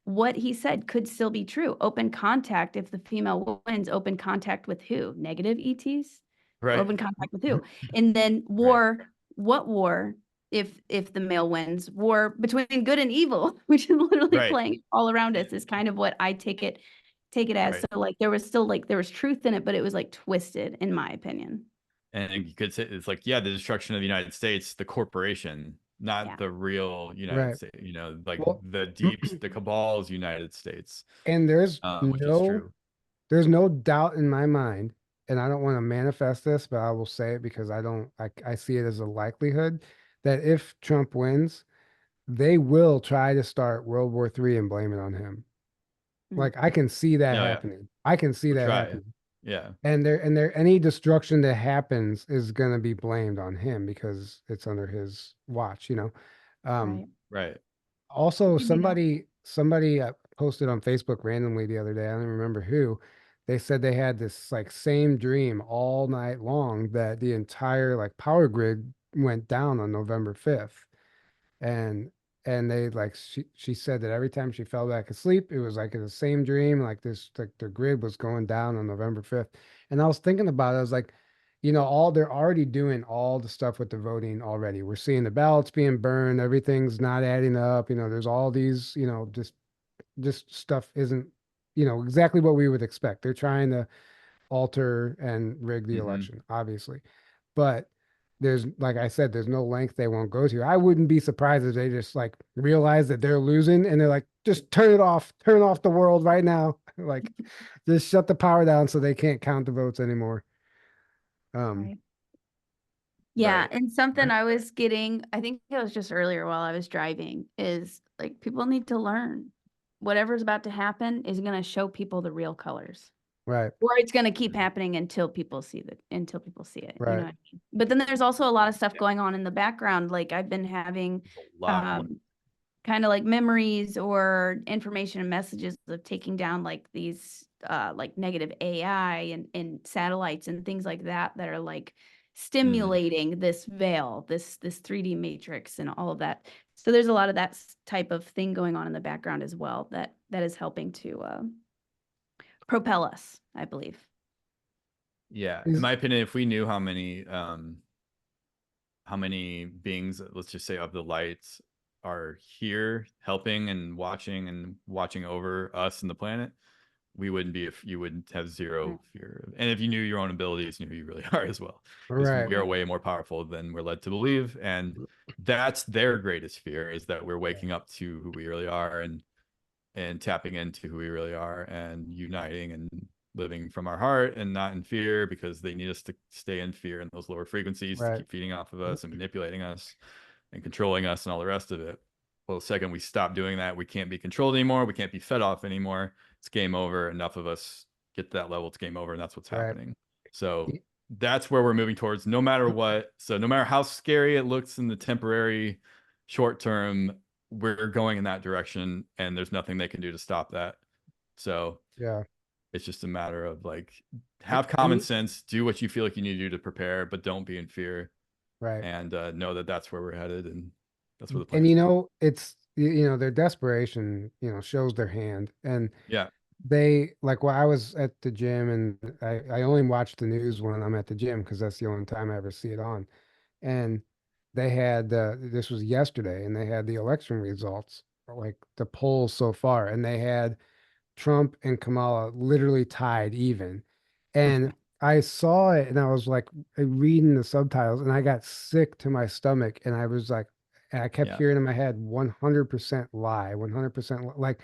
what he said could still be true. Open contact, if the female wins, open contact with who? Negative ETs? Right. Open contact with who? And then Right. war, what war if the male wins? War between good and evil, which is literally Right. playing all around us, is kind of what I take it as. Right. So like there was still like there was truth in it, but it was like twisted in my opinion. And you could say it's like, yeah, the destruction of the United States, the corporation, not Yeah. the real United Right. States, like Well, the cabal's United States, and which is true. there's no doubt in my mind, and I don't want to manifest this, but I will say it because I see it as a likelihood that if Trump wins, they will try to start World War III and blame it on him. Mm. Like I can see that No, yeah, happening. I can see we'll that try it. happening. Yeah. And there any destruction that happens is going to be blamed on him because it's under his watch, you know. Um, Right. Right. Also, Yeah. somebody posted on Facebook randomly the other day. I don't remember who. They said they had this like same dream all night long that the entire like power grid went down on November 5th. And they like she said that every time she fell back asleep, it was like the same dream, like this like the grid was going down on November 5th. And I was thinking about it, I was like, you know, all they're already doing all the stuff with the voting already. We're seeing the ballots being burned, everything's not adding up, you know, there's all these, you know, just stuff isn't, you know, exactly what we would expect. They're trying to alter and rig the Mm-hmm. election, obviously. But there's, like I said, there's no length they won't go to. I wouldn't be surprised if they just like realize that they're losing and they're like, just turn off the world right now. Like, just shut the power down so they can't count the votes anymore. Um, Right. Yeah, Right. and something I was getting, I think it was just earlier while I was driving, is like people need to learn whatever's about to happen is going to show people the real colors. right, Or it's going to keep happening until people see it. You know right, what I mean? But then there's also a lot of stuff Yeah. going on in the background. Like I've been having There's a lot going. um kind of like memories or information and messages of taking down like these like negative AI and satellites and things like that are like Mm. stimulating this veil, this 3D matrix and all of that. So there's a lot of that type of thing going on in the background as well that is helping to propel us, I believe. Yeah. In is my opinion, if we knew how many beings, let's just say of the lights, are here helping and watching over us and the planet, we wouldn't be, if you would have zero fear. And if you knew your own abilities, you knew who you really are as well, because right, we are way more powerful than we're led to believe. And that's their greatest fear, is that we're waking up to who we really are, and tapping into who we really are and uniting and living from our heart and not in fear, because they need us to stay in fear and those lower frequencies to right. keep feeding off of us and manipulating us and controlling us and all the rest of it. well, the second we stop doing that, we can't be controlled anymore. We can't be fed off anymore. It's game over. Enough of us get to that level. It's game over. And that's what's Right. happening. So that's where we're moving towards, no matter what. So no matter how scary it looks in the temporary short term, we're going in that direction, and there's nothing they can do to stop that. So Yeah. it's just a matter of like, have And common sense, do what you feel like you need to do to prepare, but don't be in fear, right. and know that that's where we're headed, and that's where the And players. it's their desperation, shows their hand. And Yeah. they like when I was at the gym, and I only watch the news when I'm at the gym because that's the only time I ever see it on. And they had this was yesterday, and they had the election results, like the polls so far, and they had Trump and Kamala literally tied even. And I saw it and I was like reading the subtitles, and I got sick to my stomach, and I was like, and I kept Yeah. hearing in my head 100% lie, 100% like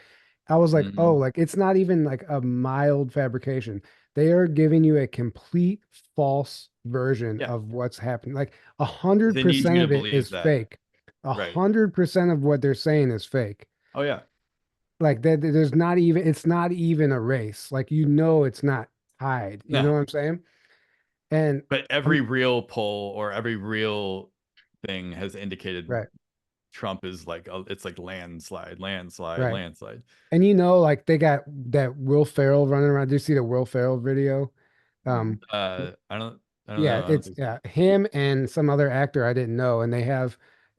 I was like, oh, Mhm. like it's not even like a mild fabrication. They are giving you a complete false version Yeah. of what's happening. Like a hundred They need you percent to of it believe is that. fake. A Right. 100% of what they're saying is fake. Oh yeah. Like that, there's not even, it's not even a race. Like, it's not tied. You know No. what I'm saying? And But I'm every real poll or every real thing has indicated right, Trump is like it's like landslide, landslide, right. landslide. And like they got that Will Ferrell running around. Did you see the Will Ferrell video? Um, I don't Yeah, know. I don't it's think so. yeah, him and some other actor I didn't know, and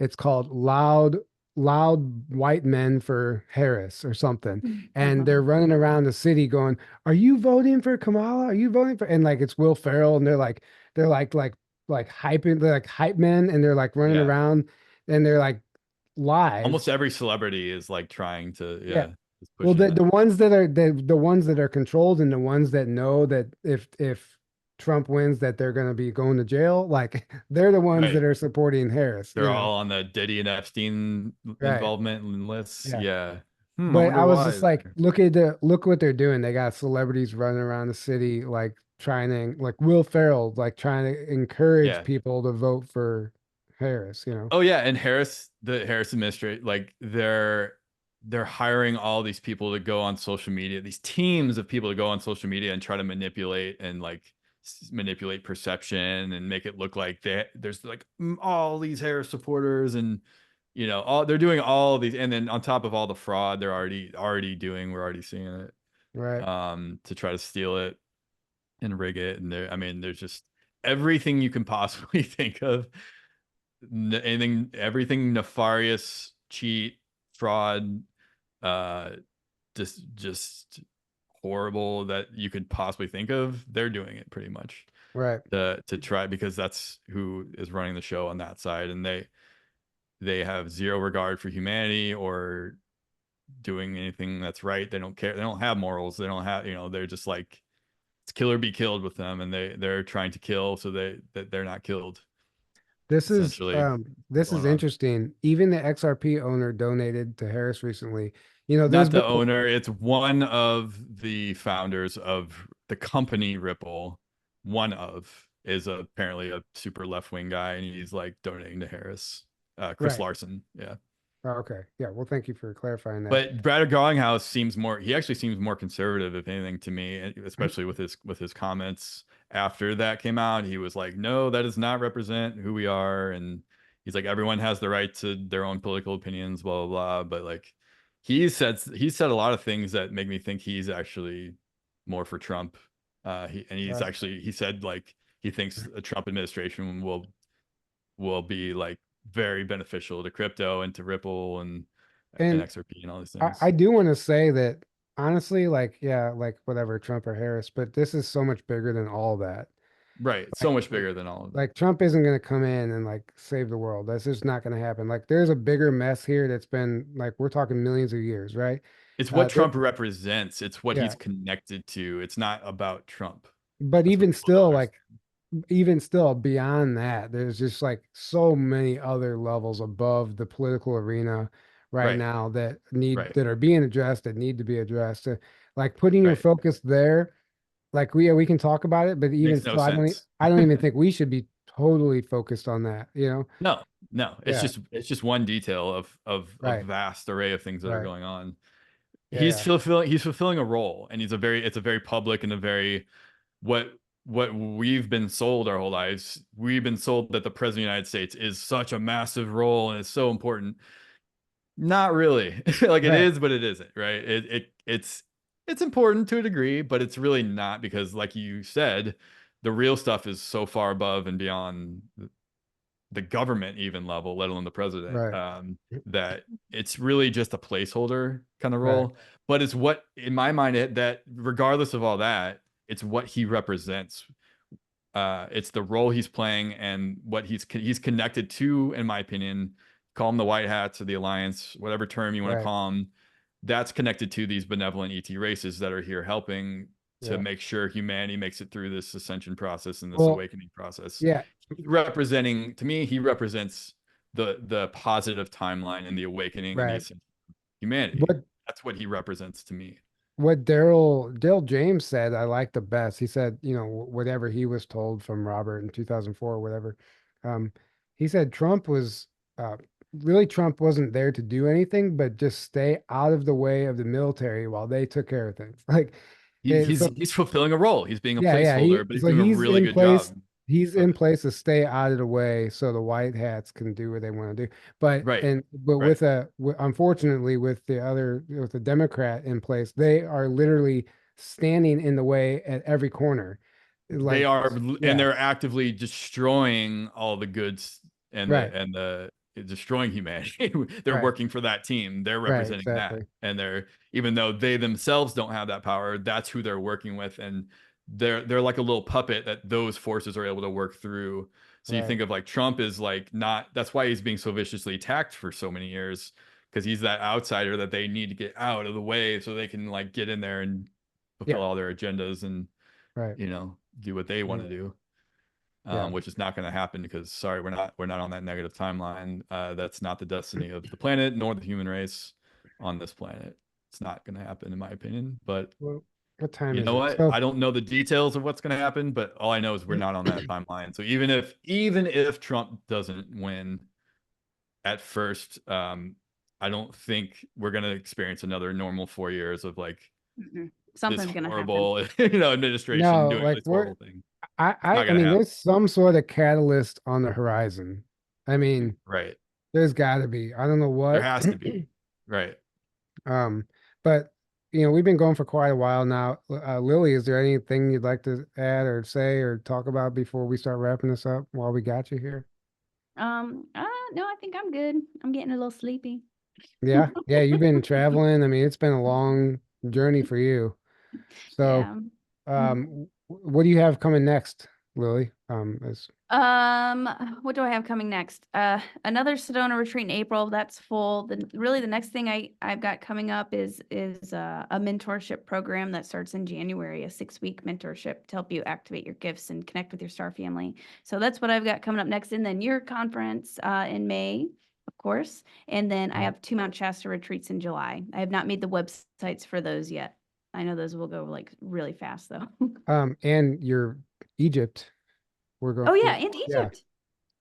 it's called Loud White Men for Harris or something. And they're running around the city going, "Are you voting for Kamala? Are you voting for?" And like it's Will Ferrell, and they're like hyping, they're like hype men, and they're like running Yeah. around, and they're like live. Almost every celebrity is like trying to, Yeah. is Well, pushing the that. ones that are the ones that are controlled, and the ones that know that if Trump wins that they're going to be going to jail, like they're the ones that Right. are supporting Harris, They're all on the Diddy and Epstein Right. involvement lists. Yeah. Yeah. I But wonder I was just why. like, look what they're doing. They got celebrities running around the city, like trying to, like Will Ferrell, like trying to encourage Yeah. people to vote for Harris. Oh yeah, and the Harris administration, like they're hiring all these people to go on social media, these teams of people to go on social media and try to manipulate and like manipulate perception and make it look like there's like all these Harris supporters, and all they're doing all these, and then on top of all the fraud they're already doing, we're already seeing it, Right. to try to steal it and rig it, and I mean, there's just everything you can possibly think of, everything nefarious, cheat, fraud, uh, just horrible that you could possibly think of. They're doing it pretty much Right. to try, because that's who is running the show on that side, and they have zero regard for humanity or doing anything that's right. They don't care. They don't have morals. They don't have, they're just like, it's kill or be killed with them, and they're trying to kill so that they're not killed. This is Essentially, um what's this is going on. interesting. Even the XRP owner donated to Harris recently. There's Not been the owner. It's one of the founders of the company Ripple. One of is apparently a super left wing guy, and he's like donating to Harris. Chris right. Larson. Yeah. Oh, okay. Yeah. Well, thank you for clarifying that. But Brad Garlinghouse seems more. He actually seems more conservative, if anything, to me, especially with his comments after that came out. He was like, "No, that does not represent who we are," and he's like, "Everyone has the right to their own political opinions, blah blah blah." But like, he said a lot of things that make me think he's actually more for Trump. He's Right. actually, he said like he thinks a Trump administration will be like very beneficial to crypto and to Ripple and And XRP and all these I things. do want to say that honestly, like, yeah, like whatever, Trump or Harris, but this is so much bigger than all that. Right. It's so Like, much like, bigger than all of that. like Trump isn't going to come in and like save the world. That's just not going to happen. Like, there's a bigger mess here that's been like we're talking millions of years, right? It's what There, Trump represents. It's what yeah, he's connected to. It's not about Trump. but That's what even people don't still, like understand. even still beyond that, there's just like so many other levels above the political arena right Right. now Right. that are being addressed that need to be addressed. Like putting your Right. focus there, like we can talk about it, but even Makes no still, sense. I don't even think we should be totally focused on that. No. No, Yeah. it's just one detail of a Right. vast array of things that are Right. going on. Yeah. Yeah. He's fulfilling a role, and it's a very public and a very what we've been sold our whole lives. We've been sold that the president of the United States is such a massive role and it's so important. Not really. Like it Right. is, but it isn't, right? It's important to a degree, but it's really not, because like you said, the real stuff is so far above and beyond the government even level, let alone the president, Right. that it's really just a placeholder kind of Right. role. But it's what, in my mind, that regardless of all that, it's what he represents. It's the role he's playing and what he's connected to, in my opinion. Call them the White Hats or the Alliance, whatever term you want to Right. call them. That's connected to these benevolent ET races that are here helping to Yeah. make sure humanity makes it through this ascension process and this Well, awakening process. yeah. Representing, to me, he represents the positive timeline and the awakening and the Right. ascension of humanity. What That's what he represents to me. Daryl James said I like the best. He said, whatever he was told from Robert in 2004 or whatever. Um, he said uh Trump wasn't there to do anything but just stay out of the way of the military while they took care of things. Like so He's fulfilling a role. He's being a yeah, yeah. placeholder, but he's doing a He's really in good job place. He's of in it. place to stay out of the way so the white hats can do what they want to do. Right, But right. unfortunately with the Democrat in place, they are literally standing in the way at every corner. They Like are, and yeah, they're actively destroying all the goods right, and the destroying humanity. They're right, working for that team. They're right, representing that, exactly. and they're, even though they themselves don't have that power, that's who they're working with, and they're like a little puppet that those forces are able to work through. So you Right. think of like Trump is like not. That's why he's being so viciously attacked for so many years, because he's that outsider that they need to get out of the way so they can like get in there and Yeah, fulfill all their agendas and right. do what they want Yeah. to do, Yeah. which is not going to happen because, sorry, we're not on that negative timeline. That's not the destiny of the planet nor the human race on this planet. It's not going to happen, in my opinion. But Well, what time you is know it? what? So I don't know the details of what's going to happen, but all I know is we're not on that timeline. So even if Trump doesn't win at first, I don't think we're going to experience another normal 4 years of like Mhm. this Something's gonna happen. horrible, administration no, doing like this horrible thing. It's not I going to mean, happen. there's some sort of catalyst on the horizon. I mean, Right. there's got to be. I don't know There what. has to be. Right. Um, but we've been going for quite a while now. Lily, is there anything you'd like to add or say or talk about before we start wrapping this up while we got you here? No, I think I'm good. I'm getting a little sleepy. Yeah, yeah, you've been traveling. I mean, it's been a long journey for you. So, Yeah. Mhm. what do you have coming next, Lily? What do I have coming next? Another Sedona retreat in April. That's full. The next thing I've got coming up is a mentorship program that starts in January, a 6-week mentorship to help you activate your gifts and connect with your star family. So that's what I've got coming up next. And then your conference in May, of course. And then I have 2 Mount Shasta retreats in July. I have not made the websites for those yet. I know those will go like really fast though. And your Egypt. We're going. Oh yeah, and Yeah, Egypt.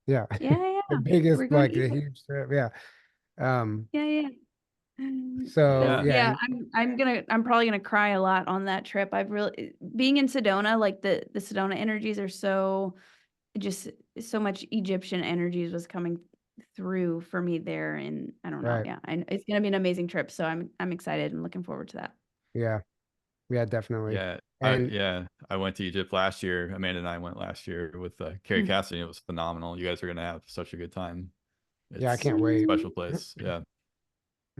yeah. Yeah, The yeah. biggest, We're going to like a Egypt. huge trip. Yeah. Um. Yeah, yeah. So That's Yeah. yeah, yeah, and I'm probably gonna cry a lot on that trip. I've really being in Sedona, like the Sedona energies are so just so much Egyptian energies was coming through for me there, and I don't know. right. Yeah, and it's gonna be an amazing trip. So I'm excited and looking forward to that. Yeah. Yeah. Definitely. Yeah. And I went to Egypt last year. Amanda and I went last year with Carrie Mm. Cassidy. It was phenomenal. You guys are gonna have such a good time. yeah, I It's can't a wait. special place. Yeah.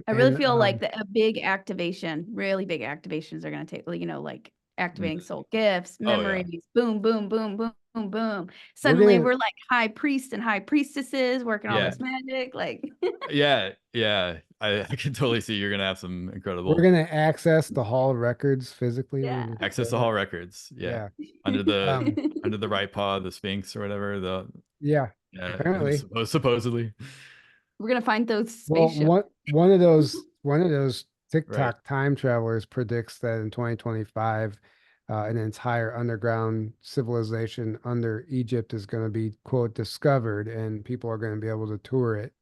I really And feel like a big activation, really big activations are gonna take, like Mm. activating soul gifts, Oh yeah. memories, boom, boom, boom, boom, boom, boom. we're Suddenly gonna we're like high priests and high priestesses working all Yeah. this magic. Like, Yeah. Yeah. I can totally see you're gonna have some we're incredible gonna access the hall of records physically. We're yeah. gonna access go to Hall there. records. Yeah. Yeah. Under the Um. under the right paw, the Sphinx or whatever. Yeah. Yeah, Apparently. supposedly. We're gonna find those Well, spaceships. one of those Right. TikTok time travelers predicts that in 2025, an entire underground civilization under Egypt is going to be, quote, discovered, and people are going to be able to tour it.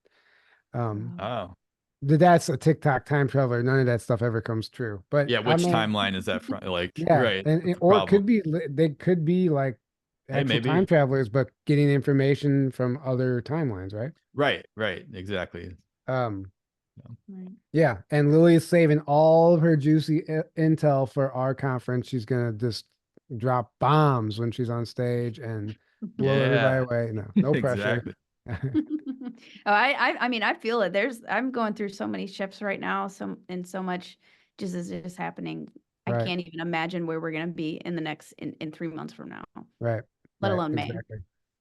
Oh, That's a TikTok time traveler. None of that stuff ever comes true. But yeah. I Which mean, timeline is that from? Like, yeah, right. and That's a or it problem. could be they could be like Hey, actual time maybe. travelers, but getting information from other timelines, right? Right. Right. Exactly. Um, Right. yeah, and Lily is saving all of her juicy intel for our conference. She's gonna just drop bombs when she's on stage and blow everybody Yeah. away. No, no pressure. Exactly. Oh, I mean, I feel it. I'm going through so many shifts right now, so much just is just happening. I Right, can't even imagine where we're gonna be in the next in 3 months from now, right, let right. alone May. Exactly.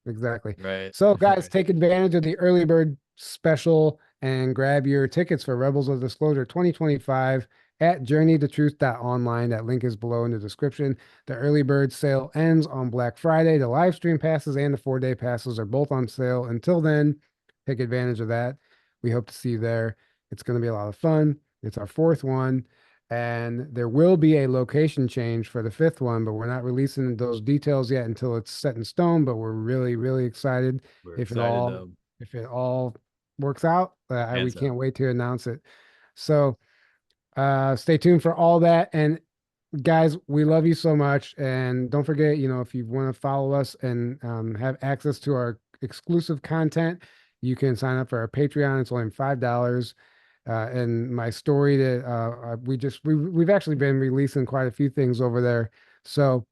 Exactly. Right. So, guys, Right. take advantage of the early bird special and grab your tickets for Rebels of Disclosure 2025 at journeytotruth.online. That link is below in the description. The early bird sale ends on Black Friday. The live stream passes and the 4-day passes are both on sale. Until then, take advantage of that. We hope to see you there. It's going to be a lot of fun. It's our fourth one. And there will be a location change for the fifth one, but we're not releasing those details yet until it's set in stone. But we're really, really excited We're if it excited all though. if it all works out. We Hands up. can't wait to announce it. So stay tuned for all that. And guys, we love you so much. And don't forget, if you want to follow us and have access to our exclusive content, you can sign up for our Patreon. It's only $5. And my story that we've actually been releasing quite a few things over there. So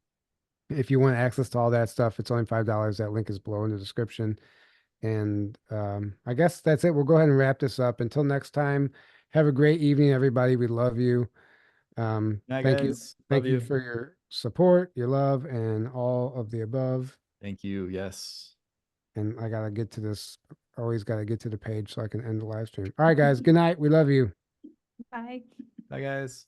if you want access to all that stuff, it's only $5. That link is below in the description. And I guess that's it. We'll go ahead and wrap this up. Until next time, have a great evening, everybody. We love you. Hi Thank you. guys. Love Thank you you. for your support, your love, and all of the above. Thank you. Yes. And I gotta get to this. Always gotta get to the page so I can end the live stream. All right, guys. Good night. We love you. Bye. Bye guys.